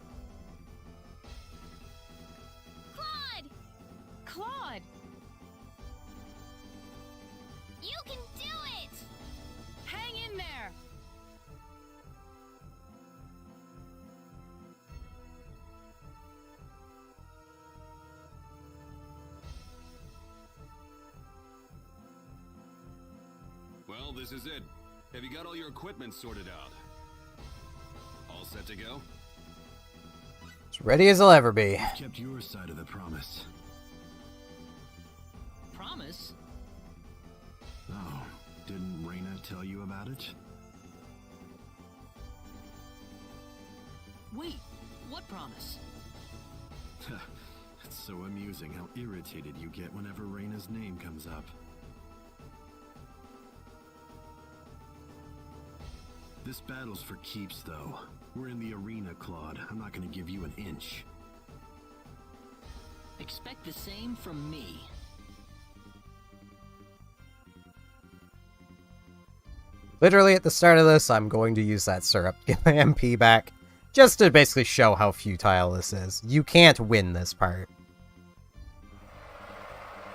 Claude! Claude! You can do it! Hang in there! Well, this is it. Have you got all your equipment sorted out? All set to go? As ready as I'll ever be. You've kept your side of the promise. Promise? Oh, didn't Reyna tell you about it? Wait, what promise? It's so amusing how irritated you get whenever Reyna's name comes up. This battle's for keeps, though. We're in the arena, Claude. I'm not gonna give you an inch. Expect the same from me. Literally at the start of this, I'm going to use that syrup. Get my MP back. Just to basically show how futile this is. You can't win this part.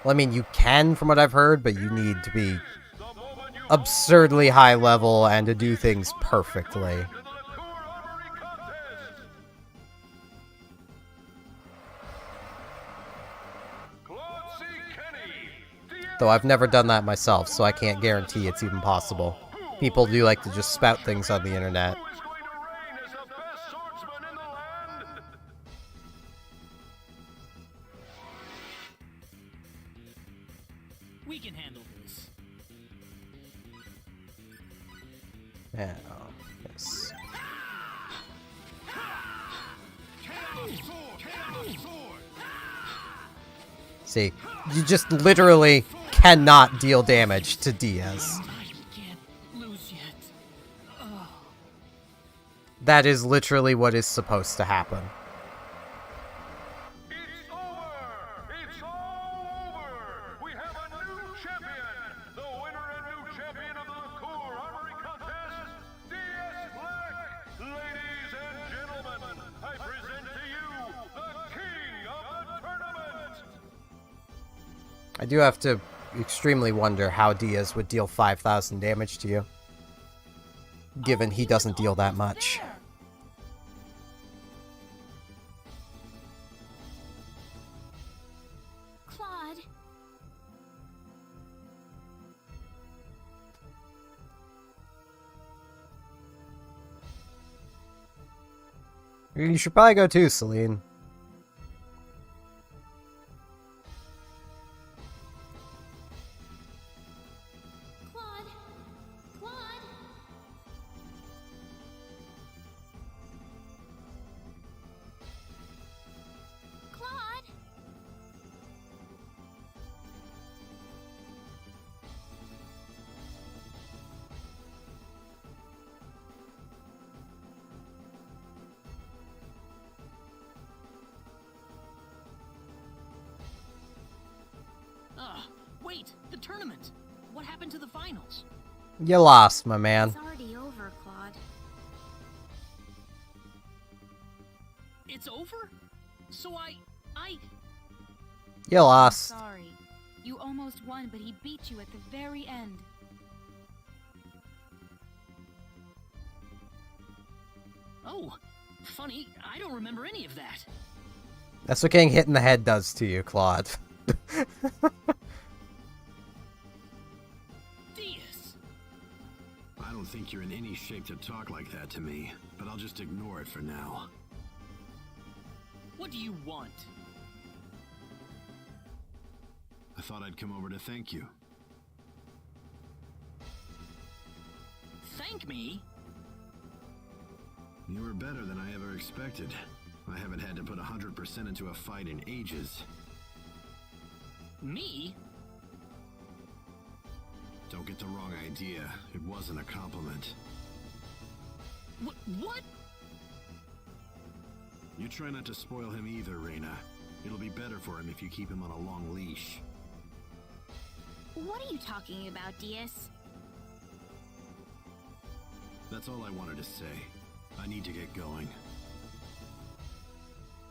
Well, I mean, you can from what I've heard, but you need to be absurdly high level and to do things perfectly. Though I've never done that myself, so I can't guarantee it's even possible. People do like to just spout things on the internet. We can handle this. Yeah, yes. See, you just literally cannot deal damage to Diaz. That is literally what is supposed to happen. I do have to extremely wonder how Diaz would deal 5,000 damage to you, given he doesn't deal that much. Claude. You should probably go too, Celine. Wait, the tournament! What happened to the finals? You lost, my man. It's already over, Claude. It's over? So I... You lost. Sorry. You almost won, but he beat you at the very end. Oh, funny, I don't remember any of that. That's what getting hit in the head does to you, Claude. I don't think you're in any shape to talk like that to me, but I'll just ignore it for now. What do you want? I thought I'd come over to thank you. Thank me? You were better than I ever expected. I haven't had to put 100% into a fight in ages. Me? Don't get the wrong idea. It wasn't a compliment. What? You try not to spoil him either, Reyna. It'll be better for him if you keep him on a long leash. What are you talking about, Diaz? That's all I wanted to say. I need to get going.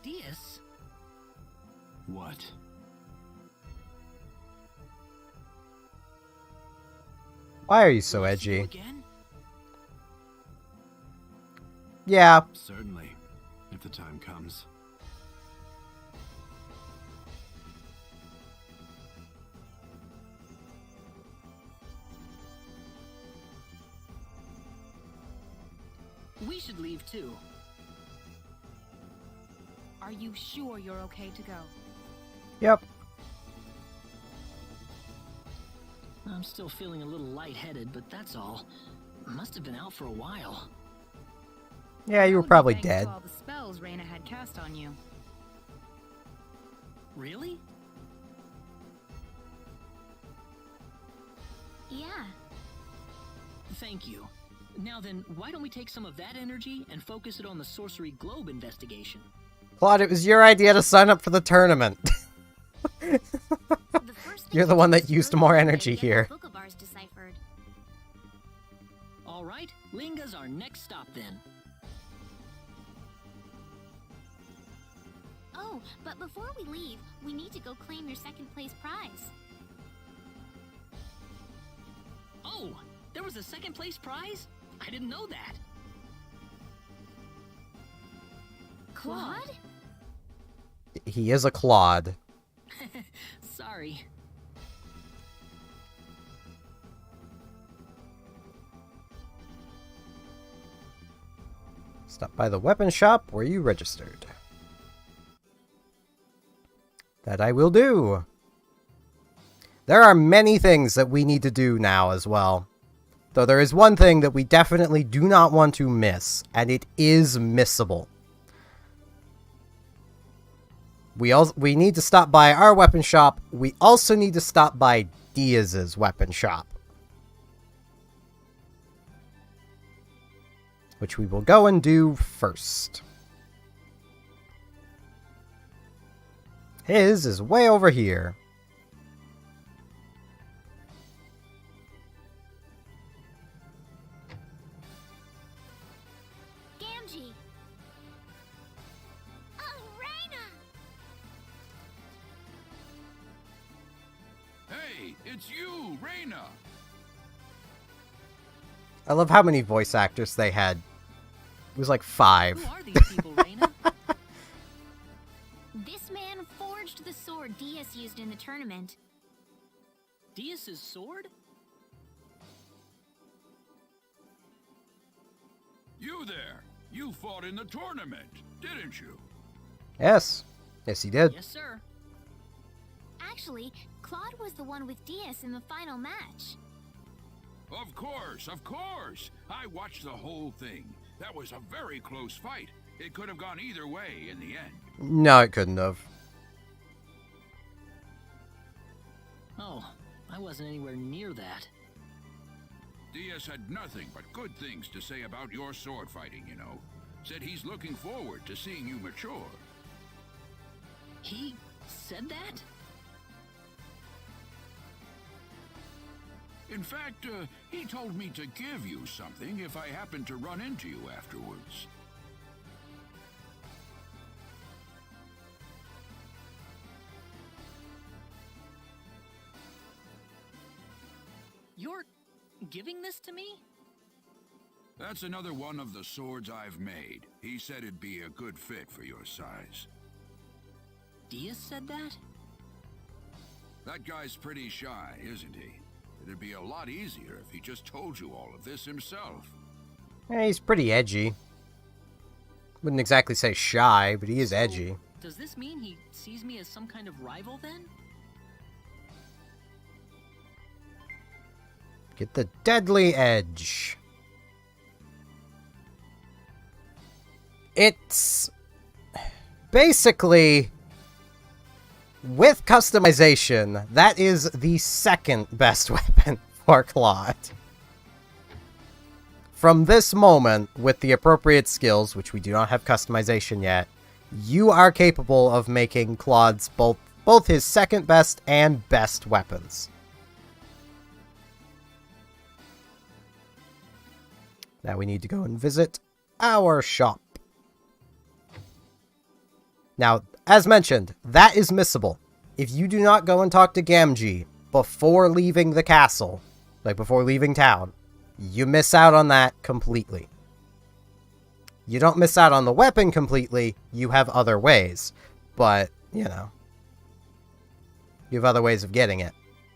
Diaz? What? Why are you so edgy? Yeah. Certainly, if the time comes. we should leave too. Are you sure you're okay to go? Yep. I'm still feeling a little lightheaded, but that's all. Must have been out for a while. Yeah, you were probably Thanks dead. to all the spells Reyna had cast on you. Really? Yeah. Thank you. Now then, why don't we take some of that energy and focus it on the Sorcery Globe investigation? Claude, it was your idea to sign up for the tournament. You're the one that used more energy here. Book of ours deciphered. All right, Linga's our next stop then. Oh, but before we leave, we need to go claim your second place prize. Oh, there was a second place prize? I didn't know that. Claude? He is a Claude. Sorry. Stop by the weapon shop where you registered. That I will do. There are many things that we need to do now as well. Though there is one thing that we definitely do not want to miss, and it is missable. We need to stop by our weapon shop. We also need to stop by Diaz's weapon shop, which we will go and do first. His is way over here. Gamgee! Oh, Reyna! Hey, it's you, Reyna! I love how many voice actors they had. It was like 5. Who are these people, Reyna? This man forged the sword Diaz used in the tournament. Diaz's sword? You there! You fought in the tournament, didn't you? Yes. Yes, he did. Yes, sir. Actually, Claude was the one with Diaz in the final match. Of course, of course! I watched the whole thing. That was a very close fight. It could have gone either way in the end. No, it couldn't have. Oh, I wasn't anywhere near that. Diaz had nothing but good things to say about your sword fighting, you know. Said he's looking forward to seeing you mature. He said that? In fact, he told me to give you something if I happen to run into you afterwards. You're giving this to me? That's another one of the swords I've made. He said it'd be a good fit for your size. Diaz said that? That guy's pretty shy, isn't he? It'd be a lot easier if he just told you all of this himself. Yeah, he's pretty edgy. Wouldn't exactly say shy, but he is edgy. Does this mean he sees me as some kind of rival then? Get the deadly edge. It's basically, with customization, that is the second best weapon for Claude. From this moment, with the appropriate skills, which we do not have customization yet, you are capable of making Claude's both his second best and best weapons. Now we need to go and visit our shop. Now, as mentioned, that is missable. If you do not go and talk to Gamgee before leaving the castle, like before leaving town, you miss out on that completely. You don't miss out on the weapon completely, you have other ways. But, you know, you have other ways of getting it.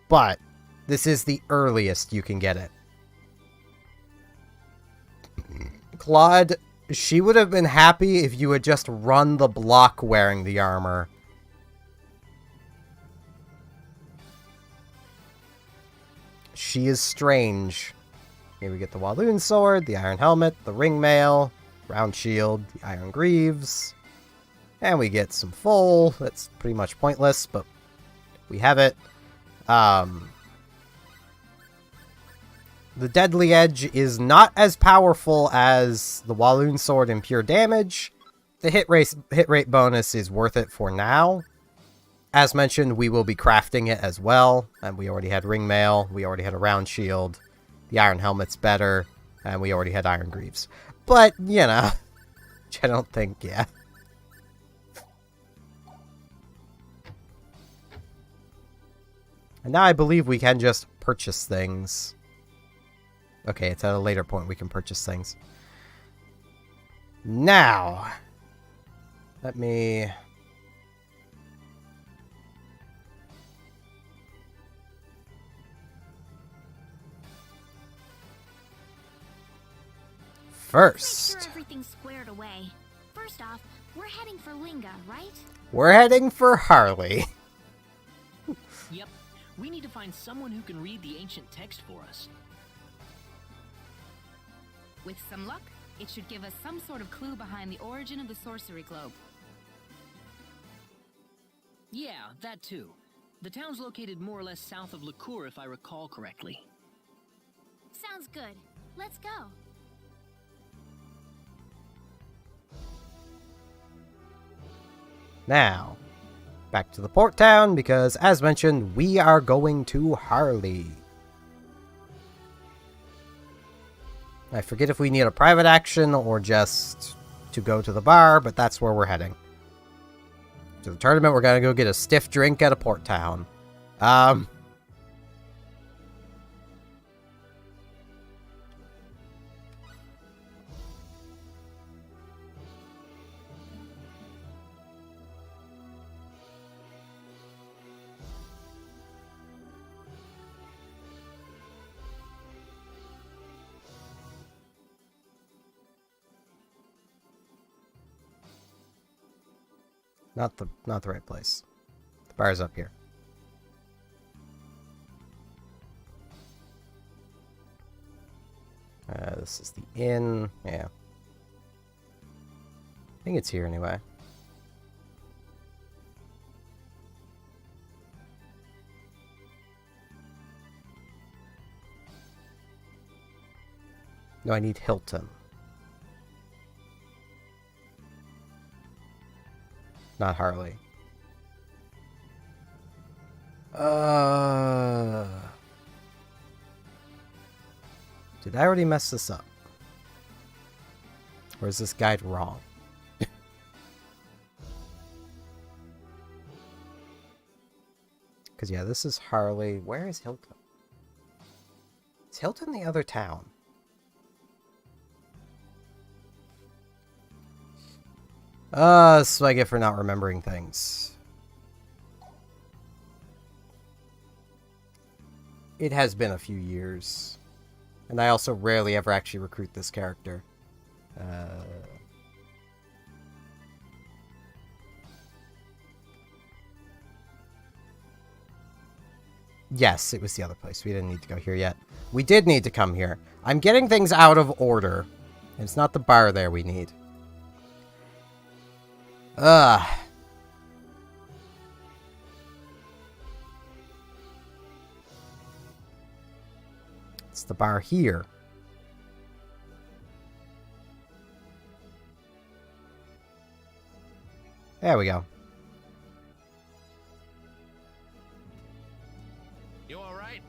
But, this is the earliest you can get it. Claude She would have been happy if you had just run the block wearing the armor. She is strange. Here we get the Walloon Sword, the Iron Helmet, the Ring Mail, Round Shield, the Iron Greaves. And we get some full. That's pretty much pointless, but we have it. The Deadly Edge is not as powerful as the Walloon Sword in pure damage. The hit rate bonus is worth it for now. As mentioned, we will be crafting it as well. And we already had Ring Mail. We already had a Round Shield. The Iron Helmet's better. And we already had Iron Greaves. But, you know, which I don't think, yeah. And now I believe we can just purchase things. Okay, it's at a later point we can purchase things. Now, let me... First. Make sure everything's squared away. First off, we're heading for Linga, right? We're heading for Harley. Yep. We need to find someone who can read the ancient text for us. With some luck, it should give us some sort of clue behind the origin of the sorcery globe. Yeah, that too. The town's located more or less south of Licour, if I recall correctly. Sounds good. Let's go. Now, back to the port town, because as mentioned, we are going to Harley. I forget if we need a private action or just to go to the bar, but that's where we're heading. To the tournament, we're gonna go get a stiff drink at a port town. Not the right place. The bar's up here. This is the inn. Yeah. I think it's here anyway. No, I need Hilton. Not Harley. Did I already mess this up? Or is this guide wrong? Because, yeah, this is Harley. Where is Hilton? Is Hilton the other town? That's what I get for not remembering things. It has been a few years. And I also rarely ever actually recruit this character. Yes, it was the other place. We didn't need to go here yet. We did need to come here. I'm getting things out of order. It's not the bar there we need. It's the bar here. There we go. You all right?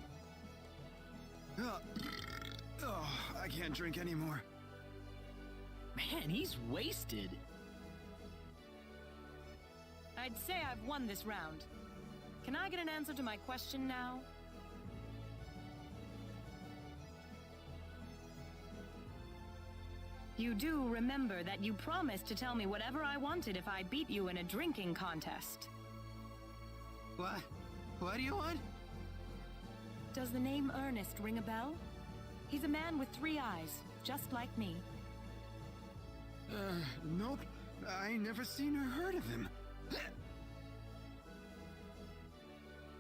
I can't drink anymore. Man, he's wasted. I'd say I've won this round. Can I get an answer to my question now? You do remember that you promised to tell me whatever I wanted if I beat you in a drinking contest. What? What do you want? Does the name Ernest ring a bell? He's a man with 3 eyes, just like me. Nope. I never seen or heard of him.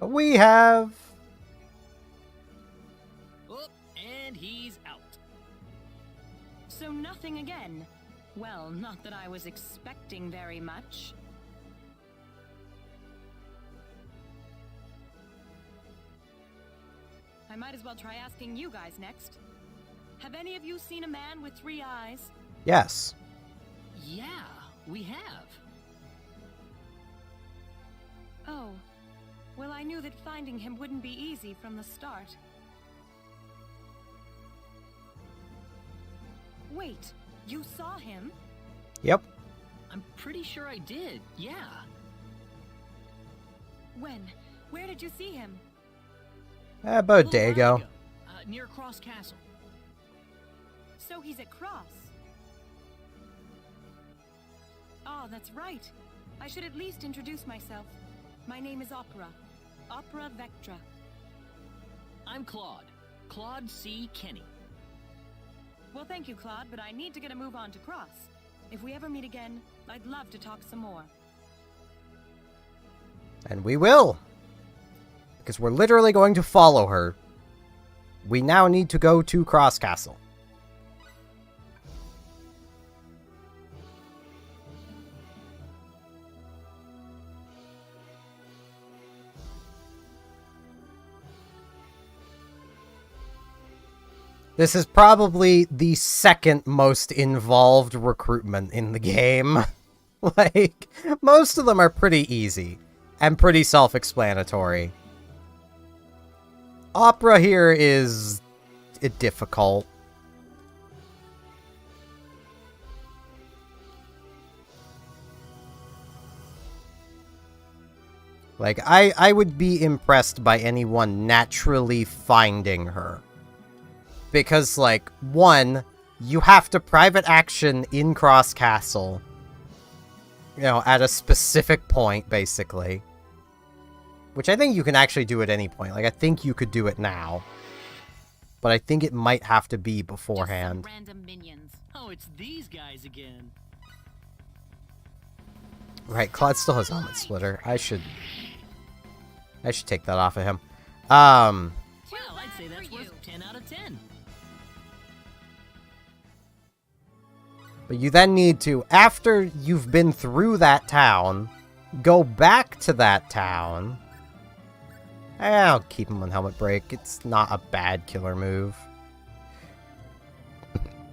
We have. Oh, and he's out. So nothing again. Well, not that I was expecting very much. I might as well try asking you guys next. Have any of you seen a man with 3 eyes? Yes. Yeah, we have. Oh. Well, I knew that finding him wouldn't be easy from the start. Wait, you saw him? Yep. I'm pretty sure I did, yeah. When? Where did you see him? About a day ago. Near Cross Castle. So he's at Cross. Oh, that's right. I should at least introduce myself. My name is Opera. Opera Vectra. I'm Claude. Claude C. Kenny. Well, thank you, Claude, but I need to get a move on to Cross. If we ever meet again, I'd love to talk some more. And we will. Because we're literally going to follow her. We now need to go to Cross Castle. This is probably the second most involved recruitment in the game. Like, most of them are pretty easy and pretty self-explanatory. Opera here is difficult. Like, I would be impressed by anyone naturally finding her. Because, like, one, you have to private action in Cross Castle. You know, at a specific point, basically. Which I think you can actually do at any point. Like, I think you could do it now. But I think it might have to be beforehand. Just some random minions. Oh, it's these guys again. Right, Claude still has Helmet Splitter. I should take that off of him. Well, I'd say that's worth 10 out of 10. But you then need to, after you've been through that town, go back to that town. I'll keep him on Helmet Break. It's not a bad killer move.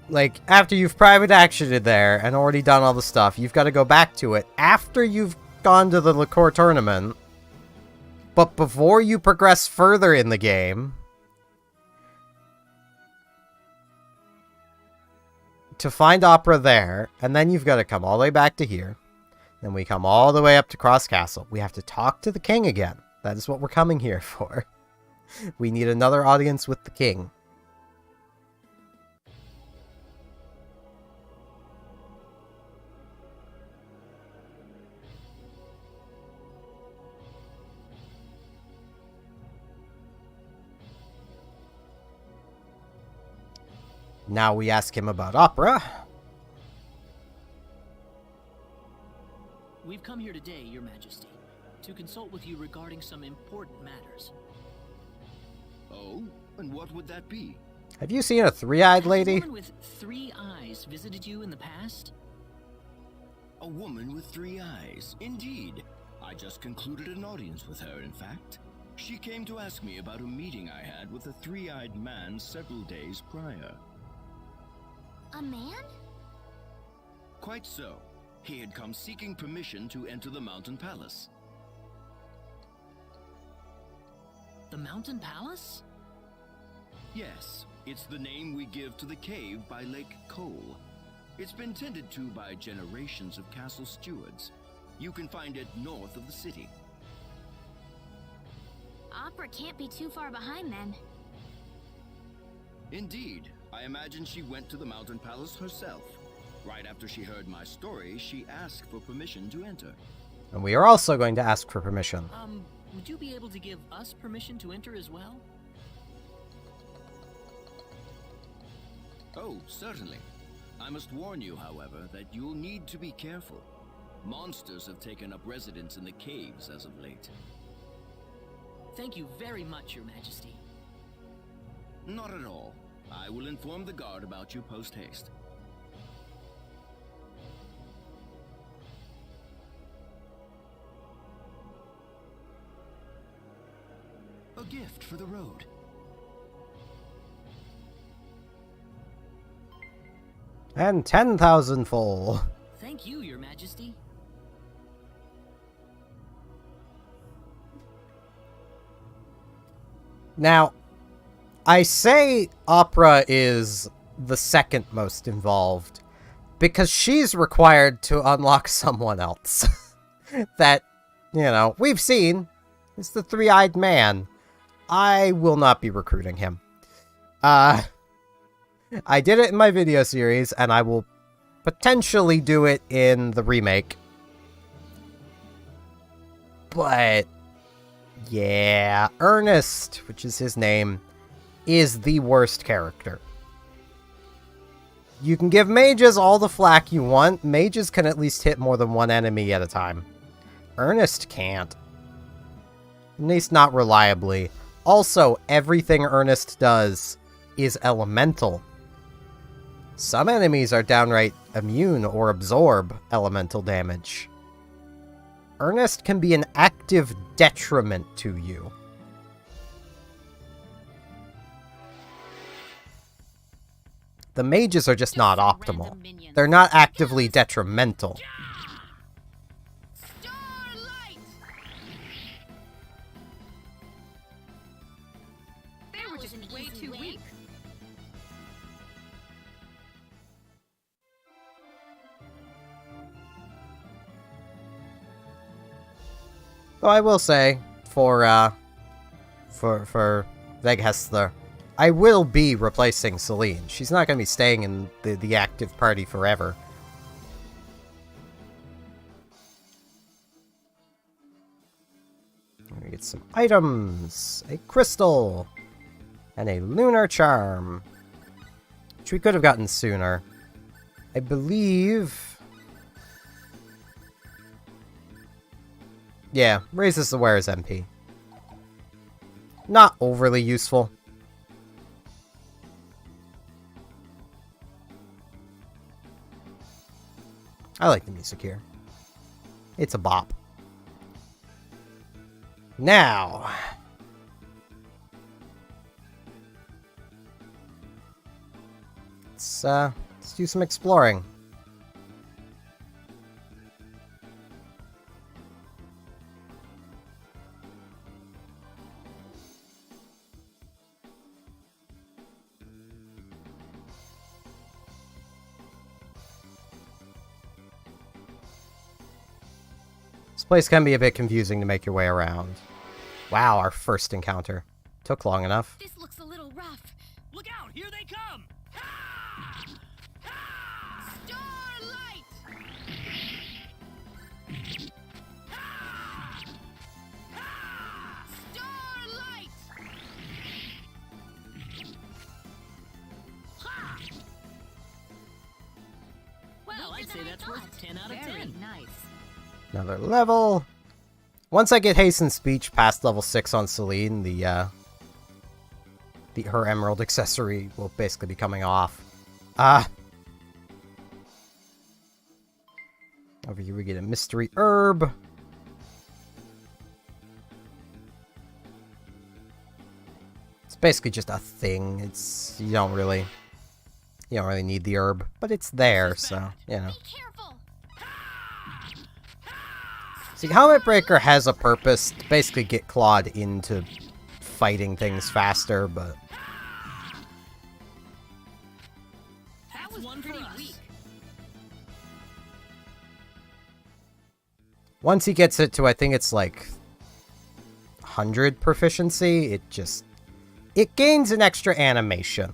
Like, after you've private actioned there and already done all the stuff, you've got to go back to it after you've gone to the liqueur tournament. But before you progress further in the game, to find Opera there, and then you've got to come all the way back to here. Then we come all the way up to Cross Castle. We have to talk to the king again. That is what we're coming here for. We need another audience with the king. Now we ask him about Opera. We've come here today, Your Majesty, to consult with you regarding some important matters. Oh? And what would that be? Have you seen a three-eyed lady? Has a woman with 3 eyes visited you in the past? A woman with 3 eyes, indeed. I just concluded an audience with her, in fact. She came to ask me about a meeting I had with a 3-eyed man several days prior. A man? Quite so. He had come seeking permission to enter the Mountain Palace. The Mountain Palace? Yes, it's the name we give to the cave by Lake Cole. It's been tended to by generations of castle stewards. You can find it north of the city. Opera can't be too far behind then. Indeed, I imagine she went to the Mountain Palace herself. Right after she heard my story, she asked for permission to enter. And we are also going to ask for permission. Would you be able to give us permission to enter as well? Oh, certainly. I must warn you, however, that you'll need to be careful. Monsters have taken up residence in the caves as of late. Thank you very much, Your Majesty. Not at all. I will inform the guard about you post-haste. A gift for the road. And 10,000 full. Thank you, Your Majesty. Now, I say Opera is the second most involved because she's required to unlock someone else that, you know, we've seen. It's the three-eyed man. I will not be recruiting him. I did it in my video series, and I will potentially do it in the remake. But yeah, Ernest, which is his name, is the worst character. You can give mages all the flack you want. Mages can at least hit more than one enemy at a time. Ernest can't. At least not reliably. Also, everything Ernest does is elemental. Some enemies are downright immune or absorb elemental damage. Ernest can be an active detriment to you. The mages are just not optimal. They're not actively detrimental. They were just way too weak. Though I will say, for Veghestler, I will be replacing Celine. She's not going to be staying in the active party forever. We get some items, a crystal, and a lunar charm, which we could have gotten sooner. I believe... yeah, raises the wearer's MP. Not overly useful. I like the music here. It's a bop. Now... let's do some exploring. This place can be a bit confusing to make your way around. Wow, our first encounter. Took long enough. This looks a little rough. Look out! Here they come! Starlight! Starlight! Well, I'd say that's worth 10 out of 10. Very nice. Another level. Once I get Hasten Speech past level 6 on Celine, her emerald accessory will basically be coming off. Over here we get a mystery herb. It's basically just a thing. It's you don't really need the herb, but it's there, so you know. See, Helmet Breaker has a purpose to basically get Claude into fighting things faster, but... That was one pretty weak. Once he gets it to, I think it's like 100 proficiency, it gains an extra animation.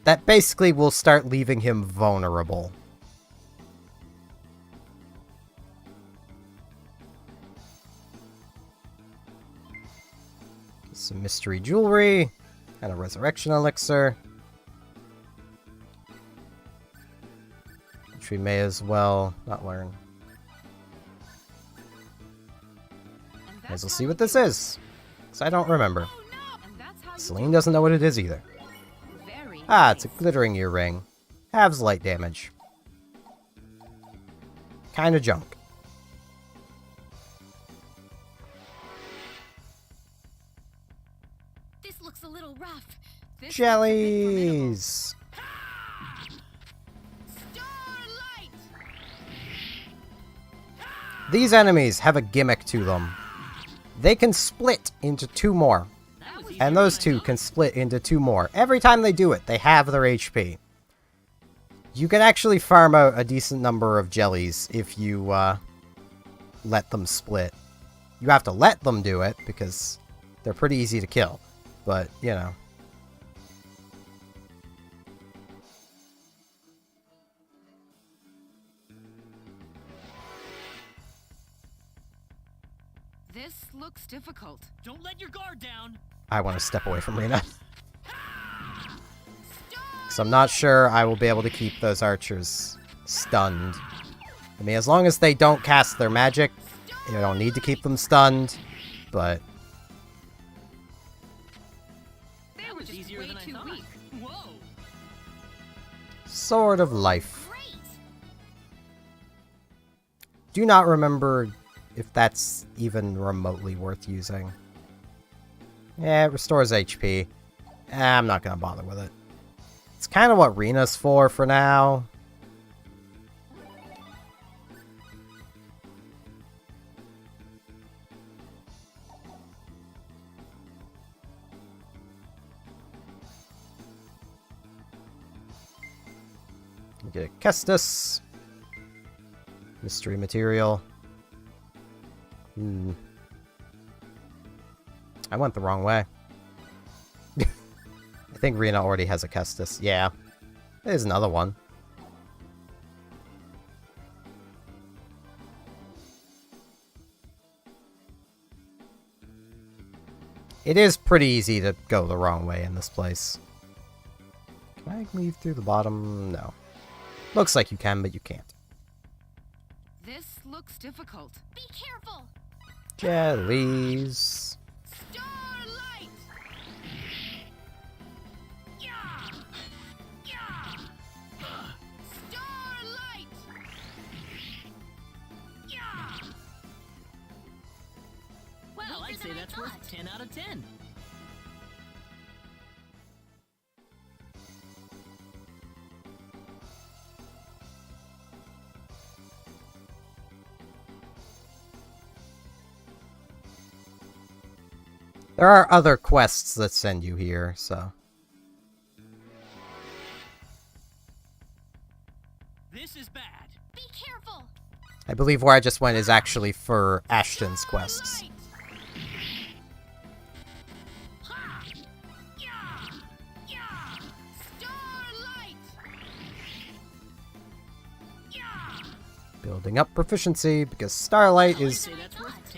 That basically will start leaving him vulnerable. Some mystery jewelry, and a resurrection elixir. which we may as well not learn. May as well see what this is, because I don't remember. Celine doesn't know what it is either. Ah, it's a glittering earring. Halves light damage. Kinda junk. This looks a little rough. Jellies! These enemies have a gimmick to them. They can split into 2 more. And those 2 can split into 2 more. Every time they do it, they have their HP. You can actually farm out a decent number of jellies if you let them split. You have to let them do it, because they're pretty easy to kill. But, you know. This looks difficult. Don't let your guard down. I want to step away from Rena. Because I'm not sure I will be able to keep those archers stunned. I mean, as long as they don't cast their magic, you don't need to keep them stunned, but... That was easier than I thought. Weak. Whoa. Sword of Life. Do not remember if that's even remotely worth using. Yeah, it restores HP. I'm not going to bother with it. It's kind of what Rena's for now. We get Kestis. Mystery material. I went the wrong way. I think Rena already has a Kestis. Yeah. There's another one. It is pretty easy to go the wrong way in this place. Can I leave through the bottom? No. Looks like you can, but you can't. This looks difficult. Be careful. Jellies. Starlight. Yeah. Yeah. Starlight. Yeah. Well, I'd say that's worth 10 out of 10. There are other quests that send you here, so... This is bad. Be careful. I believe where I just went is actually for Ashton's quests. Building up proficiency, because Starlight is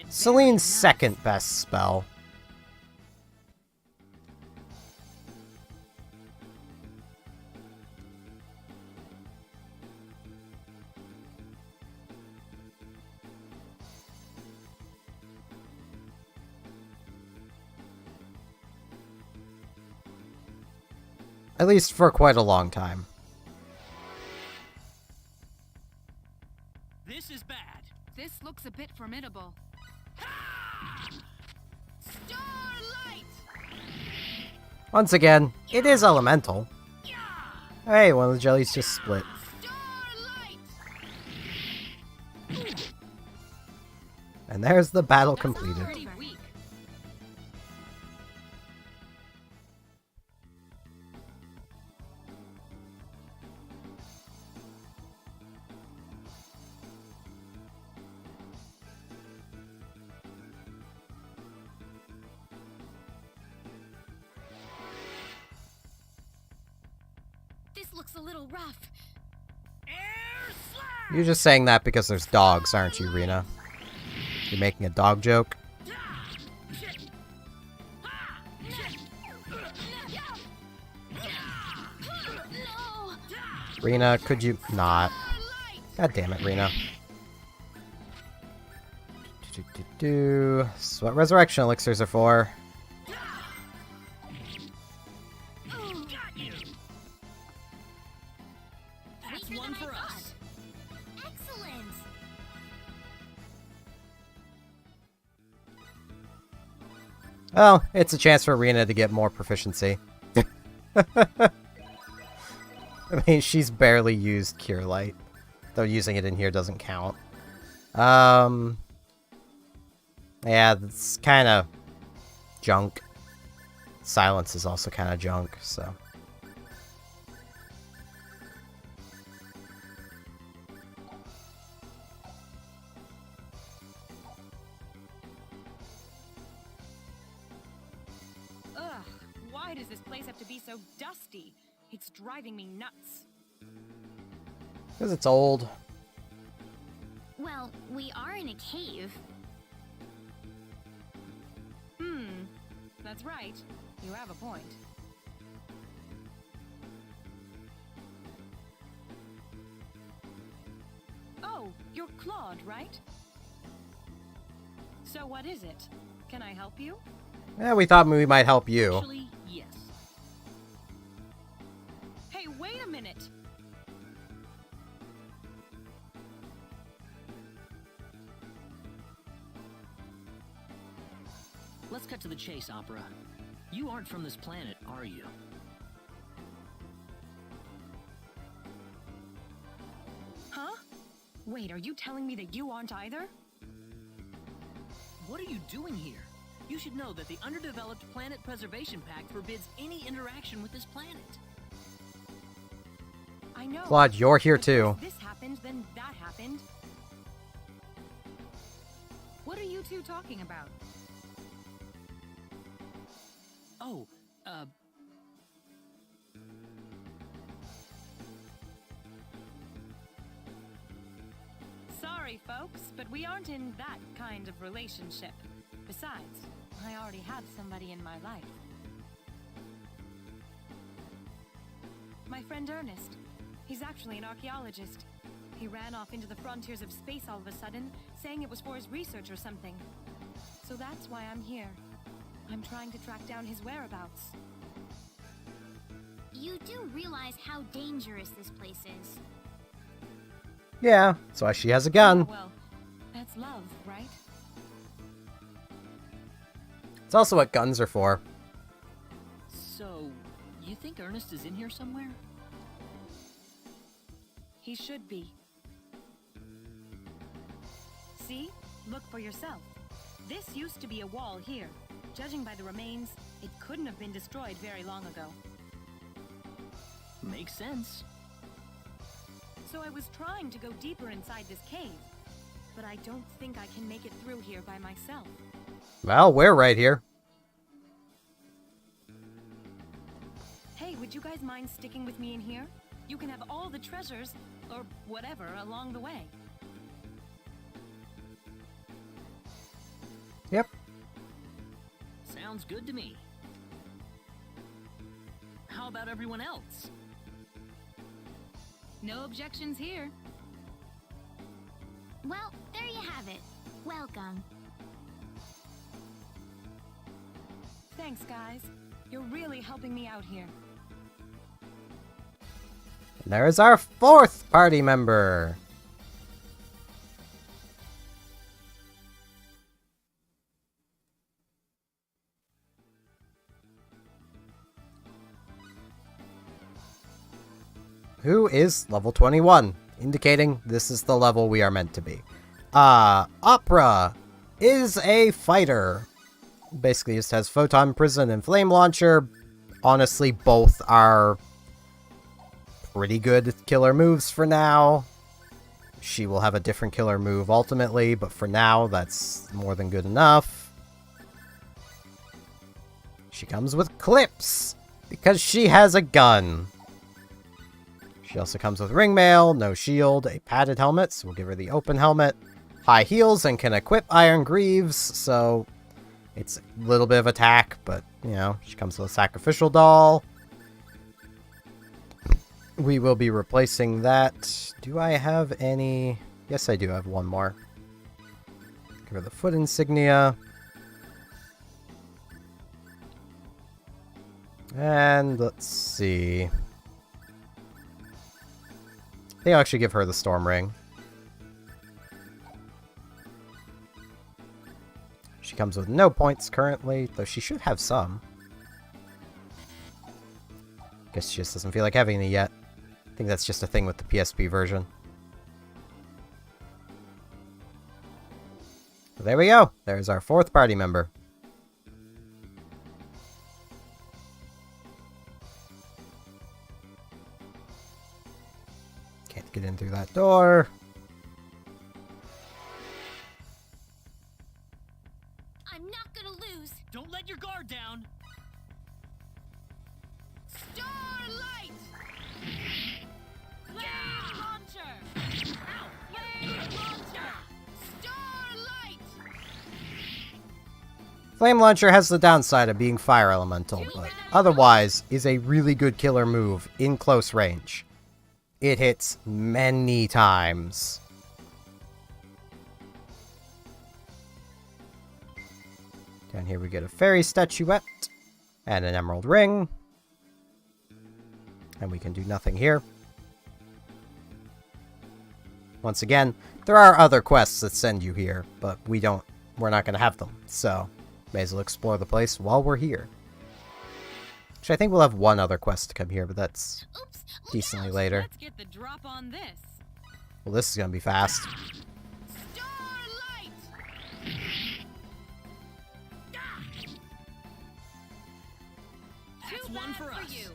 Celine's second best spell. At least for quite a long time. This is bad. This looks a bit formidable. Starlight. Once again, it is elemental. Hey, one of the jellies just split. And there's the battle completed. This looks a little rough. You're just saying that because there's dogs, aren't you, Rena? You're making a dog joke? Rena, could you not? God damn it, Rena. This is what resurrection elixirs are for. That's one for us. Excellent. Oh, it's a chance for Rena to get more proficiency. I mean, she's barely used Cure Light. Though using it in here doesn't count. Yeah, it's kind of junk. Silence is also kind of junk, so. Ugh, why does this place have to be so dusty? It's driving me nuts. Because it's old. Well, we are in a cave. That's right. You have a point. Oh, you're Claude, right? So what is it? Can I help you? Yeah, we thought we might help you. Actually, yes. Hey, wait a minute! Let's cut to the chase, Opera. You aren't from this planet, are you? Huh? Wait, are you telling me that you aren't either? What are you doing here? You should know that the Underdeveloped Planet Preservation Pact forbids any interaction with this planet. I know. Claude, you're here but too. If this happened, then that happened. What are you two talking about? Oh, Sorry, folks, but we aren't in that kind of relationship. Besides, I already have somebody in my life. My friend Ernest. He's actually an archaeologist. He ran off into the frontiers of space all of a sudden, saying it was for his research or something. So that's why I'm here. I'm trying to track down his whereabouts. You do realize how dangerous this place is. Yeah, that's why she has a gun. Well, that's love, right? It's also what guns are for. so you think Ernest is in here somewhere? He should be. See? Look for yourself. This used to be a wall here. Judging by the remains, it couldn't have been destroyed very long ago. Makes sense. So I was trying to go deeper inside this cave, but I don't think I can make it through here by myself. Well, we're right here. Hey, would you guys mind sticking with me in here? You can have all the treasures, or whatever, along the way. Yep. Sounds good to me. How about everyone else? No objections here. Well, there you have it. Welcome. Thanks, guys. You're really helping me out here. And there is our fourth party member. Who is level 21, indicating this is the level we are meant to be. Opera is a fighter. Basically just has Photon Prison and Flame Launcher. Honestly, both are pretty good killer moves for now. She will have a different killer move ultimately, but for now, that's more than good enough. She comes with clips, because she has a gun. She also comes with ring mail, no shield, a padded helmet, so we'll give her the open helmet, high heels, and can equip iron greaves, so it's a little bit of attack, but, you know, she comes with a sacrificial doll. we will be replacing that. Do I have any? Yes, I do have one more. Give her the foot insignia. And let's see. I think I'll actually give her the storm ring. She comes with no points currently, though she should have some. Guess she just doesn't feel like having any yet. I think that's just a thing with the PSP version. But there we go. There's our 4th party member. Can't get in through that door. I'm not gonna lose. Don't let your guard down. Starlight! Flame launcher! Ow! Flame launcher! Starlight! Flame Launcher has the downside of being fire elemental, but otherwise is a really good killer move in close range. It hits many times. Down here we get a fairy statuette and an emerald ring. And we can do nothing here. Once again, there are other quests that send you here, but we're not going to have them, so may as well explore the place while we're here. Actually, I think we'll have one other quest to come here, but that's decently later. Let's get the drop on this. Well, this is going to be fast. Starlight! That's one for us. You.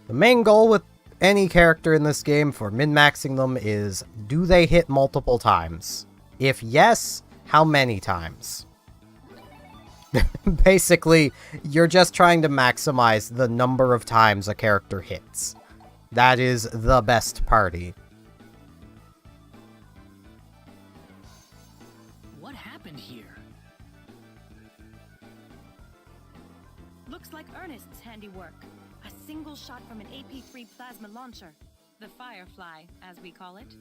The main goal with any character in this game for min-maxing them is, do they hit multiple times? If yes, how many times? Basically, you're just trying to maximize the number of times a character hits. That is the best party. What happened here? Looks like Ernest's handiwork. A single shot from an AP3 plasma launcher. The Firefly, as we call it.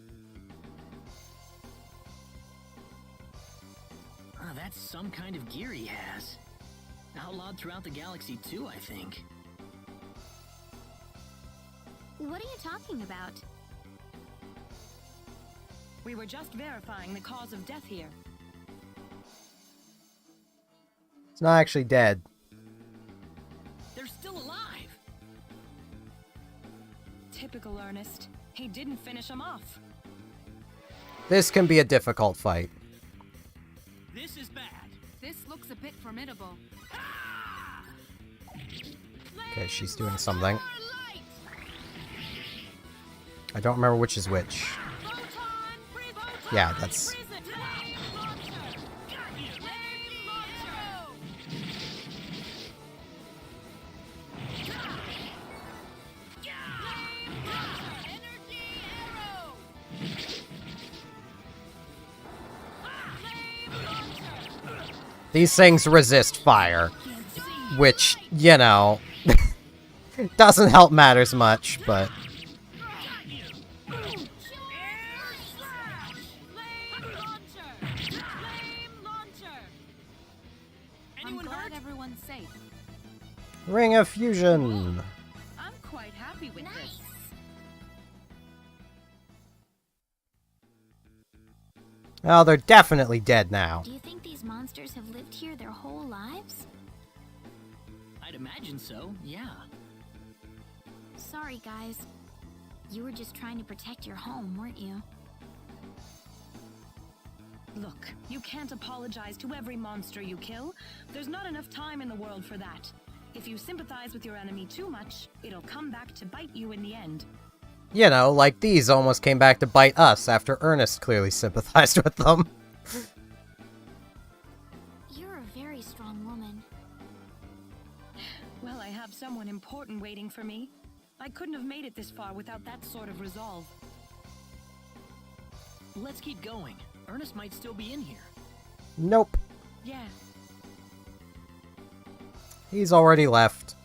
Oh, that's some kind of gear he has. Outlawed throughout the galaxy too, I think. What are you talking about? We were just verifying the cause of death here. It's not actually dead. They're still alive! Typical Ernest. He didn't finish him off. This can be a difficult fight. This is bad. This looks a bit formidable. Okay, she's doing something. I don't remember which is which. Yeah, that's... These things resist fire, which, you know, doesn't help matters much, but... I'm glad everyone's safe. Ring of Fusion! I'm quite happy with this. Oh, they're definitely dead now. Do you think these monsters have lived here their whole lives? I'd imagine so, yeah. Sorry, guys. You were just trying to protect your home, weren't you? Look, you can't apologize to every monster you kill. There's not enough time in the world for that. If you sympathize with your enemy too much, it'll come back to bite you in the end. You know, like these almost came back to bite us after Ernest clearly sympathized with them. You're a very strong woman. Well, I have someone important waiting for me. I couldn't have made it this far without that sort of resolve. Let's keep going. Ernest might still be in here. Nope. Yeah, He's already left.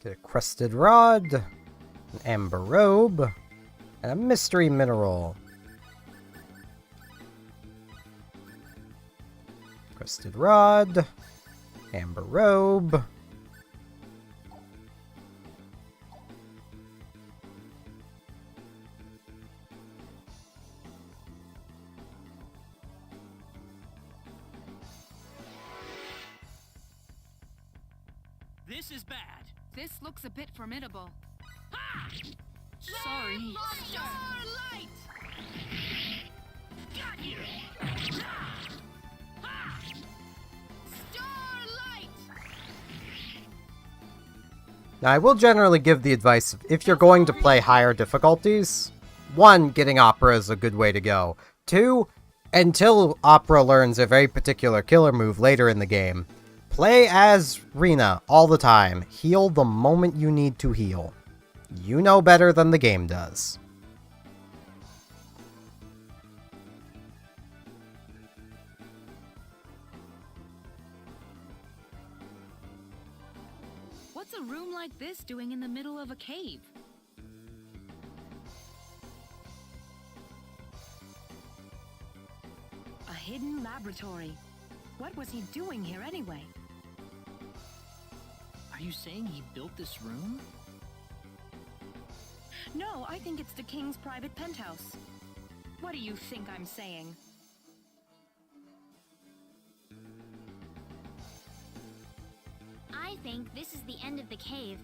Get a crusted rod, an amber robe, and a mystery mineral. Crusted rod, amber robe. This is bad. This looks a bit formidable. Sorry. Starlight! Got you. Starlight! Now, I will generally give the advice, if you're going to play higher difficulties, 1, getting Opera is a good way to go. 2, until Opera learns a very particular killer move later in the game, play as Rena all the time. Heal the moment you need to heal. You know better than the game does. What's a room like this doing in the middle of a cave? A hidden laboratory. What was he doing here anyway? Are you saying he built this room? No, I think it's the king's private penthouse. What do you think I'm saying? I think this is the end of the cave,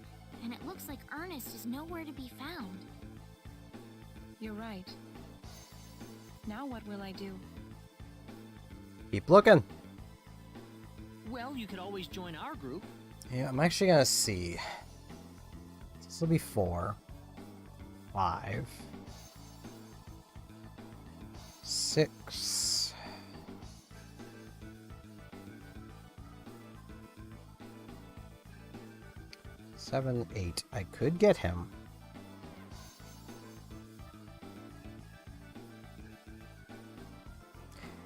and it looks like Ernest is nowhere to be found. You're right. Now what will I do? Keep looking. Well, you could always join our group. Yeah, I'm actually gonna see. This will be 4, 5, 6. 7, 8. I could get him.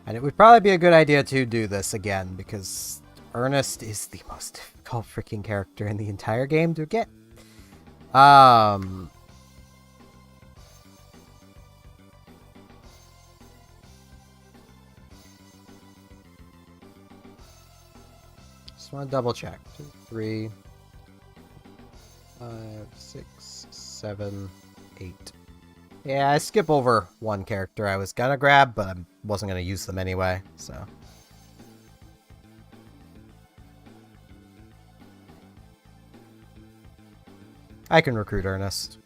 And it would probably be a good idea to do this again, because Ernest is the most difficult freaking character in the entire game to get. Just want to double check. 2, 3, 5, 6, 7, 8. Yeah, I skip over one character I was gonna grab, but I wasn't gonna use them anyway, so. I can recruit Ernest.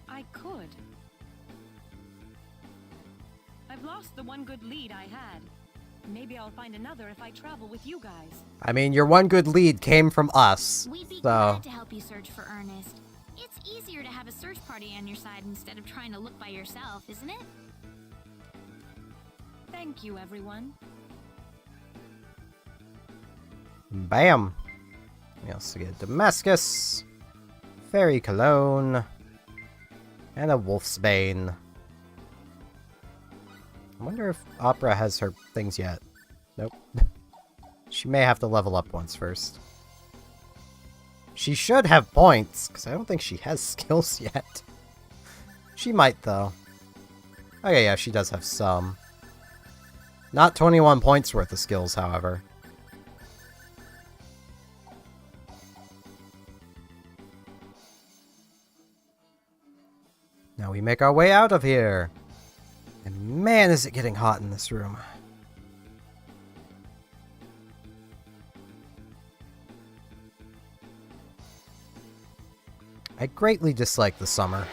I could. I've lost the one good lead I had. Maybe I'll find another if I travel with you guys. I mean, your one good lead came from us, We'd be so. glad to help you search for Ernest. It's easier to have a search party on your side instead of trying to look by yourself, isn't it? Thank you, everyone. Bam! We also get Damascus, Fairy Cologne, and a Wolf's Bane. I wonder if Opera has her things yet. Nope. She may have to level up once first. She should have points, because I don't think she has skills yet. She might, though. Okay, yeah, she does have some. Not 21 points worth of skills, however. Now we make our way out of here. And man, is it getting hot in this room. I greatly dislike the summer.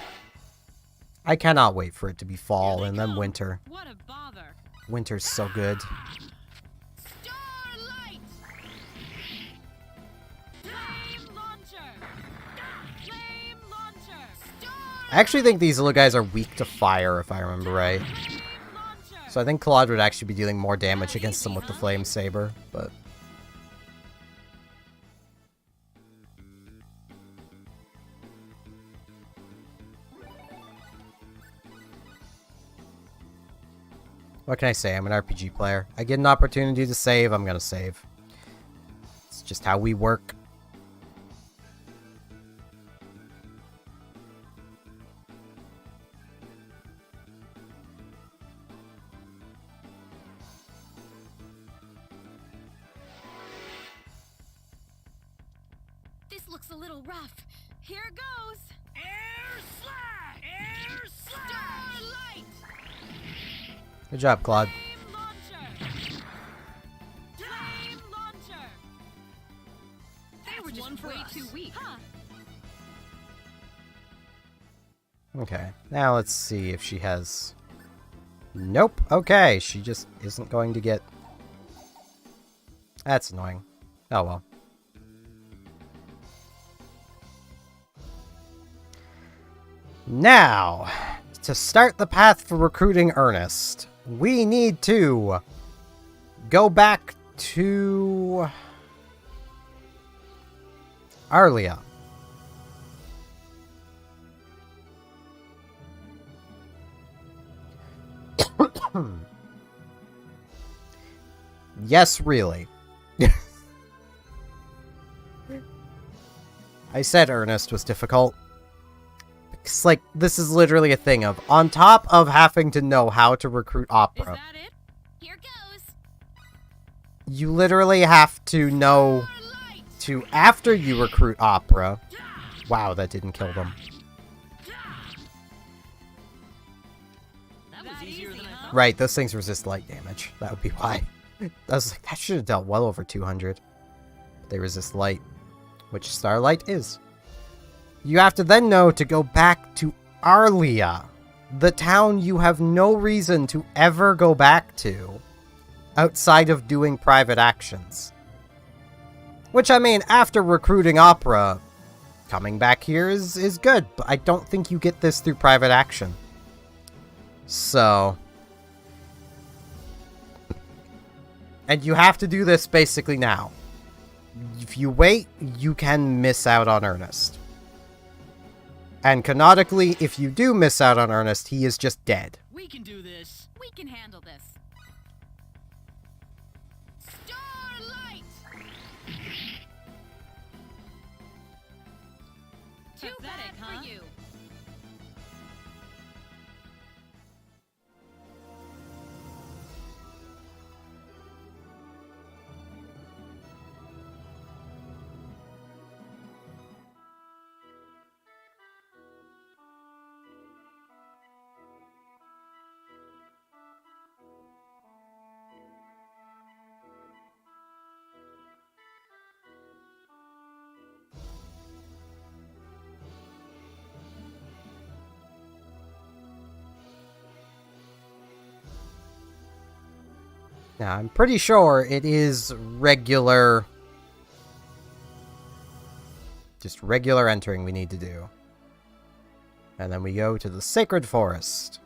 I cannot wait for it to be fall and then winter. What a bother. Winter's so good. Starlight! Flame launcher! Flame launcher! I actually think these little guys are weak to fire, if I remember right. So I think Claude would actually be dealing more damage against them with the Flame Saber, but... What can I say? I'm an RPG player. I get an opportunity to save, I'm gonna save. It's just how we work. This looks a little rough. Here goes. Air slash! Air slash! Starlight! Good job, Claude. Flame launcher! Flame launcher! They were just one for way us. too weak. Huh? Okay, now let's see if she has... Nope. Okay, she just isn't going to get... That's annoying. Oh well. Now, to start the path for recruiting Ernest, we need to go back to Arlia. Yes, really. I said Ernest was difficult. It's like, this is literally a thing of, on top of having to know how to recruit Opera, Is that it? Here goes. you literally have to know to, after you recruit Opera... Wow, that didn't kill them. That was easier than I thought. Right, those things resist light damage. That would be why. I was like, that should have dealt well over 200. They resist light, which Starlight is. You have to then know to go back to Arlia, the town you have no reason to ever go back to, outside of doing private actions. Which, I mean, after recruiting Opera, coming back here is good, but I don't think you get this through private action. So... And you have to do this basically now. If you wait, you can miss out on Ernest. And canonically, if you do miss out on Ernest, he is just dead. We can do this. We can handle this. Starlight! Too bad for you. Now, I'm pretty sure it is regular... Just regular entering we need to do. And then we go to the Sacred Forest.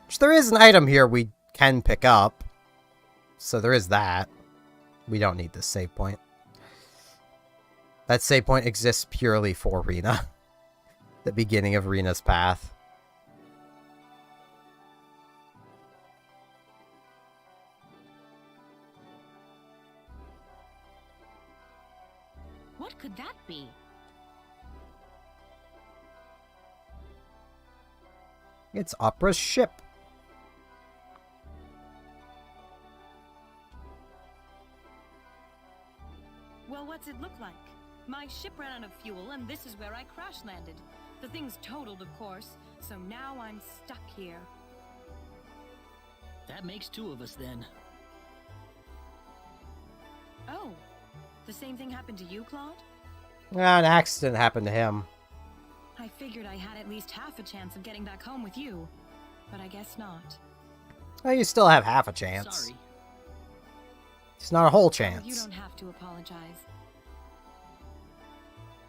Which there is an item here we can pick up. So there is that. We don't need this save point. That save point exists purely for Rena. The beginning of Rena's path. What could that be? It's Opera's ship. Well, what's it look like? My ship ran out of fuel, and this is where I crash landed. The thing's totaled, of course, so now I'm stuck here. That makes two of us then. Oh, the same thing happened to you, Claude? An accident happened to him. I figured I had at least half a chance of getting back home with you, but I guess not. Well, you still have half a chance. Sorry. It's not a whole Oh, chance. you don't have to apologize.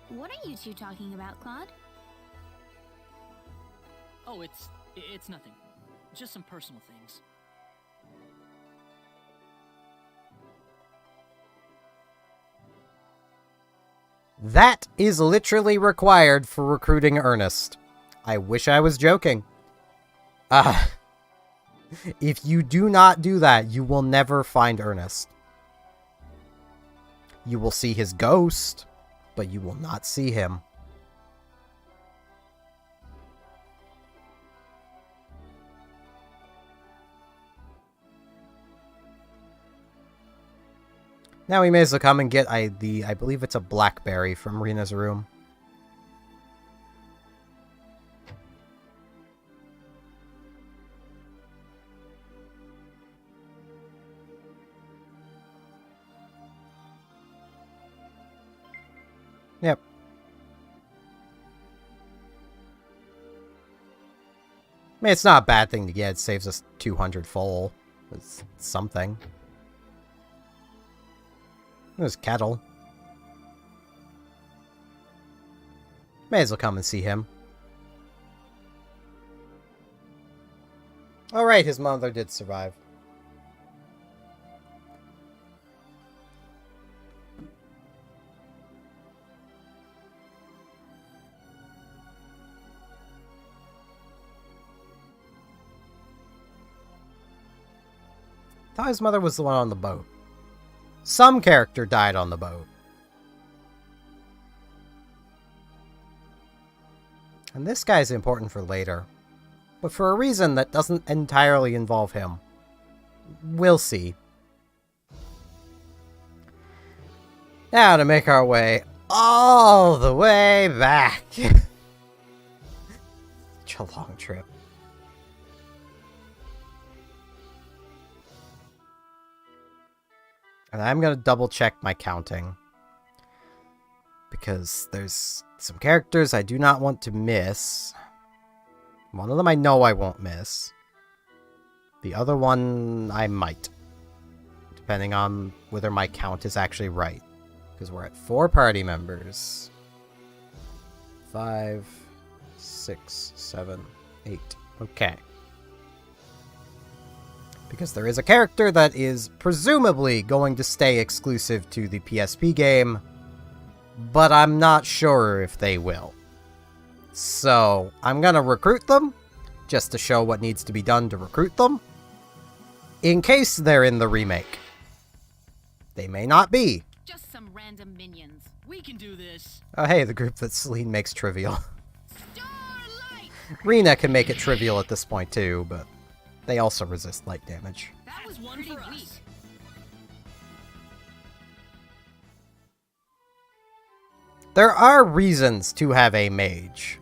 What are you two talking about, Claude? Oh, it's nothing. Just some personal things. That is literally required for recruiting Ernest. I wish I was joking. If you do not do that, you will never find Ernest. You will see his ghost, but you will not see him. Now we may as well come and get I believe it's a blackberry from Rena's room. Yep. I mean, it's not a bad thing to get. It saves us 200 full. It's something. There's Kettle. May as well come and see him. Alright, his mother did survive. I thought his mother was the one on the boat. Some character died on the boat. And this guy's important for later. But for a reason that doesn't entirely involve him. We'll see. Now to make our way all the way back. Such a long trip. And I'm going to double check my counting. Because there's some characters I do not want to miss. One of them I know I won't miss. The other one I might. Depending on whether my count is actually right. Because we're at 4 party members. 5, 6, 7, 8. Okay. Because there is a character that is presumably going to stay exclusive to the PSP game, but I'm not sure if they will. So, I'm gonna recruit them, just to show what needs to be done to recruit them, in case they're in the remake. They may not be. Just some random minions. We can do this. Oh hey, the group that Celine makes trivial. Rena can make it trivial at this point too, but they also resist light damage. That was one for us. There are reasons to have a mage.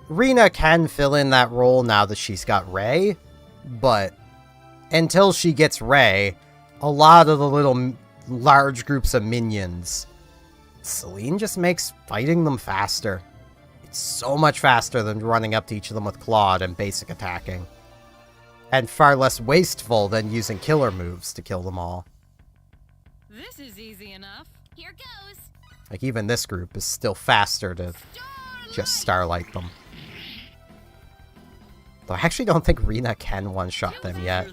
Rena can fill in that role now that she's got Ray, but until she gets Ray, a lot of the little large groups of minions, Celine just makes fighting them faster. It's so much faster than running up to each of them with Claude and basic attacking. And far less wasteful than using killer moves to kill them all. This is easy enough. Here goes. Like, even this group is still faster to just Starlight them. Though I actually don't think Rena can one-shot them yet.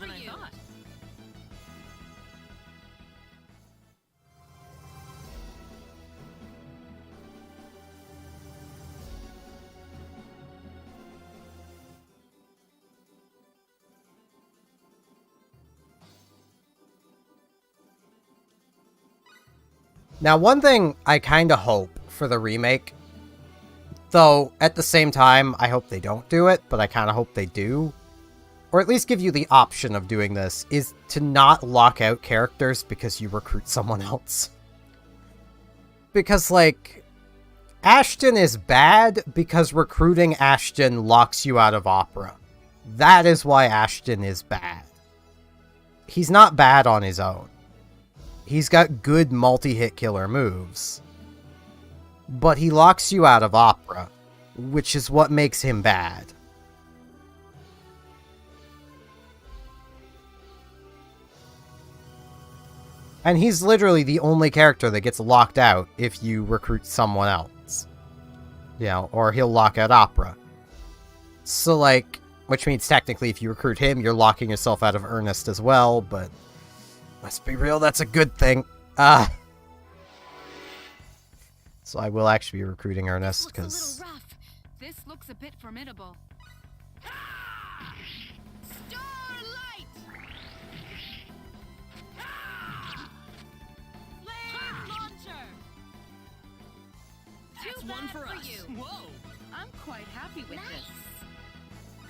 Now, one thing I kind of hope for the remake, though at the same time, I hope they don't do it, but I kind of hope they do, or at least give you the option of doing this, is to not lock out characters because you recruit someone else. Because, like, Ashton is bad because recruiting Ashton locks you out of Opera. That is why Ashton is bad. He's not bad on his own. He's got good multi-hit killer moves. But he locks you out of Opera, which is what makes him bad. And he's literally the only character that gets locked out if you recruit someone else. You know, or he'll lock out Opera. So, like, which means technically if you recruit him, you're locking yourself out of Ernest as well, but let's be real, that's a good thing. So I will actually be recruiting Ernest, because... This looks a bit formidable. Starlight! That's one for us. Whoa! I'm quite happy with this.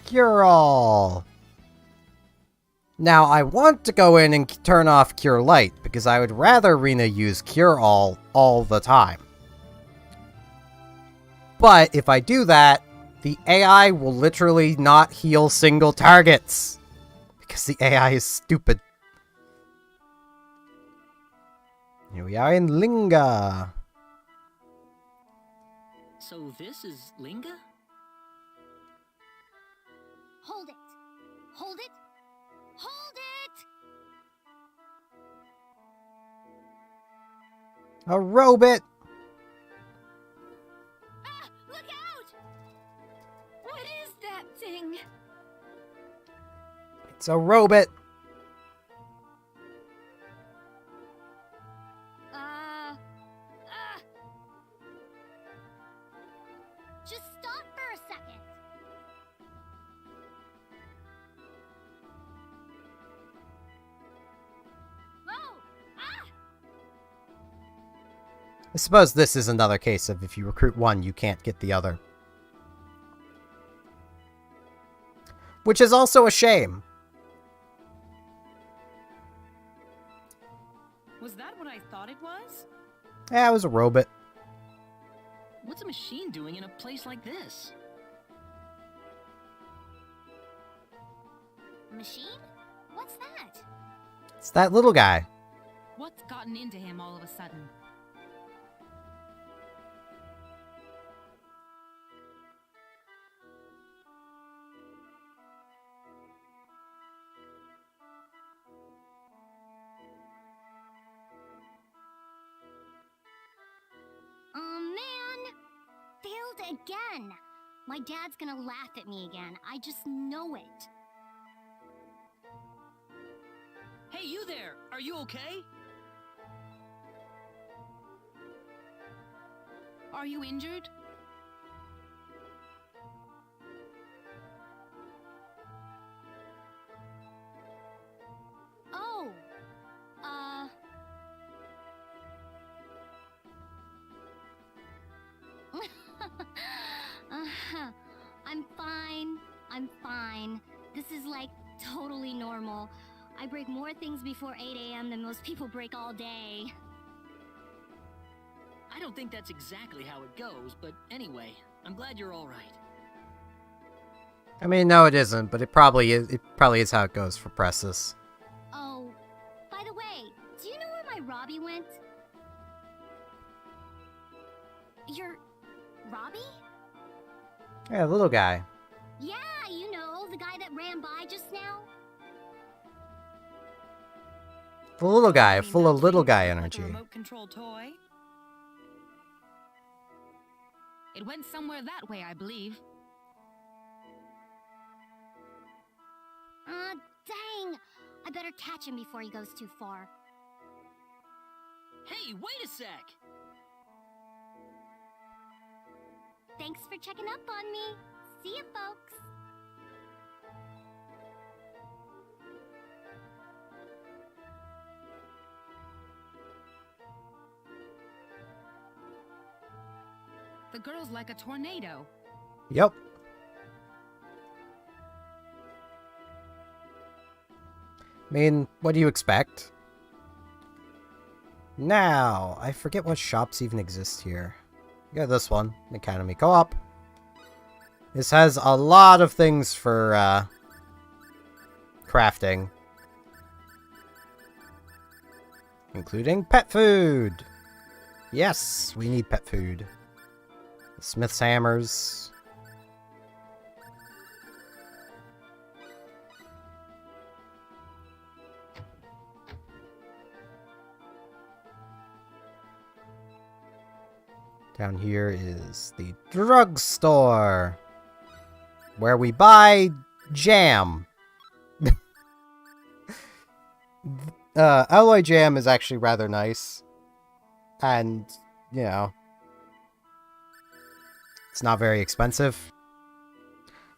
Cure All. Now, I want to go in and turn off Cure Light, because I would rather Rena use Cure all the time. But if I do that, the AI will literally not heal single targets. Because the AI is stupid. Here we are in Linga. So this is Linga? Hold it! Hold it! Hold it! A robot! Ah! Look out! What is that thing? It's a robot! Just stop for a second. Whoa! Ah! I suppose this is another case of if you recruit one, you can't get the other. Which is also a shame. Was that what I thought it was? Yeah, it was a robot. What's a machine doing in a place like this? Machine? What's that? It's that little guy. What's gotten into him all of a sudden? Man! Failed again! My dad's gonna laugh at me again. I just know it. Hey, you there! Are you okay? Are you injured? Oh! I'm fine. I'm fine. This is like totally normal. I break more things before 8 a.m. than most people break all day. I don't think that's exactly how it goes, but anyway, I'm glad you're all right. I mean, no, it isn't, but it probably is. It probably is how it goes for Pressus. Oh, by the way, do you know where my Robbie went? Your Robbie? Yeah, little guy. Yeah, you know, the guy that ran by just now. The little guy, full of little guy energy. Remote control toy? It went somewhere that way, I believe. Dang! I better catch him before he goes too far. Hey, wait a sec! Thanks for checking up on me. See ya, folks. The girl's like a tornado. Yep. I mean, what do you expect? Now, I forget what shops even exist here. You got this one, Academy Co-op. This has a lot of things for, crafting. Including pet food! Yes, we need pet food. Smith's hammers. Down here is the drugstore, where we buy jam. Alloy jam is actually rather nice. And, you know, it's not very expensive.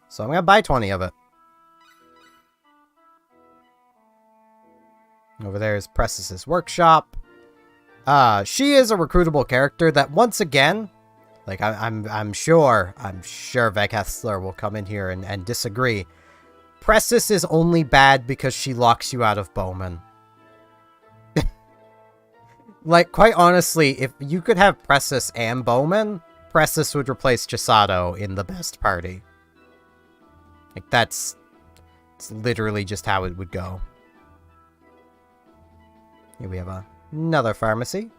So I'm gonna buy 20 of it. Over there is Pressus's workshop. She is a recruitable character that, once again, Like, I'm sure Vekethler will come in here and disagree. Pressus is only bad because she locks you out of Bowman. Like, quite honestly, if you could have Pressus and Bowman, Pressus would replace Chisato in the best party. Like, it's literally just how it would go. Here we have another pharmacy,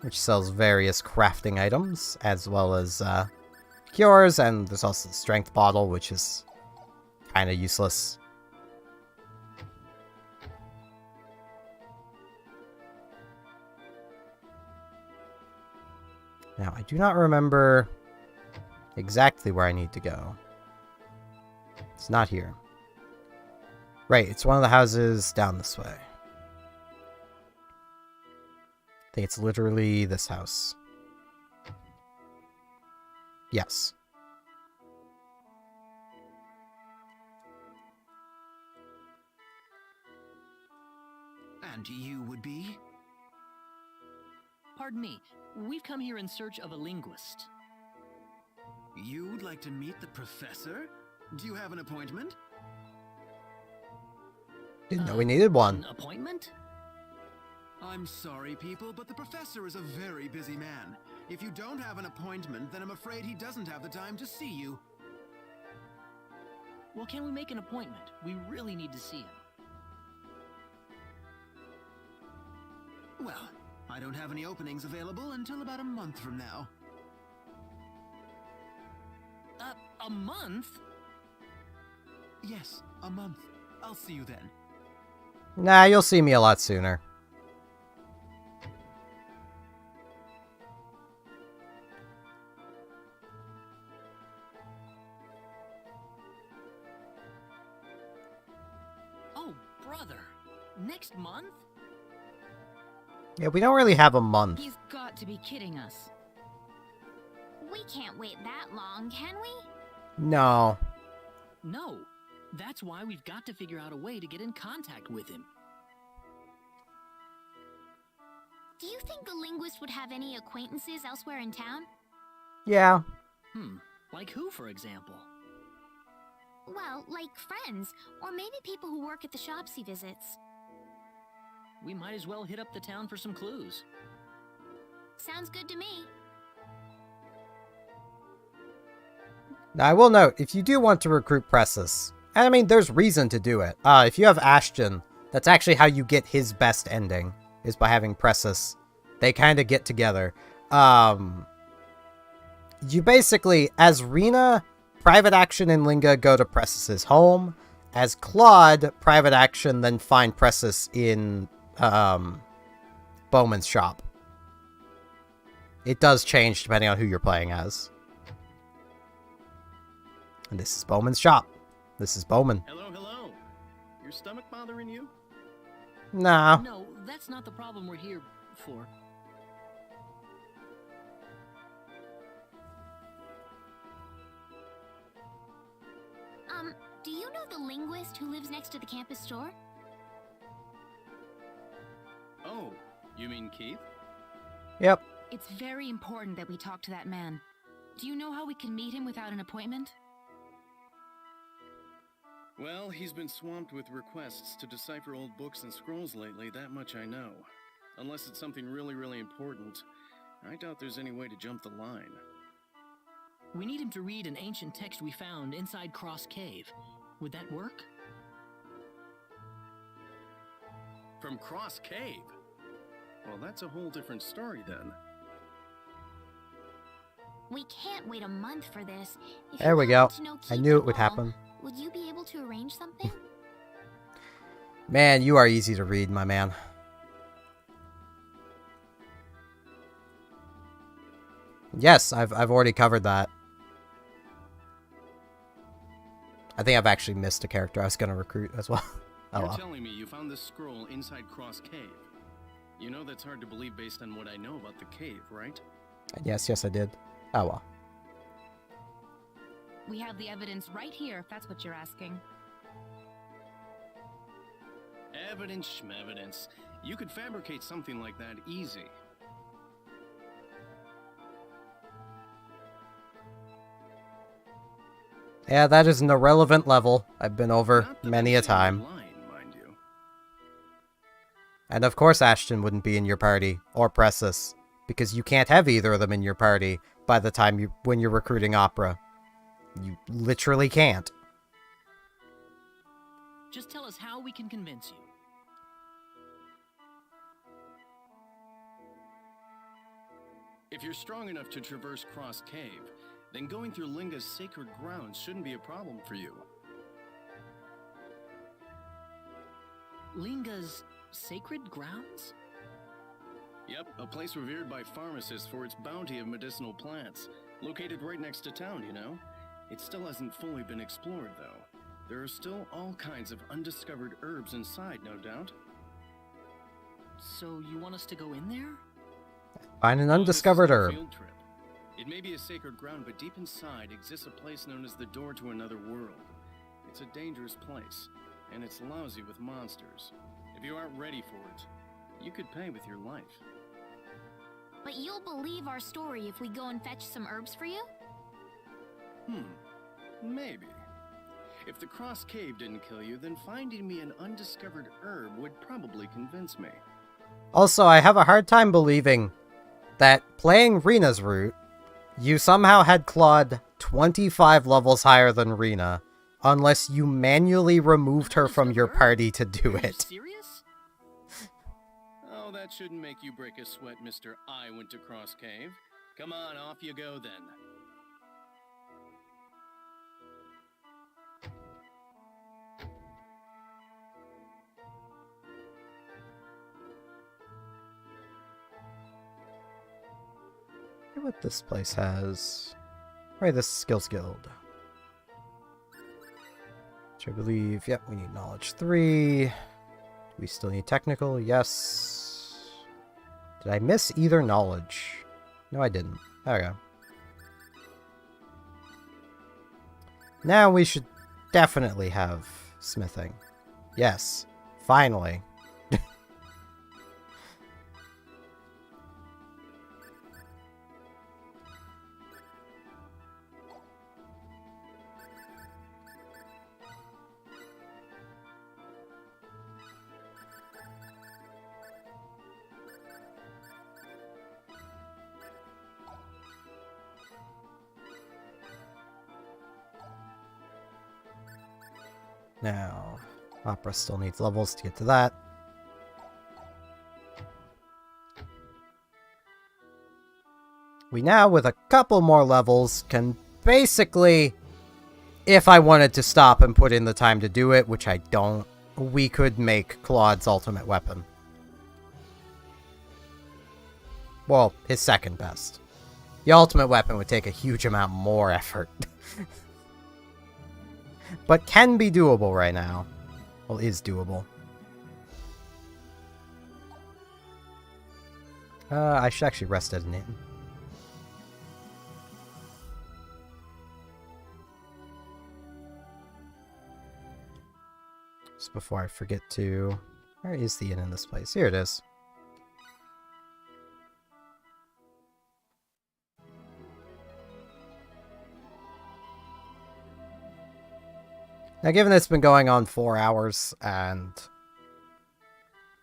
which sells various crafting items, as well as cures, and there's also the strength bottle, which is kind of useless. Now, I do not remember exactly where I need to go. It's not here. Right, it's one of the houses down this way. I think it's literally this house. Yes. And you would be? Pardon me, we've come here in search of a linguist. You'd like to meet the professor? Do you have an appointment? Didn't know we needed one. An appointment? I'm sorry, people, but the professor is a very busy man. If you don't have an appointment, then I'm afraid he doesn't have the time to see you. Well, can we make an appointment? We really need to see him. Well, I don't have any openings available until about a month from now. A month? Yes, a month. I'll see you then. Nah, you'll see me a lot sooner. Oh, brother. Next month? Yeah, we don't really have a month. He's got to be kidding us. We can't wait that long, can we? No. No. That's why we've got to figure out a way to get in contact with him. Do you think the linguist would have any acquaintances elsewhere in town? Yeah. Like who, for example? Well, like friends, or maybe people who work at the shops he visits. We might as well hit up the town for some clues. Sounds good to me. Now, I will note, if you do want to recruit Pressus, and I mean, there's reason to do it. If you have Ashton, that's actually how you get his best ending, is by having Pressus. They kind of get together. You basically, as Rena, Private Action and Linga go to Pressus's home. As Claude, Private Action then find Pressus in Bowman's shop. It does change depending on who you're playing as. And this is Bowman's shop. This is Bowman. Hello. Your stomach bothering you? Nah. No, that's not the problem we're here for. Do you know the linguist who lives next to the campus store? Oh, you mean Keith? Yep. It's very important that we talk to that man. Do you know how we can meet him without an appointment? Well, he's been swamped with requests to decipher old books and scrolls lately, that much I know. Unless it's something really important, I doubt there's any way to jump the line. We need him to read an ancient text we found inside Cross Cave. Would that work? From Cross Cave? Well, that's a whole different story then. We can't wait a month for this. If There you we go. happen to know I Keith knew at it would all, happen. Would you be able to arrange something? Man, you are easy to read, my man. Yes, I've already covered that. I think I've actually missed a character I was going to recruit as well. Oh You're well. telling me you found this scroll inside Cross Cave. You know that's hard to believe based on what I know about the cave, right? Yes, I did. Oh well. We have the evidence right here, if that's what you're asking. Evidence schmevidence. You could fabricate something like that easy. Yeah, that is an irrelevant level I've been over many a time. And of course Ashton wouldn't be in your party, or Pressus, because you can't have either of them in your party by the time when you're recruiting Opera. You literally can't. Just tell us how we can convince you. If you're strong enough to traverse Cross Cave, then going through Linga's sacred grounds shouldn't be a problem for you. Linga's sacred grounds? Yep, a place revered by pharmacists for its bounty of medicinal plants. Located right next to town, you know? It still hasn't fully been explored, though. There are still all kinds of undiscovered herbs inside, no doubt. So you want us to go in there? Find an undiscovered herb. Field trip. It may be a sacred ground, but deep inside exists a place known as the Door to Another World. It's a dangerous place, and it's lousy with monsters. If you aren't ready for it, you could pay with your life. But you'll believe our story if we go and fetch some herbs for you? Maybe. If the Cross Cave didn't kill you, then finding me an undiscovered herb would probably convince me. Also, I have a hard time believing that playing Rina's route, you somehow had Claude 25 levels higher than Rina, unless you manually removed her from your party to do it. Serious? Oh, that shouldn't make you break a sweat, Mr. I went to Cross Cave. Come on, off you go then. What this place has. Right, this Skills Guild. Which I believe, yep, we need Knowledge 3. We still need Technical, yes. Did I miss either Knowledge? No, I didn't. There we go. Now we should definitely have Smithing. Yes, finally. Now, Opera still needs levels to get to that. We now, with a couple more levels, can basically, if I wanted to stop and put in the time to do it, which I don't, we could make Claude's ultimate weapon. Well, his second best. The ultimate weapon would take a huge amount more effort. But can be doable right now. Well, is doable. I should actually rest at an inn. Just before I forget to... Where is the inn in this place? Here it is. Now, given it's been going on 4 hours, and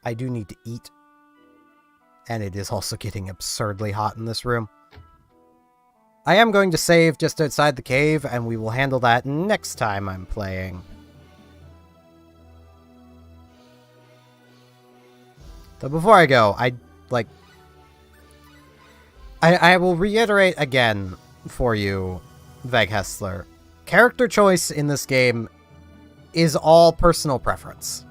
I do need to eat, and it is also getting absurdly hot in this room, I am going to save just outside the cave, and we will handle that next time I'm playing. So before I go, I will reiterate again for you, Veg Hessler. Character choice in this game is all personal preference.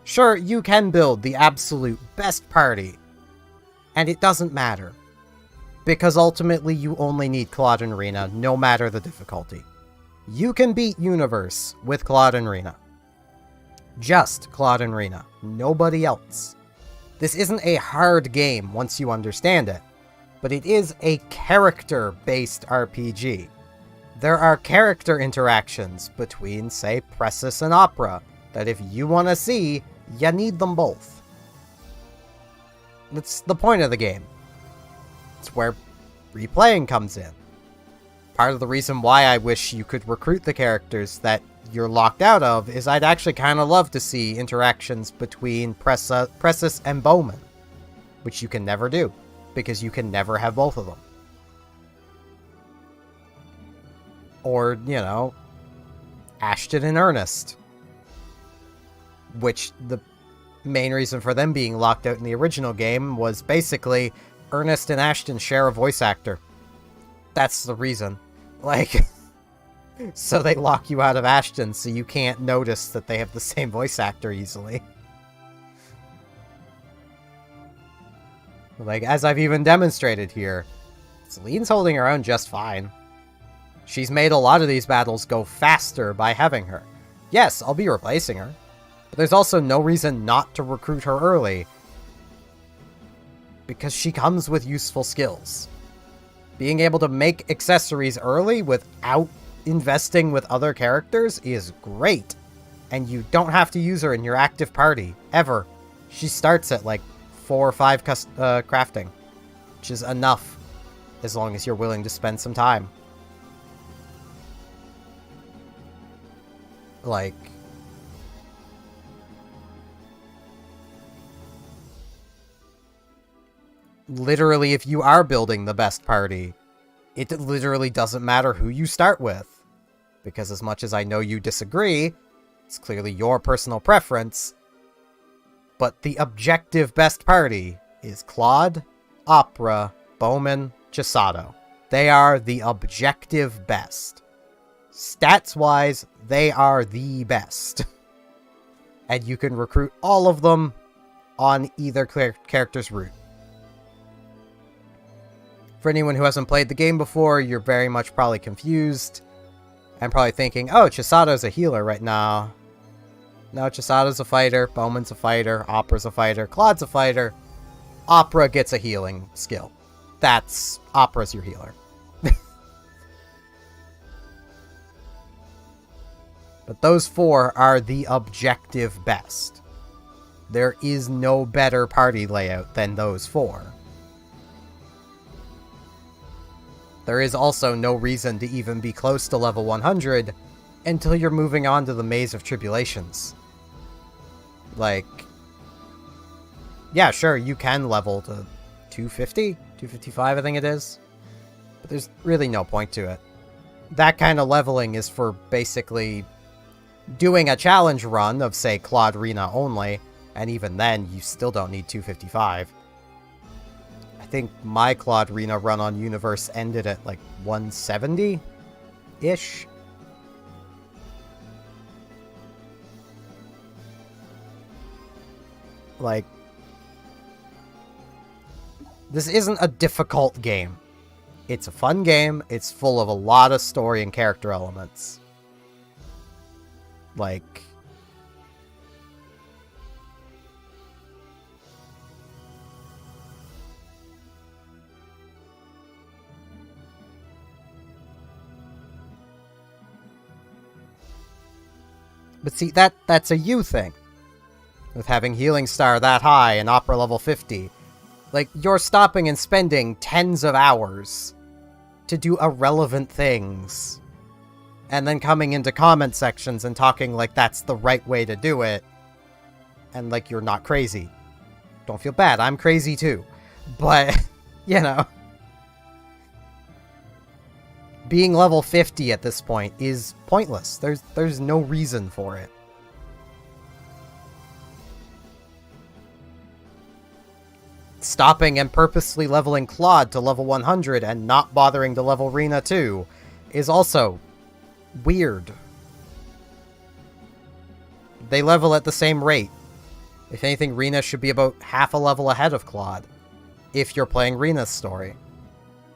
Sure, you can build the absolute best party, and it doesn't matter, because ultimately you only need Claude and Rina, no matter the difficulty. You can beat Universe with Claude and Rina. Just Claude and Rina, nobody else. This isn't a hard game once you understand it, but it is a character-based RPG. There are character interactions between, say, Pressus and Opera, that if you want to see, you need them both. That's the point of the game. It's where replaying comes in. part of the reason why I wish you could recruit the characters that you're locked out of is I'd actually kind of love to see interactions between Pressus and Bowman, which you can never do, because you can never have both of them. Or, you know, Ashton and Ernest, which the main reason for them being locked out in the original game was basically Ernest and Ashton share a voice actor. That's the reason. Like, so they lock you out of Ashton so you can't notice that they have the same voice actor easily. Like, as I've even demonstrated here, Celine's holding her own just fine. She's made a lot of these battles go faster by having her. Yes, I'll be replacing her, but there's also no reason not to recruit her early, because she comes with useful skills. Being able to make accessories early without investing with other characters is great, and you don't have to use her in your active party, ever. She starts at like 4 or 5 crafting, which is enough, as long as you're willing to spend some time. Like, literally, if you are building the best party, it literally doesn't matter who you start with. Because as much as I know you disagree, it's clearly your personal preference. But the objective best party is Claude, Opera, Bowman, Chisato. They are the objective best. Stats-wise, they are the best. And you can recruit all of them on either character's route. For anyone who hasn't played the game before, you're very much probably confused. And probably thinking, oh, Chisato's a healer right now. No, Chisato's a fighter, Bowman's a fighter, Opera's a fighter, Claude's a fighter. Opera gets a healing skill. That's Opera's your healer. But those 4 are the objective best. There is no better party layout than those 4. There is also no reason to even be close to level 100 until you're moving on to the Maze of Tribulations. Like, yeah, sure, you can level to 250, 255 I think it is, but there's really no point to it. That kind of leveling is for basically doing a challenge run of, say, Claude Rena only, and even then, you still don't need 255. I think my Claude Rena run on Universe ended at, like, 170-ish? Like, this isn't a difficult game. It's a fun game. It's full of a lot of story and character elements. Like, but see, that's a you thing. With having Healing Star that high and Opera level 50. Like, you're stopping and spending tens of hours to do irrelevant things. And then coming into comment sections and talking like that's the right way to do it. And like you're not crazy. Don't feel bad, I'm crazy too. But, you know. Being level 50 at this point is pointless. There's no reason for it. Stopping and purposely leveling Claude to level 100 and not bothering to level Rena too is also weird. They level at the same rate. If anything, Rena should be about half a level ahead of Claude, if you're playing Rena's story.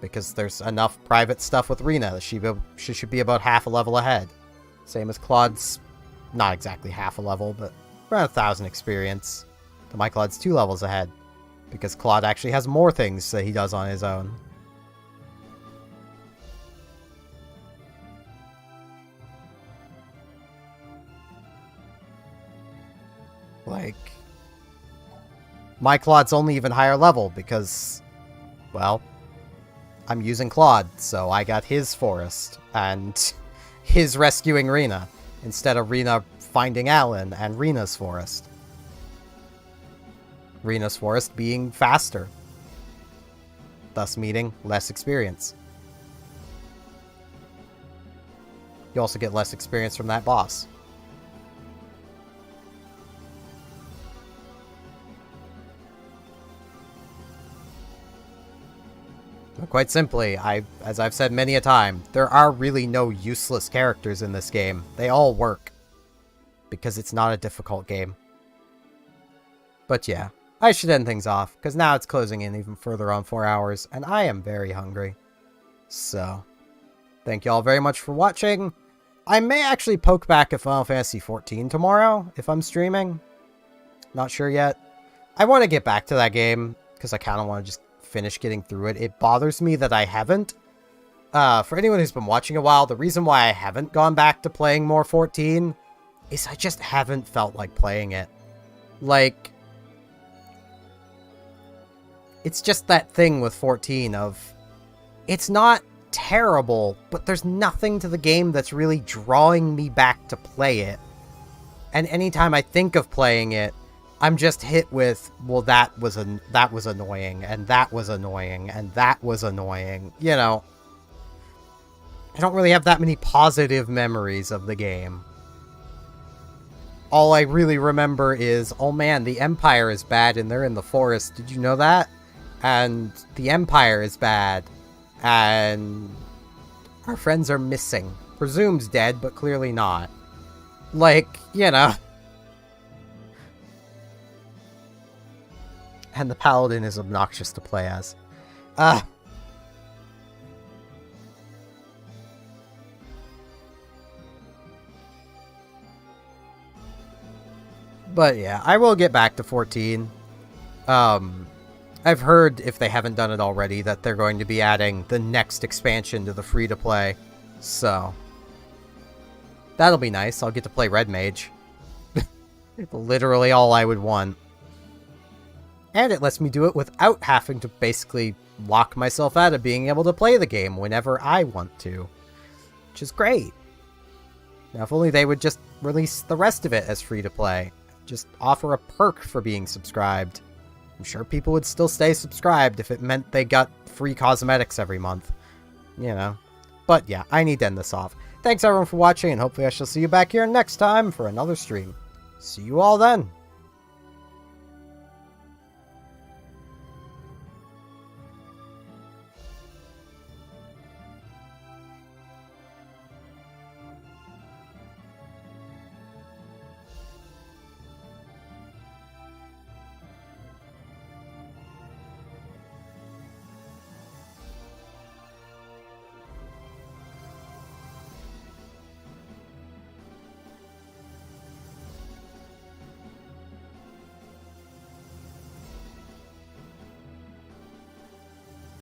Because there's enough private stuff with Rena that she should be about half a level ahead. Same as Claude's, not exactly half a level, but around 1,000 experience. So my Claude's 2 levels ahead. Because Claude actually has more things that he does on his own. Like, my Claude's only even higher level because, well, I'm using Claude, so I got his forest and his rescuing Rena instead of Rena finding Alan and Rena's forest. Rena's forest being faster, thus meaning less experience. You also get less experience from that boss. Quite simply, as I've said many a time, there are really no useless characters in this game. They all work. Because it's not a difficult game. But yeah, I should end things off, because now it's closing in even further on 4 hours, and I am very hungry. So, thank you all very much for watching. I may actually poke back at Final Fantasy XIV tomorrow, if I'm streaming. Not sure yet. I want to get back to that game, because I kind of want to just finish getting through it. It bothers me that I haven't. For anyone who's been watching a while, the reason why I haven't gone back to playing more 14 is I just haven't felt like playing it. Like, it's just that thing with 14 of, it's not terrible, but there's nothing to the game that's really drawing me back to play it. And anytime I think of playing it, I'm just hit with, well, that was annoying, and that was annoying, and that was annoying. You know, I don't really have that many positive memories of the game. All I really remember is, oh man, the Empire is bad and they're in the forest. Did you know that? And the Empire is bad. And our friends are missing. Presumed dead, but clearly not. Like, you know. And the Paladin is obnoxious to play as. But yeah, I will get back to 14. I've heard, if they haven't done it already, that they're going to be adding the next expansion to the free-to-play. So, that'll be nice. I'll get to play Red Mage. Literally all I would want. And it lets me do it without having to basically lock myself out of being able to play the game whenever I want to. Which is great. Now, if only they would just release the rest of it as free-to-play. Just offer a perk for being subscribed. I'm sure people would still stay subscribed if it meant they got free cosmetics every month. You know. But yeah, I need to end this off. Thanks everyone for watching, and hopefully I shall see you back here next time for another stream. See you all then.